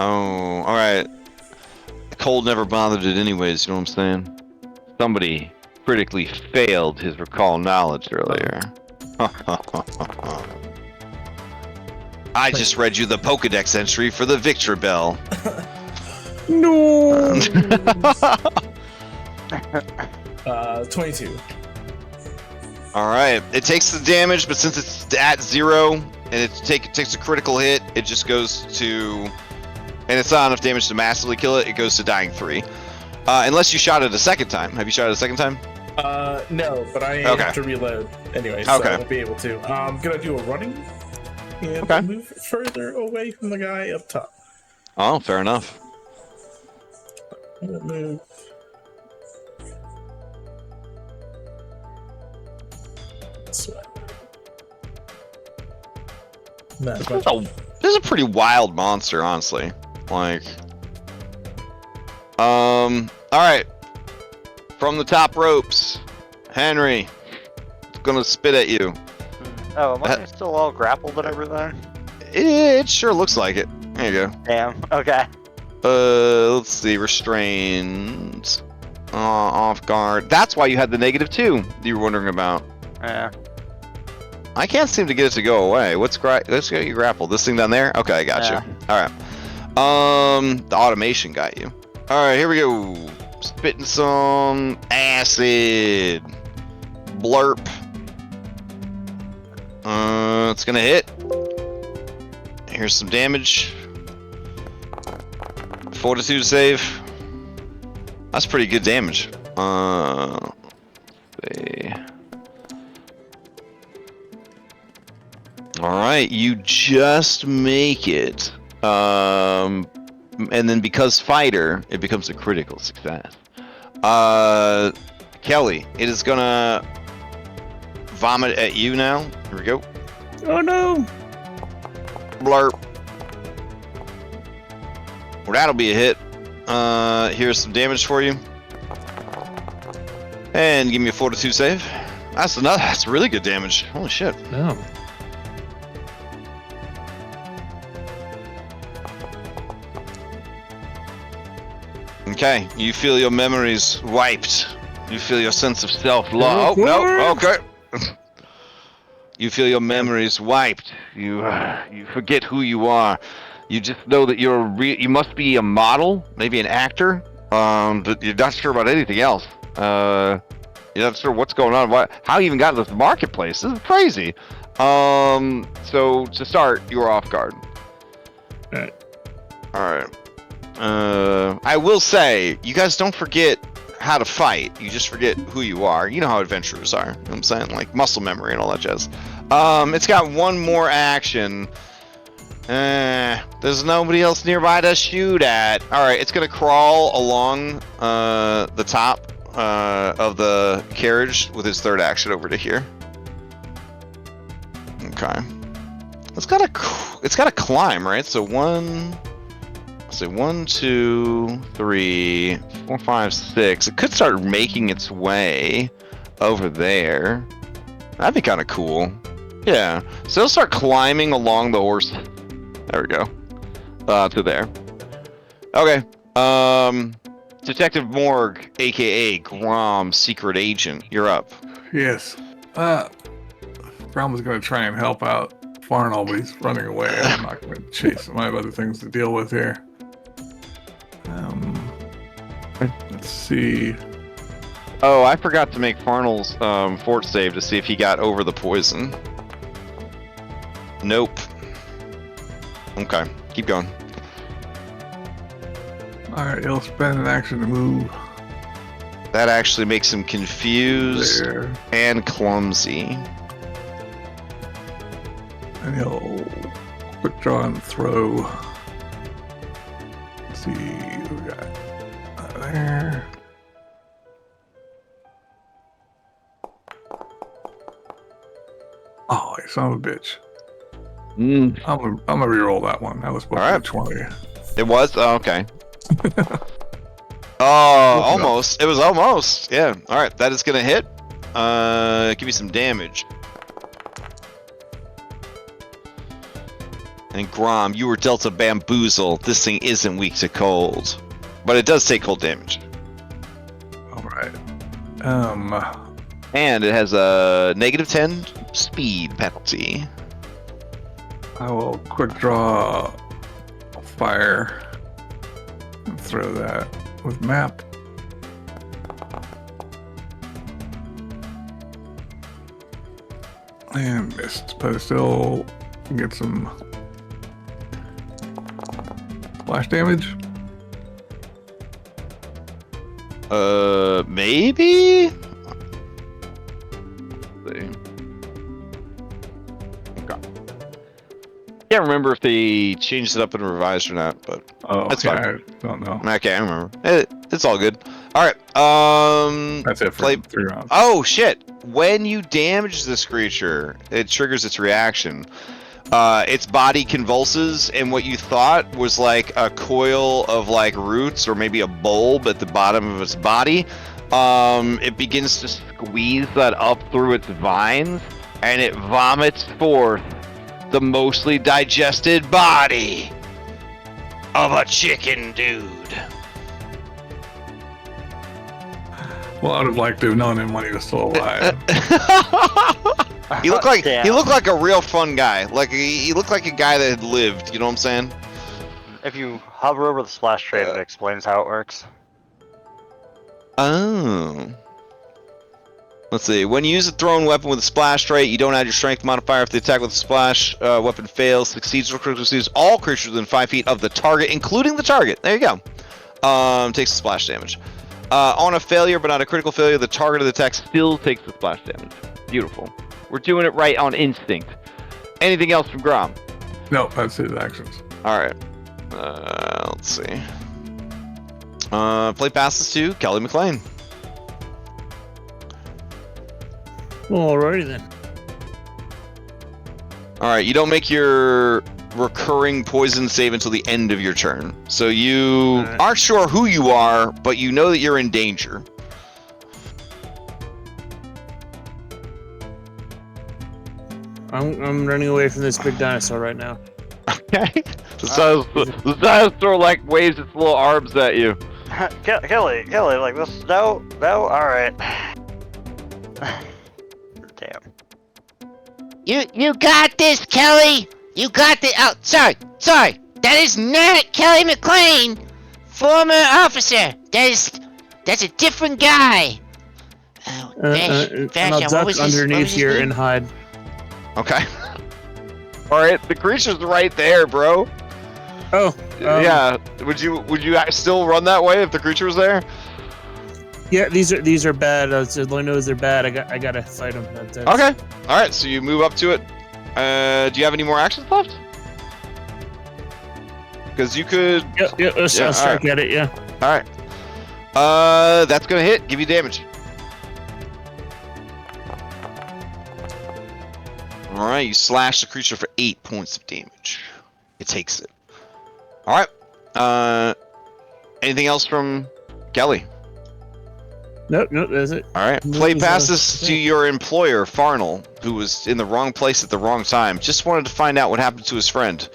Oh, alright. Cold never bothered it anyways, you know what I'm saying? Somebody critically failed his recall knowledge earlier. I just read you the Pokedex entry for the Victor Bell. No. 22. Alright, it takes the damage, but since it's at 0 and it takes a critical hit, it just goes to... And it's not enough damage to massively kill it, it goes to dying 3. Unless you shot it a second time. Have you shot it a second time? No, but I Okay. have to reload anyway, so Okay. I won't be able to. I'm gonna do a running and Okay. move further away from the guy up top. Oh, fair enough. I'm gonna move. This way. Not as much. This is a pretty wild monster, honestly. Like... Alright. From the top ropes, Henry. It's gonna spit at you. Oh, am I still all grappled and everything? It sure looks like it. There you go. Damn. Okay. Let's see, restrained, off guard. That's why you had the -2 you were wondering about. Yeah. I can't seem to get it to go away. Let's get you grappled. This thing down there? Okay, I got you. Alright. The automation got you. Alright, here we go. Spitting some acid. Blurp. It's gonna hit. Here's some damage. Fortitude save. That's pretty good damage. Let's see. All right, you just make it. And then because fighter, it becomes a critical success. Kelly, it is gonna vomit at you now. Here we go. Oh no! Blurp. Well, that'll be a hit. Here's some damage for you. And give me a fortitude save. That's really good damage. Holy shit. No. Okay, you feel your memories wiped. You feel your sense of self lost. Oh, no, okay. You feel your memories wiped. You forget who you are. You just know that you must be a model, maybe an actor, but you're not sure about anything else. You're not sure what's going on. How you even got into this marketplace? This is crazy. So to start, you're off guard. Alright. Alright. I will say, you guys don't forget how to fight. You just forget who you are. You know how adventurers are. You know what I'm saying? Like muscle memory and all that jazz. It's got one more action. There's nobody else nearby to shoot at. Alright, it's gonna crawl along the top of the carriage with its third action over to here. Okay. It's gotta climb, right? So 1, 2, 3, 4, 5, 6. It could start making its way over there. That'd be kind of cool. Yeah. So it'll start climbing along the horse. There we go. To there. Okay. Detective Morg, aka Grom, secret agent. You're up. Yes. Brown was going to try and help out Farnell, but he's running away. I'm not going to chase him. I have other things to deal with here. Let's see. Oh, I forgot to make Farnell's fort save to see if he got over the poison. Nope. Okay, keep going. Alright, he'll spend an action to move That actually makes him confused there. and clumsy. And he'll quick draw and throw. Let's see what we got. There. Oh, you son of a bitch. I'm gonna reroll that one. That was supposed to be 20. It was? Oh, okay. Oh, almost. It was almost. Yeah. Alright, that is gonna hit. Give me some damage. And Grom, you were dealt a bamboozle. This thing isn't weak to cold. But it does take cold damage. Alright. And it has a -10 speed penalty. I will quick draw fire and throw that with map. And missed, but I still can get some splash damage. Maybe? Let's see. Okay. Can't remember if they changed it up and revised or not, but Oh, that's okay, fine. I don't know. Okay, I remember. It's all good. All right. That's it for play- 3 rounds. Oh shit! When you damage this creature, it triggers its reaction. Its body convulses, and what you thought was like a coil of like roots or maybe a bulb at the bottom of its body, it begins to squeeze that up through its vines, and it vomits forth the mostly digested body of a chicken dude. Well, I would have liked to have known him when he was still alive. He looked like Damn. he looked like a real fun guy. Like he looked like a guy that had lived. You know what I'm saying? If you hover over the splash trade, it explains how it works. Oh. Let's see. When you use a thrown weapon with a splash trait, you don't add your strength modifier. If the attack with the splash weapon fails, succeeds, or critically succeeds, all creatures within 5 feet of the target, including the target. There you go. Takes the splash damage. On a failure, but not a critical failure, the target of the attack still takes the splash damage. Beautiful. We're doing it right on instinct. Anything else from Grom? No, that's his actions. All right. Let's see. Play passes to Kelly McLean. Alrighty then. All right, you don't make your recurring poison save until the end of your turn. So you aren't sure who you are, but you know that you're in danger. I'm running away from this big dinosaur right now. Okay. The dinosaur like waves its little arms at you. Kelly, like this. No, all right. Damn. You got this, Kelly. You got this. Oh, sorry. That is not Kelly McLean, former officer. That's a different guy. Oh, And I'll duck underneath here and hide. Okay. All right, the creature's right there, bro. Oh. Yeah. Would you still run that way if the creature was there? Yeah, these are bad. As long as they're bad, I gotta fight them. Okay. All right. So you move up to it. Do you have any more actions left? Because you could. Yeah. I'll strike at it. Yeah. All right. That's gonna hit. Give you damage. All right. You slash the creature for 8 points of damage. It takes it. All right. Anything else from Kelly? Nope, that's it. All right. Play passes to your employer, Farnell, who was in the wrong place at the wrong time. Just wanted to find out what happened to his friend.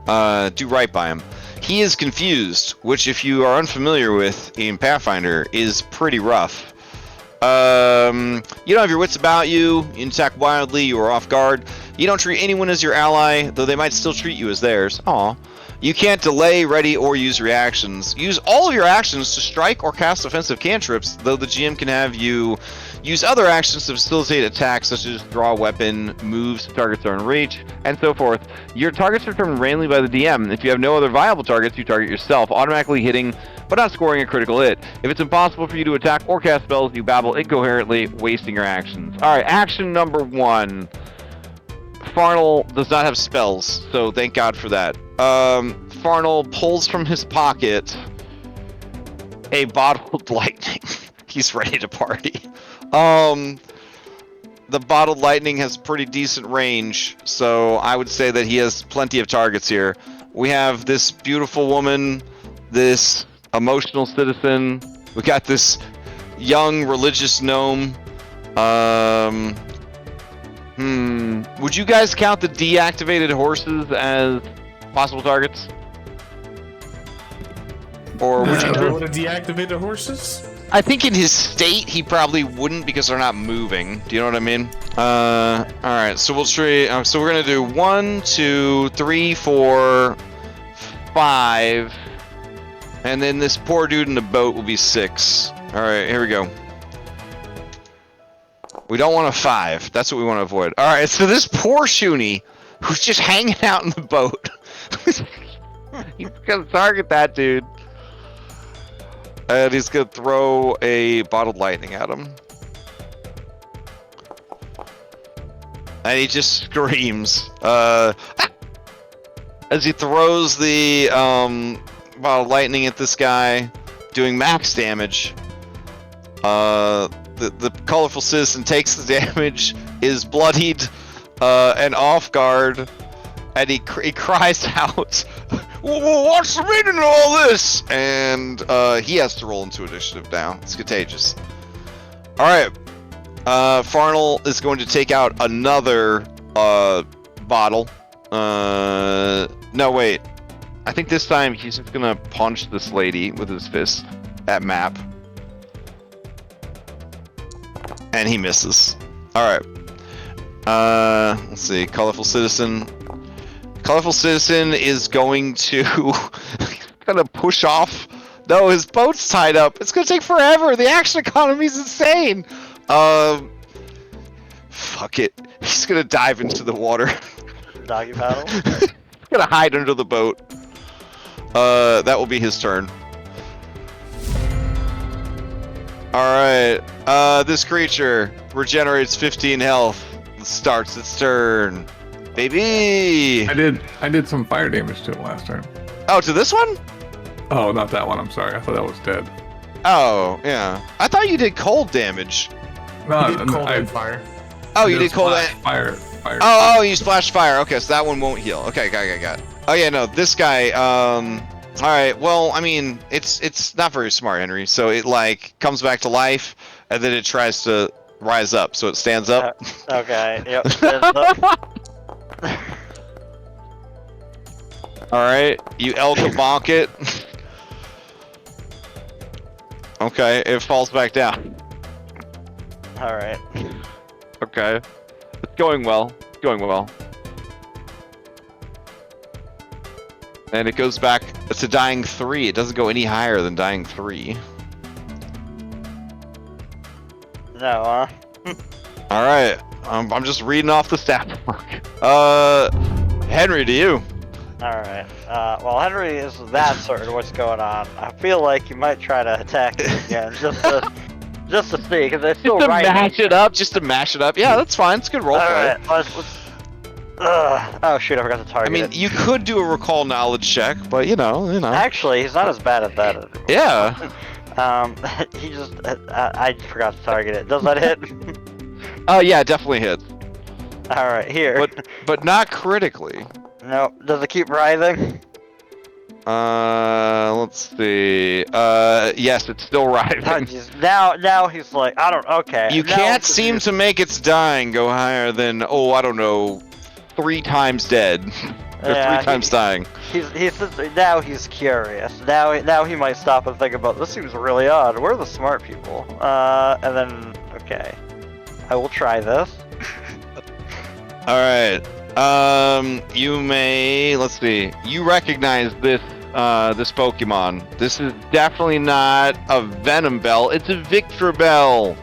Do right by him. He is confused, which, if you are unfamiliar with in Pathfinder, is pretty rough. You don't have your wits about you. You attack wildly. You are off guard. You don't treat anyone as your ally, though they might still treat you as theirs. Aw. You can't delay, ready, or use reactions. Use all of your actions to strike or cast offensive cantrips, though the GM can have you use other actions to facilitate attacks, such as draw a weapon, moves to targets are in reach, and so forth. Your targets are determined randomly by the DM. If you have no other viable targets, you target yourself, automatically hitting, but not scoring a critical hit. If it's impossible for you to attack or cast spells, you babble incoherently, wasting your actions. Alright, action number 1. Farnell does not have spells, so thank God for that. Farnell pulls from his pocket a bottled lightning. He's ready to party. The bottled lightning has pretty decent range, so I would say that he has plenty of targets here. We have this beautiful woman, this emotional citizen. We got this young religious gnome. Would you guys count the deactivated horses as possible targets? Or would you want to deactivate the horses? I think in his state he probably wouldn't because they're not moving. Do you know what I mean? Alright, so we'll try. So we're gonna do 1, 2, 3, 4, 5. And then this poor dude in the boat will be 6. Alright, here we go. We don't want a 5. That's what we want to avoid. Alright, so this poor Shuni, who's just hanging out in the boat. He's gonna target that dude. And he's gonna throw a bottled lightning at him. And he just screams. As he throws the bottled lightning at this guy, doing max damage. The colorful citizen takes the damage, is bloodied, and off guard, and he cries out, "What's the meaning of all this?" And he has to roll into initiative now. It's contagious. All right, Farnell is going to take out another bottle. No, wait. I think this time he's just gonna punch this lady with his fist at map. And he misses. Alright. Let's see. Colorful Citizen. Colorful Citizen is going to... he's gonna push off. No, his boat's tied up. It's gonna take forever. The action economy is insane. Fuck it. He's gonna dive into the water. Doggy paddle? He's gonna hide under the boat. That will be his turn. Alright, this creature regenerates 15 health. Starts its turn. baby. I did some fire damage to it last turn. Oh, to this one? Oh, not that one. I'm sorry. I thought that was dead. Oh, yeah. I thought you did cold damage. No, He did cold and fire. Oh, you did cold splash and fire. Oh, you splashed fire. Okay, so that one won't heal. Okay, got it. Oh yeah, no, this guy. All right. Well, I mean, it's not very smart, Henry. So it like comes back to life, and then it tries to rise up. So it stands up. Okay. Yep. Stands up. All right. You bonk it. Okay, it falls back down. All right. Okay. It's going well. And it goes back to dying 3. It doesn't go any higher than dying 3. No, Alright. I'm just reading off the stat mark. Henry, to you. Alright. Well, Henry is that certain what's going on. I feel like you might try to attack it again, just to see, because they're still right. Just to mash it up. Yeah, that's fine. It's a good roleplay. Alright, let's oh shoot, I forgot to target I mean, it. you could do a recall knowledge check, but you know. Actually, he's not as bad at that anymore. Yeah. He just, I forgot to target it. Does that hit? Oh, yeah, definitely hits. Alright, here. But not critically. No, does it keep writhing? Let's see. Yes, it's still Oh, writhing. jeez. Now he's like, okay. You now can't seem to make its dying go higher than, I don't know, 3 times dead. Or Yeah, 3 times dying. Now he's curious. Now he might stop and think about, this seems really odd. Where are the smart people? And then, okay. I will try this. Alright. You may, let's see. You recognize this Pokemon. This is definitely not a Venom Bell, it's a Victreebel.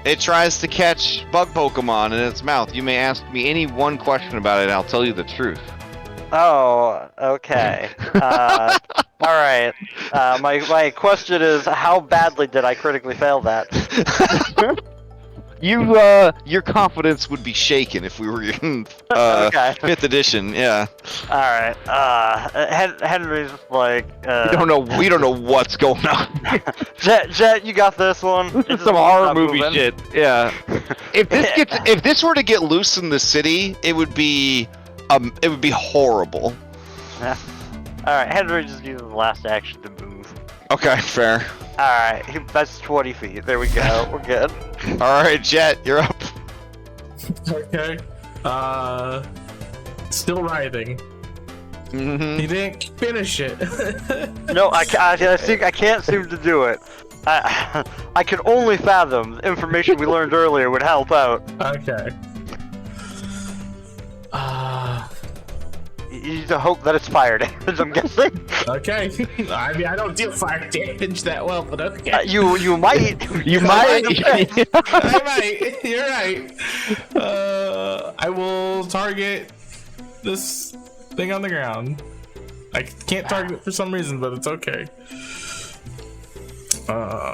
It tries to catch bug Pokemon in its mouth. You may ask me any one question about it and I'll tell you the truth. Oh, okay. Alright. My question is, how badly did I critically fail that? Your confidence would be shaken if we were in Okay. 5th edition, yeah. Alright, Henry's like, We don't know what's going on. Jet, you got this one. This is some horror movie shit. Yeah. If this were to get loose in the city, it would be horrible. Yeah. Alright, Henry just uses the last action to move. Okay, fair. Alright, that's 20 feet. There we go. We're good. Alright, Jet, you're up. Okay. Still writhing. Mm-hmm. He didn't finish it. No, I think I can't seem to do it. I can only fathom the information we learned earlier would help out. Okay. You need to hope that it's fire damage, I'm guessing. Okay. I mean, I don't deal fire damage that well, but okay. You might. You might. I might. You're right. I will target this thing on the ground. I can't target it for some reason, but it's okay.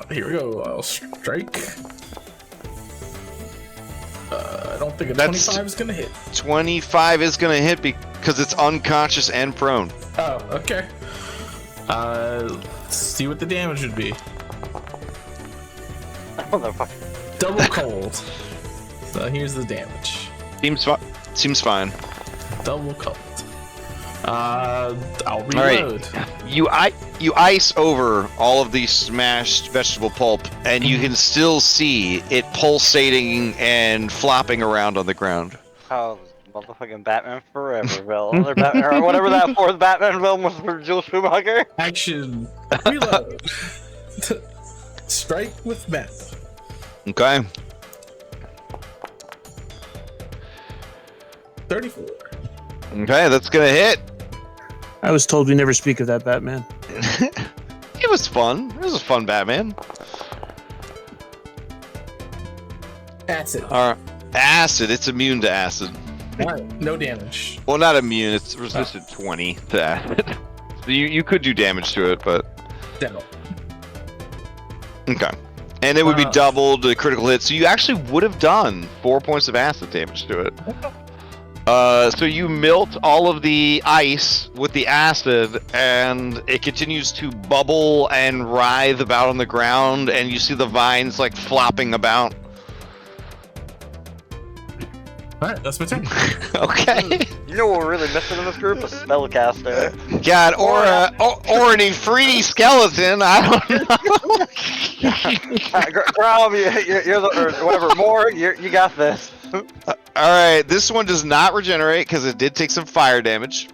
Here we go. I'll strike. I don't think a 25 is gonna hit. 25 is gonna hit because it's unconscious and prone. Oh, okay. Let's see what the damage would be. Motherfucker. Double cold. So here's the damage. Seems fine. Double cold. I'll reload. All right. You ice over all of the smashed vegetable pulp, and you can still see it pulsating and flopping around on the ground. Oh, motherfucking Batman Forever film. Or Batman, or whatever that fourth Batman film was for Joel Schumacher. Action. Reload. Strike with meth. Okay. 34. Okay, that's gonna hit. I was told we never speak of that Batman. It was fun. It was a fun Batman. Acid. Acid. It's immune to acid. Alright, no damage. Well, not immune. It's resistant 20 to acid. So you could do damage to it, but Demo. okay. And it would be doubled to critical hit, so you actually would have done 4 points of acid damage to it. So you melt all of the ice with the acid, and it continues to bubble and writhe about on the ground, and you see the vines like flopping about. All right, that's my turn. Okay. You know what we're really missing in this group? A spellcaster. God, or an Ifriti skeleton. I don't know. Grom, you're the, or whatever. More, you got this. All right, this one does not regenerate because it did take some fire damage.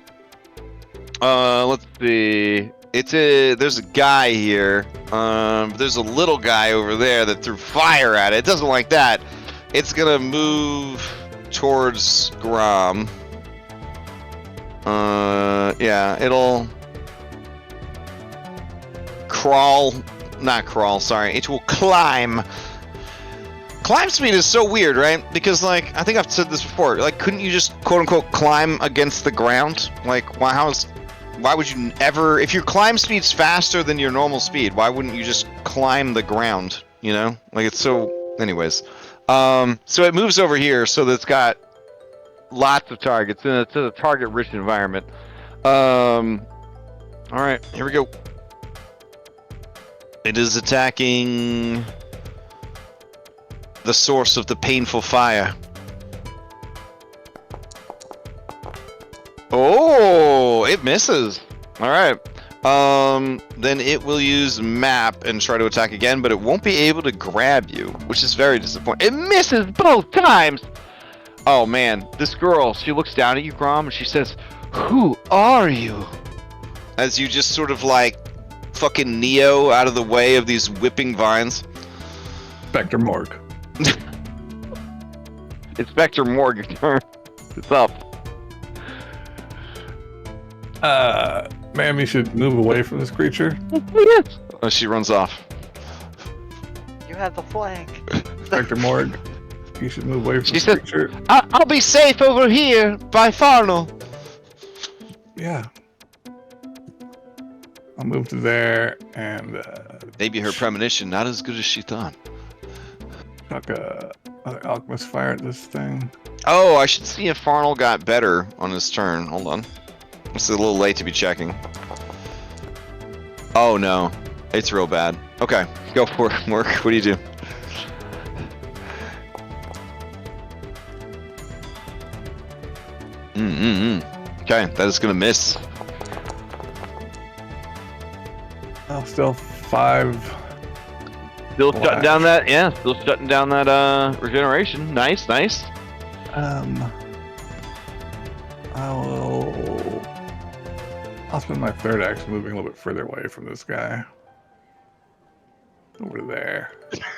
Let's see. There's a guy here. There's a little guy over there that threw fire at it. It doesn't like that. It's gonna move towards Grom. Yeah, it'll sorry. It will climb. Climb speed is so weird, right? Because, like, I think I've said this before. Like, couldn't you just quote-unquote climb against the ground? Like, why would you ever... If your climb speed's faster than your normal speed, why wouldn't you just climb the ground? You know? Like, it's so... Anyways. So it moves over here, so that it's got lots of targets, and it's a target-rich environment. Alright, here we go. It is attacking... the source of the painful fire. Oh, it misses. All right. Then it will use map and try to attack again, but it won't be able to grab you, which is very disappointing. It misses both times. Oh man, this girl, she looks down at you, Grom, and she says, "Who are you?" As you just sort of like fucking Neo out of the way of these whipping vines. Spectre Morgue. Inspector Morgan, it's up. Ma'am, you should move away from this creature. Oh, she runs off. You had the flank. Spectre Morgue, you should move away from She this said, creature. I'll be safe over here by Farnell. Yeah. I'll move to there and Maybe her premonition not as good as she thought. chuck another alchemist fire at this thing. Oh, I should see if Farnell got better on his turn. Hold on. It's a little late to be checking. Oh no, it's real bad. Okay, go for it, Mark. What do you do? Okay, that is gonna miss. Oh, still 5. Still Black. shutting down that, yeah, still shutting down that regeneration. Nice, nice. I'll spend my third action moving a little bit further away from this guy. Over there.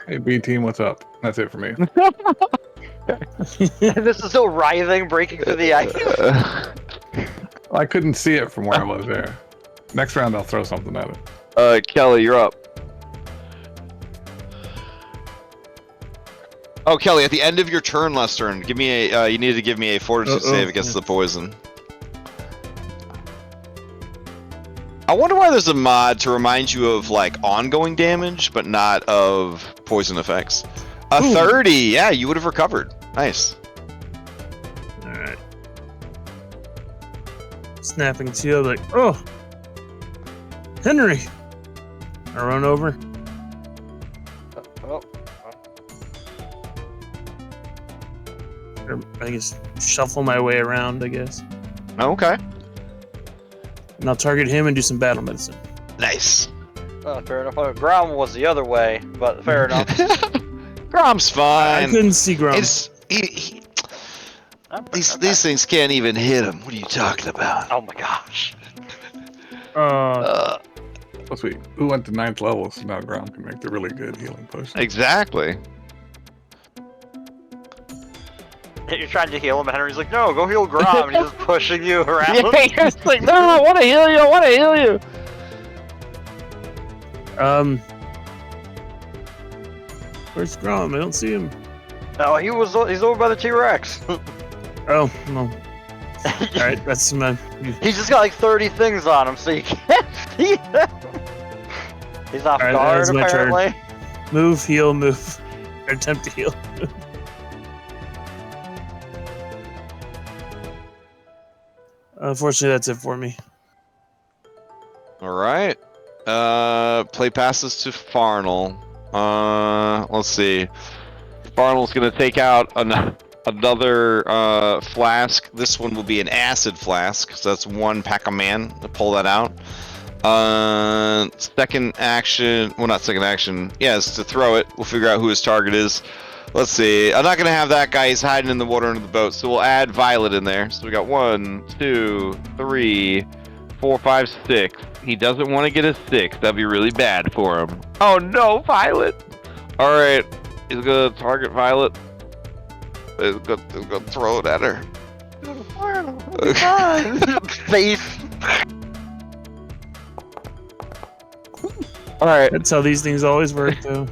Hey, B team, what's up? That's it for me. This is still writhing, breaking through the ice. I couldn't see it from where I was there. Next round, I'll throw something at it. Kelly, you're up. Oh, Kelly, at the end of your turn last turn, give me a. You need to give me a fortitude save against the poison. I wonder why there's a mod to remind you of like ongoing damage, but not of poison effects. A 30, yeah, you would have recovered. Nice. Alright. Snapping to like, oh, Henry. I run over. Oh. Or I guess shuffle my way around, I guess. Okay. And I'll target him and do some battle medicine. Nice. Fair enough. Grom was the other way, but fair enough. Grom's fine. I couldn't see Grom. It's these things can't even hit him. What are you talking about? Oh my gosh. Uh, Oh, sweet. Who went to 9th level, so now Grom can make the really good healing potion. Exactly. You're trying to heal him, and Henry's like, no, go heal Grom, and he's just pushing you around. Yeah, you're just like, no, I want to heal you. I want to heal you. Where's Grom? I don't see him. No, he's over by the T-Rex. Oh, no. Alright, that's my... He's just got like 30 things on him, so you can't see them. He's off Alright, guard, that is my turn. apparently. Move, heal, move. Or attempt to heal. Unfortunately, that's it for me. All right. Play passes to Farnell. Let's see. Farnell's gonna take out another flask. This one will be an acid flask, so that's one pack a man to pull that out. Second action, well, not second action. Yeah, it's to throw it. We'll figure out who his target is. Let's see. I'm not gonna have that guy. He's hiding in the water under the boat, so we'll add Violet in there. So we got 1, 2, 3, 4, 5, 6. He doesn't want to get a 6. That'd be really bad for him. Oh no, Violet! All right, he's gonna target Violet. He's gonna throw it at her. Face. All right. That's how these things always work, though.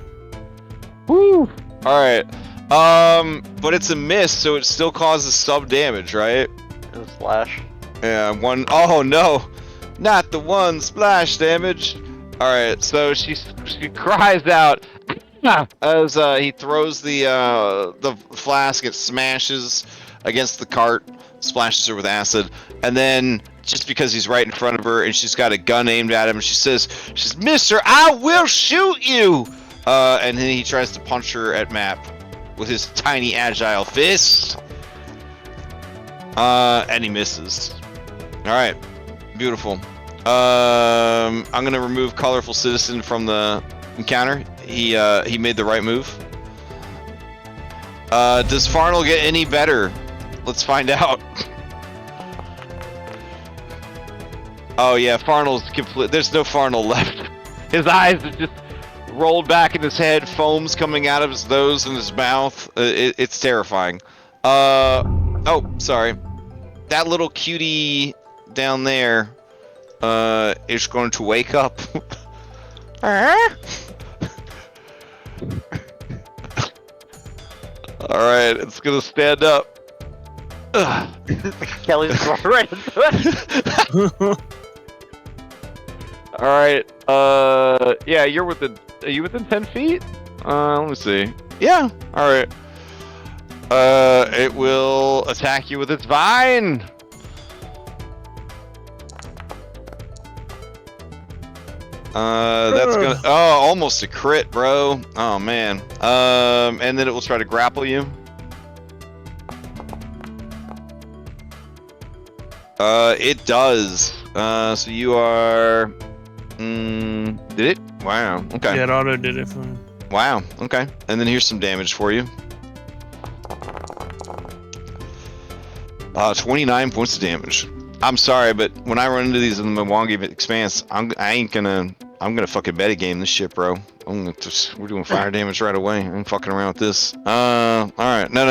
Woo! Alright. But it's a miss, so it still causes sub damage, right? It'll splash. Yeah, one. Oh no! Not the one splash damage! Alright, so she cries out as he throws the flask, it smashes against the cart, splashes her with acid, and then just because he's right in front of her and she's got a gun aimed at him, she says, "Mister, I will shoot you!" And then he tries to punch her at map with his tiny agile fist. And he misses. Alright. Beautiful. I'm gonna remove Colorful Citizen from the encounter. He made the right move. Does Farnell get any better? Let's find out. Oh yeah, Farnell's complete. There's no Farnell left. His eyes are just rolled back in his head, foam's coming out of his nose and his mouth. It's terrifying. Oh, sorry. That little cutie down there is going to wake up. Alright, it's gonna stand up. Kelly's going right into it. Alright, yeah, you're within. Are you within 10 feet? Let me see. Yeah, alright. It will attack you with its vine! That's gonna. Oh, almost a crit, bro. Oh, man. And then it will try to grapple you. It does. So you are. Did it? Wow. Okay. Yeah, it auto did it for me. Wow. Okay. And then here's some damage for you. 29 points of damage. I'm sorry, but when I run into these in the Mwangi Expanse, I'm gonna fucking metagame this shit, bro. We're doing fire damage right away. I'm fucking around with this. All right. No.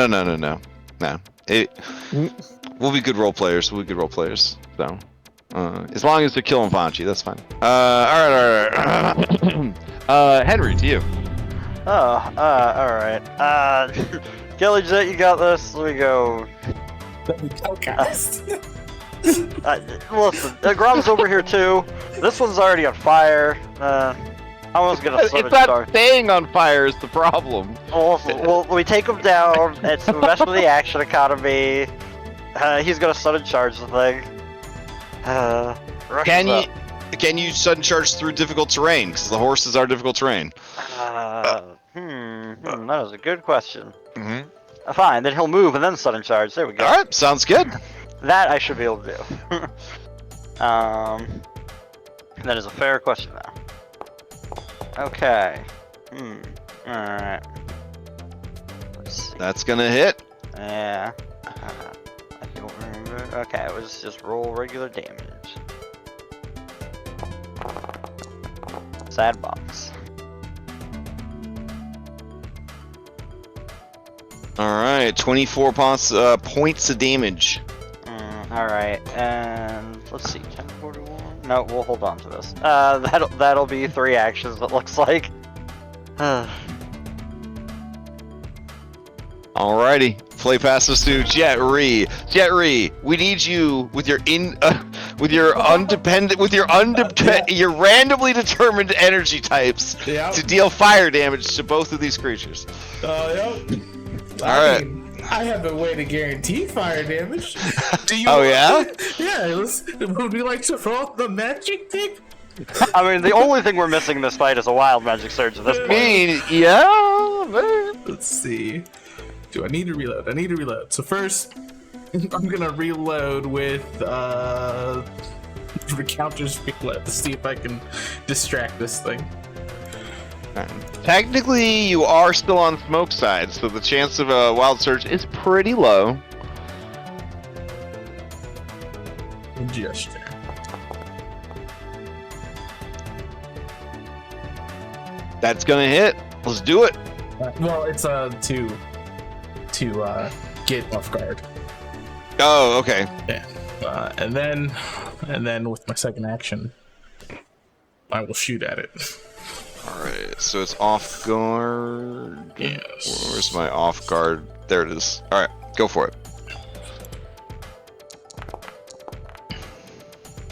We'll be good role players. So. As long as they're killing Vanchi, that's fine. All right. Henry, to you. Alright. Kelly Jet, you got this. Let me go. Listen, Grom's over here too. This one's already on fire. I was gonna It's not staying on fire is the problem. Well, we take him down. It's mess with the action economy. He's gonna sudden charge the thing. Can you sudden charge through difficult terrain? Because the horses are difficult terrain. That is a good question. Fine, then he'll move and then sudden charge. There we go. Alright, sounds good. That I should be able to do. That is a fair question now. Okay. Alright. Let's see. That's gonna hit. Yeah. I don't remember. Okay, it was just roll regular damage. Sad box. Alright, 24 points of damage. Alright, and let's see, 1041? No, we'll hold on to this. That'll be 3 actions, it looks like. Alrighty, play passes to Jet Ree. Jet Ree, we need you with your your randomly determined energy types to deal fire damage to both of these creatures. Yep. Alright. I have a way to guarantee fire damage. Do you? Oh, yeah? Yeah. Would we like to roll the magic thing? I mean, the only thing we're missing in this fight is a wild magic surge at this I point. mean, yeah. man. Let's see. Do I need to reload? I need to reload. So first, I'm gonna reload with counters reload to see if I can distract this thing. Technically, you are still on smoke side, so the chance of a wild surge is pretty low. Gesture. That's gonna hit. Let's do it. Well, it's to get off guard. Oh, okay. And then with my second action, I will shoot at it. Alright, so it's off guard. Yes. Where's my off guard? There it is. Alright, go for it.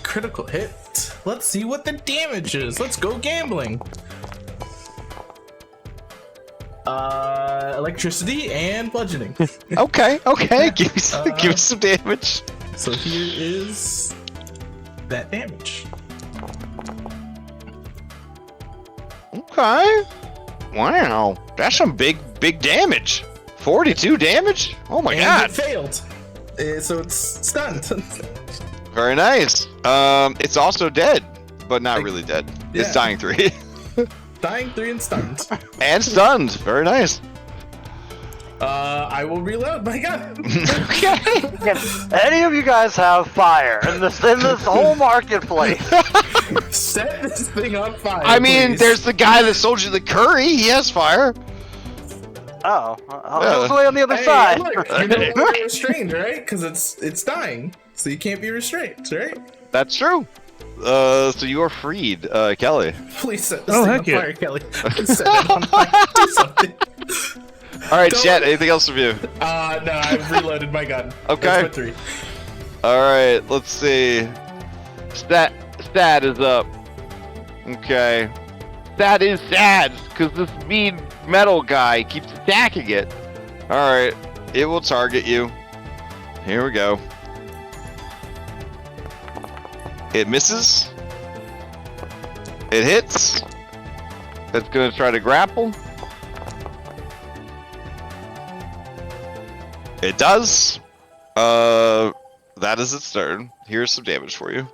Critical hit. Let's see what the damage is. Let's go gambling. Electricity and bludgeoning. Okay, give me some damage. So here is that damage. Okay. Wow, that's some big damage. 42 damage? Oh my And god. it failed. So it's stunned. Very nice. It's also dead, but not really dead. It's Yeah. dying 3. Dying 3 and stunned. And stunned. Very nice. I will reload my gun. Okay. Any of you guys have fire in this whole marketplace? Set this thing on fire. I mean, please. there's the guy that sold you the curry. He has fire. Oh, I'll go way on the other Hey, side. look, you're no longer restrained, right? Because it's dying, so you can't be restrained, right? That's true. So you are freed, Kelly. Please set this Oh, thing heck on yeah. fire, Kelly. Set it on fire. Do something. All right, Don't- Jet. Anything else from you? No, I've reloaded my gun. Okay. That's my 3. All right. Let's see. Stat is up. Okay. That is sad because this mean metal guy keeps attacking it. All right. It will target you. Here we go. It misses. It hits. It's gonna try to grapple. It does. That is its turn. Here's some damage for you.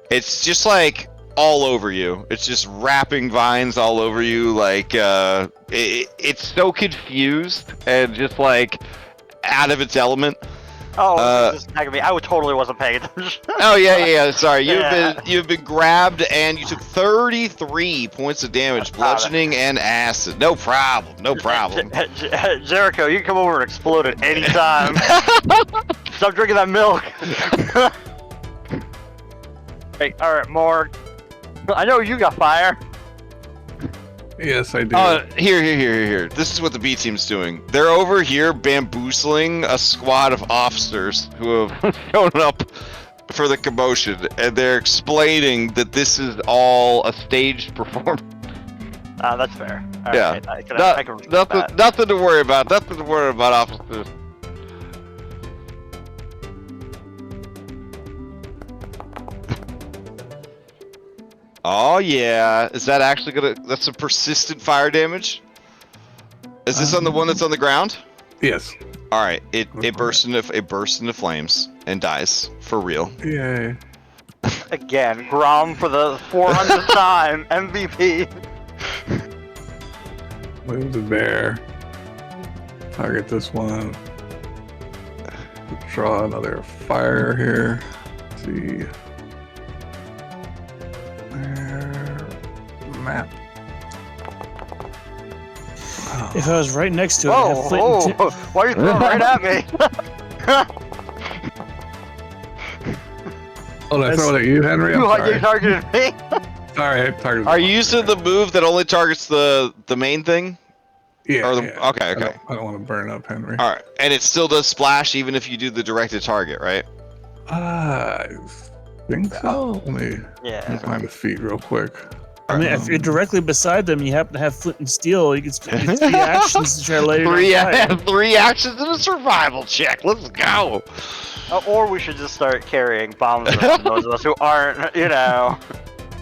It's just like all over you. It's just wrapping vines all over you. Like it's so confused and just like out of its element. Oh, this is attacking me. I totally wasn't paying attention. Oh yeah. Sorry, Yeah. you've been grabbed and you took 33 points of damage, bludgeoning and acid. No problem. No problem. Jericho, you can come over and explode at any time. Stop drinking that milk. Hey, all right, Morg. I know you got fire. Yes, I do. Here. This is what the B team's doing. They're over here bamboozling a squad of officers who have shown up for the commotion, and they're explaining that this is all a staged performance. That's fair. All Yeah. right, I can respect that. Nothing to worry about. Nothing to worry about, officers. Oh yeah, is that actually gonna? That's a persistent fire damage. Is this on the one that's on the ground? Yes. All right, it bursts into flames and dies for real. Yay. Again, Grom for the 400th time, MVP. Move the bear. Target this one. Draw another fire here. Let's see. There. Map. Oh. If I was right next to it, I'd have flint and tip. Whoa, why are you throwing right at me? Oh, did I throw it at you, Henry? I'm You sorry. targeted me. Sorry, I targeted. Are you using the move that only targets the main thing? Yeah. or the- yeah. okay. I don't want to burn up Henry. All right, and it still does splash even if you do the directed target, right? I think so. Let me Yeah. find the feet real quick. I mean, if you're directly beside them, you happen to have flint and steel. You can get 3 actions to try to light it on fire. 3 actions and a survival check. Let's go. Or we should just start carrying bombs around those of us who aren't, you know.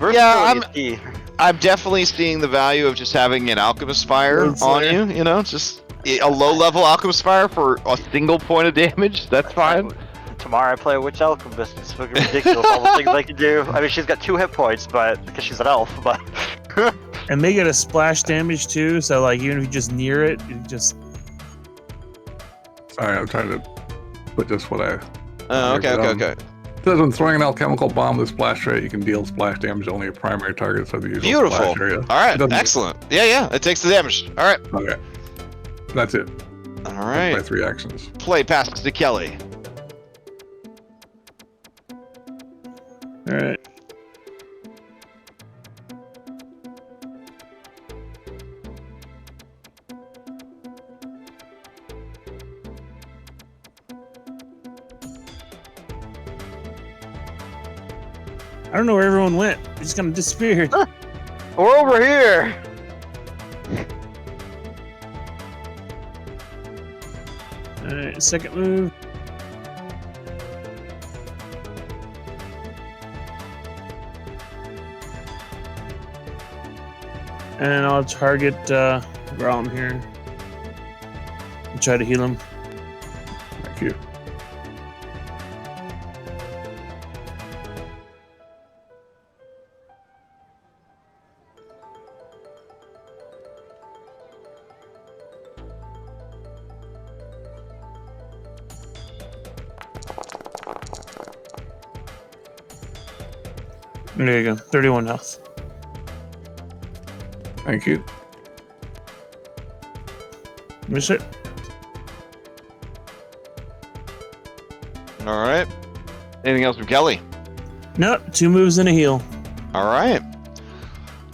Yeah, versatility is key. I'm definitely seeing the value of just having an alchemist fire on you. You know, just a low-level alchemist fire for a single point of damage. That's fine. Tomorrow I play a witch alchemist. It's fucking ridiculous. All the things I can do. I mean, she's got 2 hit points, but because she's an elf, but. And they get a splash damage too. So like, even if you just near it, you just. Sorry, I'm trying to put just what I. Oh, okay. It says when throwing an alchemical bomb with splash rate, you can deal splash damage to only a primary target of the usual Beautiful. splash area. All right, excellent. Yeah, it takes the damage. All right. Okay. That's it. All My right. 3 actions. Play passes to Kelly. All right. I don't know where everyone went. They just kind of disappeared. We're over here. All right, second move. And I'll target Grom here. And try to heal him. Thank you. There you go. 31 health. Thank you. Miss it. All right. Anything else from Kelly? Nope. 2 moves and a heal. All right.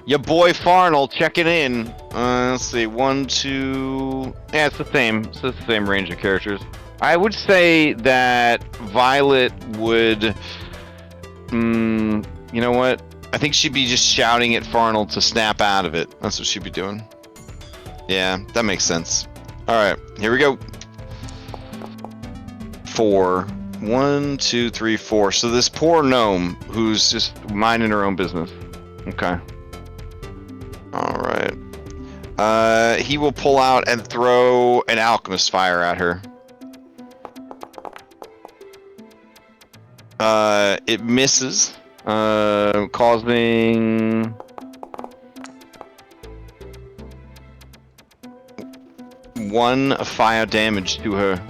Your boy Farnell checking in. Let's see. 1, 2. Yeah, it's the same. So it's the same range of characters. I would say that Violet would. You know what? I think she'd be just shouting at Farnell to snap out of it. That's what she'd be doing. Yeah, that makes sense. All right, here we go. 4. 1, 2, 3, 4. So this poor gnome who's just minding her own business. Okay. All right. He will pull out and throw an alchemist fire at her. It misses, causing 1 fire damage to her.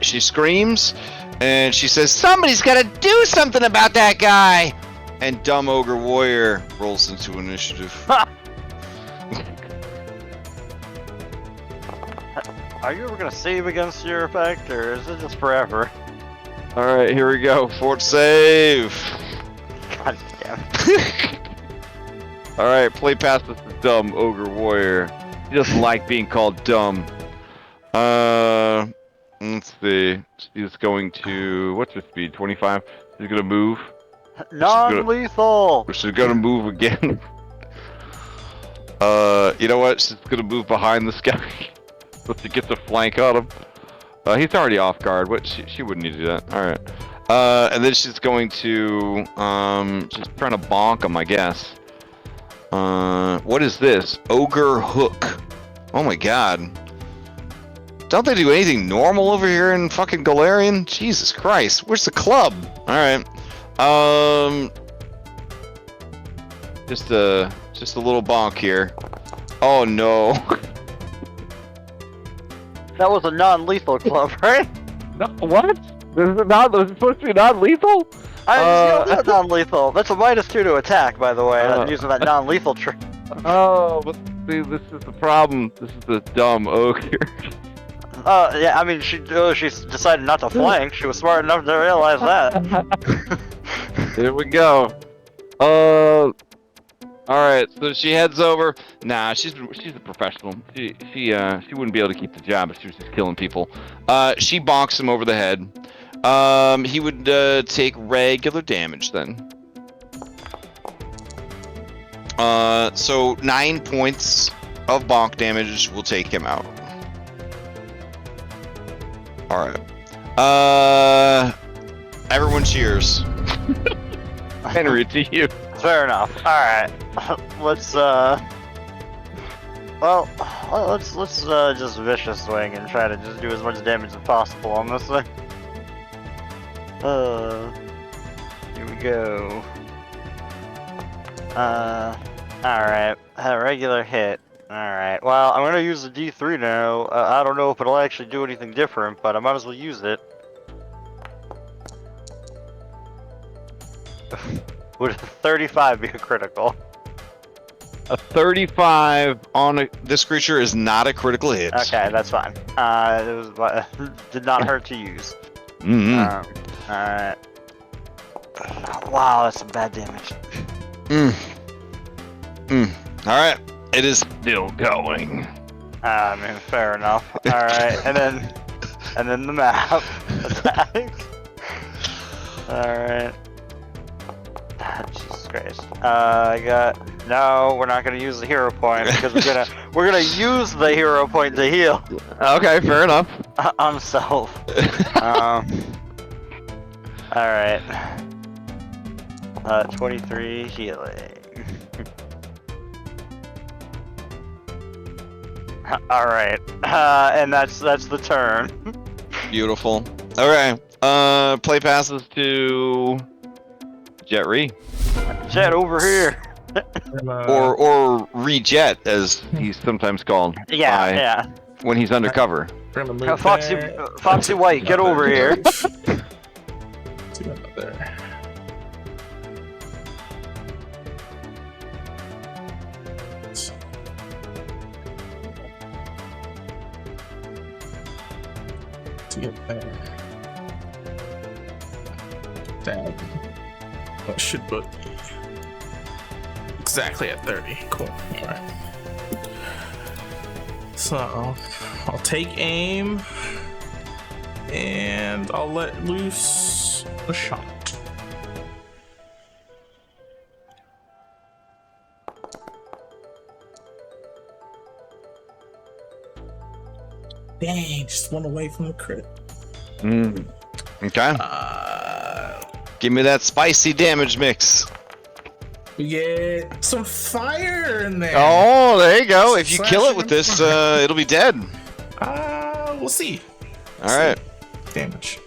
She screams and she says, "Somebody's got to do something about that guy!" And dumb ogre warrior rolls into initiative. Are you ever gonna save against your effect, or is it just forever? All right, here we go. Fort save. God damn. All right, play past this dumb ogre warrior. He doesn't like being called dumb. Let's see. She's going to, what's her speed? 25. She's gonna move. Non-lethal. She's gonna move again. You know what? She's gonna move behind this guy. So she gets a flank on him. He's already off guard. What? She wouldn't need to do that. All right. And then she's going to she's trying to bonk him, I guess. What is this? Ogre hook. Oh my god. Don't they do anything normal over here in fucking Galarian? Jesus Christ. Where's the club? All right. Just a little bonk here. Oh no. That was a non-lethal club, right? No, what? This is supposed to be non-lethal? I just yelled at non-lethal. That's a -2 to attack, by the way. I'm using that non-lethal trick. Oh, but see, this is the problem. This is the dumb ogre. Yeah, I mean, she decided not to flank. She was smart enough to realize that. Here we go. All right, so she heads over. Nah, she's a professional. She wouldn't be able to keep the job if she was just killing people. She bonks him over the head. He would take regular damage then. So 9 points of bonk damage will take him out. All right. Everyone cheers. Henry, to you. Fair enough. All right. let's just vicious swing and try to just do as much damage as possible on this thing. Here we go. Alright. A regular hit. Alright. Well, I'm gonna use the D3 now. I don't know if it'll actually do anything different, but I might as well use it. Would a 35 be a critical? A 35 on this creature is not a critical hit. Okay, that's fine. It was did not hurt to use. Alright. Wow, that's some bad damage. Alright. It is still going. I mean, fair enough. Alright, and then the map attacks. Alright. Jesus Christ. No, we're not gonna use the hero point because we're gonna use the hero point to heal. Okay, fair enough. On self. Alright. 23 healing. Alright. And that's the turn. Beautiful. Okay. Play passes to Jetri. Jet over here. Or Rejet, as he's sometimes called. Yeah. When he's undercover. Foxy White, get over here. That should put exactly at 30. Cool. All right. So I'll take aim and I'll let loose a shot. Dang, just one away from the crit. Okay. Give me that spicy damage mix. We get some fire in there. Oh, there you go. If you kill it with this, it'll be dead. We'll see. All right. Damage.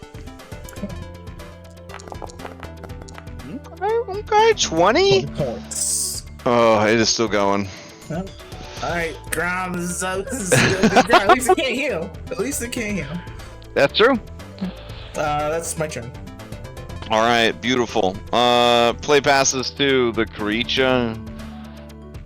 Okay, 20? 20 points. Oh, it is still going. All right, ground is out. At least it can't heal. At least it can't heal. That's true. That's my turn. All right, beautiful. Play passes to the creature.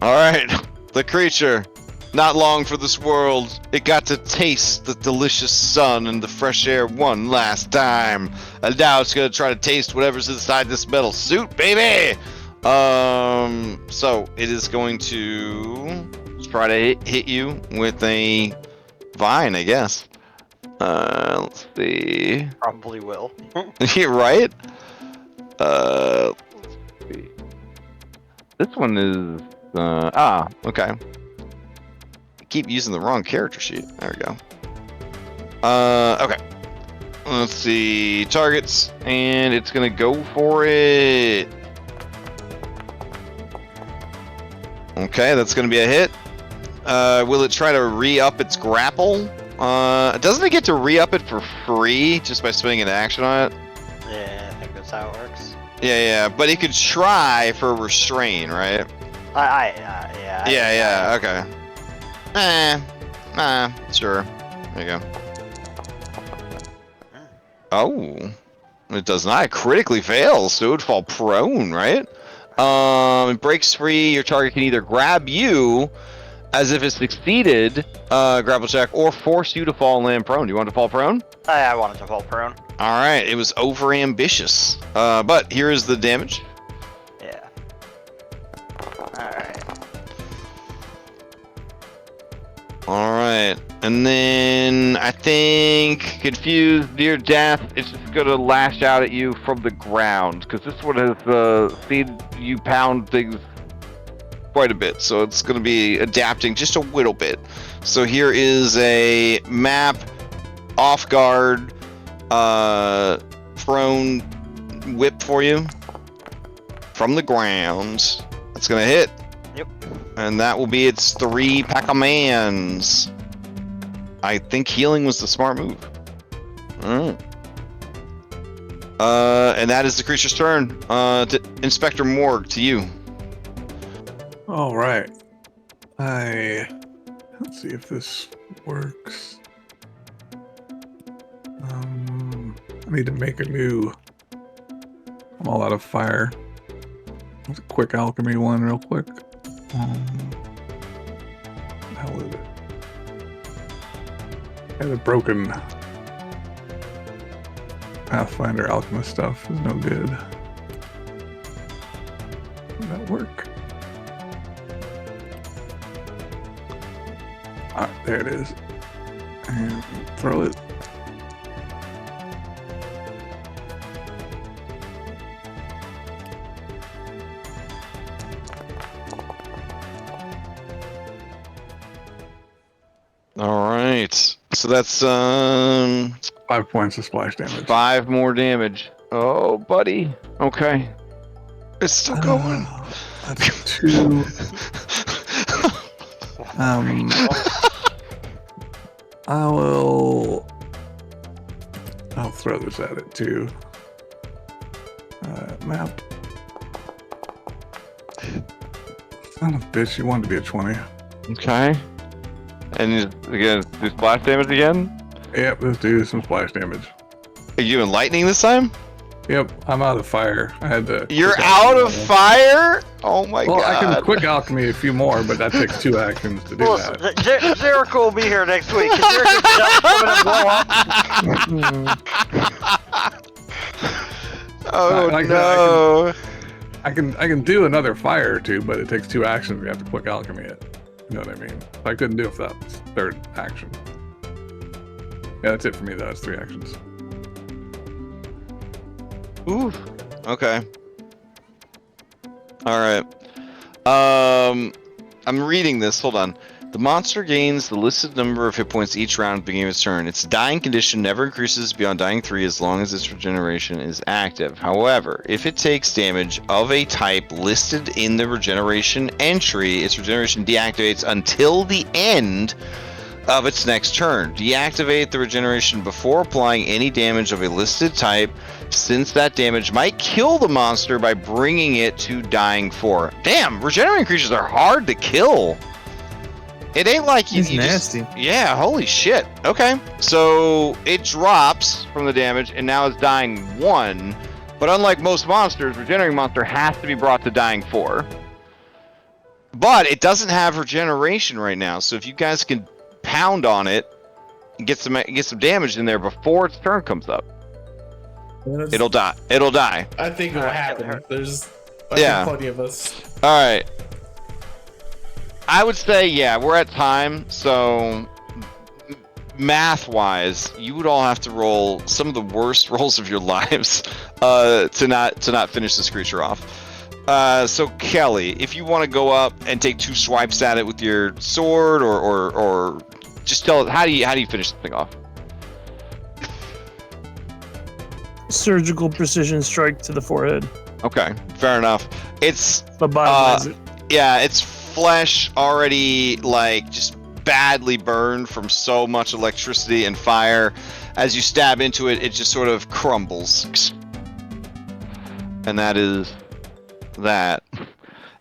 All right, the creature. Not long for this world. It got to taste the delicious sun and the fresh air one last time. And now it's gonna try to taste whatever's inside this metal suit, baby. So it is going to try to hit you with a vine, I guess. Let's see. Probably will. You're right. Let's see. This one is okay. Keep using the wrong character sheet. There we go. Okay. Let's see targets, and it's gonna go for it. Okay, that's gonna be a hit. Will it try to re-up its grapple? Doesn't it get to re-up it for free just by spending an action on it? Yeah, I think that's how it works. Yeah, but it could try for restrain, right? Yeah. Yeah, okay. Sure. There you go. Oh, it does not. It critically fails, so it would fall prone, right? It breaks free. Your target can either grab you, as if it succeeded, grapple check, or force you to fall and land prone. Do you want to fall prone? I wanted to fall prone. All right, it was over ambitious. But here is the damage. Yeah. Alright. Alright, and then I think confused near death, it's just gonna lash out at you from the ground, because this one has seen you pound things quite a bit, so it's going to be adapting just a little bit. So here is a map, off guard, prone whip for you from the ground. That's going to hit. Yep. And that will be its 3 Pac-A-Mans. I think healing was the smart move. Alright. And that is the creature's turn. To Inspector Morg, to you. All right. Let's see if this works. I need to make a new. I'm all out of fire. Let's a quick alchemy one, real quick. How is it? And the broken Pathfinder alchemist stuff is no good. Would that work? Alright, there it is. And throw it. Alright. So that's 5 points of splash damage. 5 more damage. Oh, buddy. Okay. It's still going. That's 2. I'll throw this at it too. Map. Son of a bitch, you wanted to be a 20. Okay. And again, do splash damage again? Yep, let's do some splash damage. Are you in lightning this time? Yep, I'm out of fire. I had to. You're quick out alchemy of that one. fire? Oh my Well, god. I can quick alchemy a few more, but that takes 2 actions to do Listen, that. Jericho will be here next week. Can Jericho just come in and blow up? Oh I no. I can do another fire or 2, but it takes 2 actions. We have to quick alchemy it. You know what I mean? I couldn't do it for that 3rd action. Yeah, that's it for me. Though. That's 3 actions. Ooh. Okay. Alright. I'm reading this. Hold on. The monster gains the listed number of hit points each round beginning of its turn. Its dying condition never increases beyond dying 3 as long as its regeneration is active. However, if it takes damage of a type listed in the regeneration entry, its regeneration deactivates until the end of its next turn. Deactivate the regeneration before applying any damage of a listed type, since that damage might kill the monster by bringing it to dying 4. Damn, regenerating creatures are hard to kill. It ain't like you, He's you just- nasty. yeah, holy shit. Okay, so it drops from the damage and now it's dying 1. But unlike most monsters, regenerating monster has to be brought to dying 4. But it doesn't have regeneration right now, so if you guys can pound on it and get some damage in there before its turn comes up, it'll die. It'll die. I think it'll happen. There's I Yeah. think plenty of us. All right. I would say, yeah, we're at time, so math-wise, you would all have to roll some of the worst rolls of your lives to not finish this creature off. So Kelly, if you want to go up and take 2 swipes at it with your sword, or just tell us how do you finish the thing off? Surgical precision strike to the forehead. Okay, fair enough. It's Lobotomize it. yeah, it's flesh already like just badly burned from so much electricity and fire. As you stab into it, it just sort of crumbles. And that is that.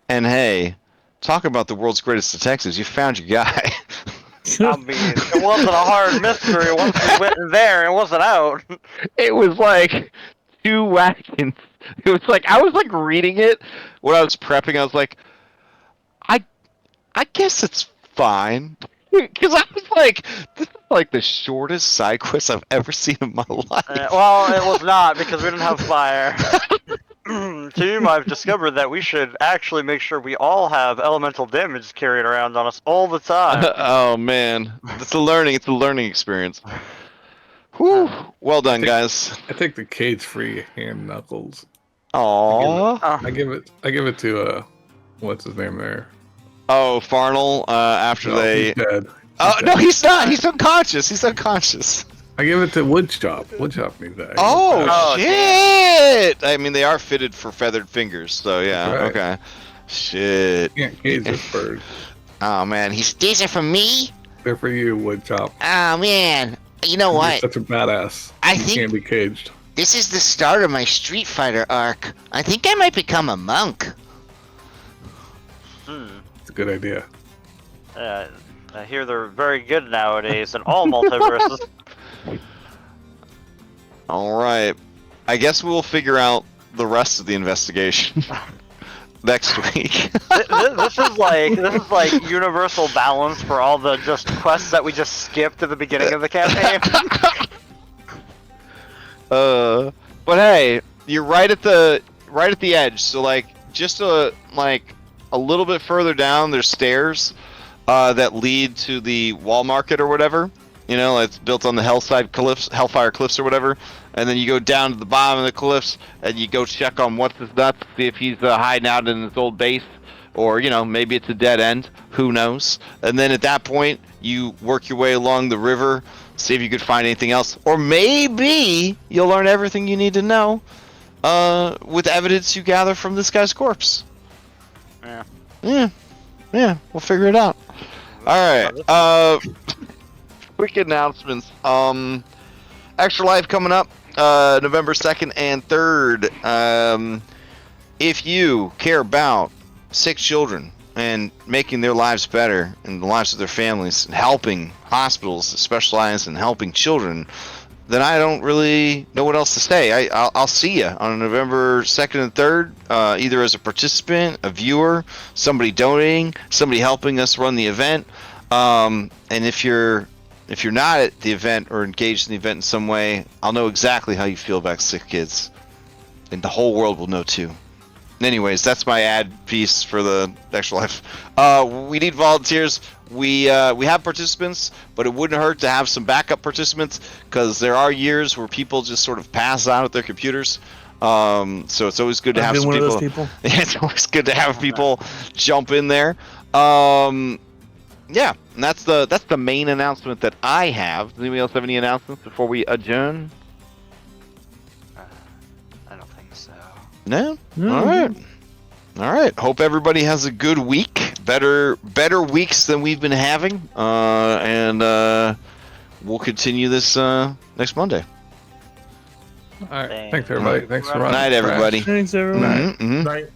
And hey, talk about the world's greatest detectives. You found your guy. I mean, it wasn't a hard mystery once we went in there. It wasn't out. It was like 2 wagons. It was like I was like reading it when I was prepping. I was like, I guess it's fine, because I was like, this is like the shortest side quest I've ever seen in my life. Well, it was not because we didn't have fire. Team, I've discovered that we should actually make sure we all have elemental damage carried around on us all the time. Oh man, it's a learning experience. Whew. Well done, guys. I take the cage-free hand knuckles. Aww. I give it to what's his name there? Oh, Farnell. After No, they. he's dead. Oh He's no, dead. he's not. He's unconscious. He's unconscious. I give it to Woodchop. Woodchop needs that. Oh, Oh, shit! I mean, they are fitted for feathered fingers, so yeah. Right. Okay. Shit. Can't cage this bird. Oh man, he's. These are for me? They're for you, Woodchop. Oh, man. You know You're what? such a badass. I You think- can't be caged. This is the start of my Street Fighter arc. I think I might become a monk. It's a good idea. I hear they're very good nowadays in all multiverses. All right. I guess we'll figure out the rest of the investigation next week. This is like universal balance for all the just quests that we just skipped at the beginning of the campaign. But hey, you're right at the edge. So like just a little bit further down, there's stairs that lead to the wall market or whatever. You know, it's built on the Hellfire Cliffs or whatever. And then you go down to the bottom of the cliffs and you go check on what's his nuts, see if he's hiding out in his old base, or you know maybe it's a dead end. Who knows? And then at that point, you work your way along the river. See if you could find anything else, or maybe you'll learn everything you need to know with evidence you gather from this guy's corpse. Yeah. Yeah. We'll figure it out. All right. Quick announcements. Extra Life coming up November 2nd and 3rd. If you care about sick children and making their lives better and the lives of their families and helping hospitals that specialize in helping children, then I don't really know what else to say. I'll see you on November 2nd and 3rd, either as a participant, a viewer, somebody donating, somebody helping us run the event. And if you're not at the event or engaged in the event in some way, I'll know exactly how you feel about sick kids. And the whole world will know too. Anyways, that's my ad piece for the Extra Life. We need volunteers. We have participants, but it wouldn't hurt to have some backup participants because there are years where people just sort of pass out at their computers. So it's always good to have I've some been one people. of those people. It's always good to have people jump in there. Yeah, and that's the main announcement that I have. Does anybody else have any announcements before we adjourn? I don't think so. No? All right. Hope everybody has a good week. Better weeks than we've been having. And we'll continue this next Monday. All right. Thanks, everybody. Thanks for running. Night, everybody. Thanks, everyone. Mhm. Right.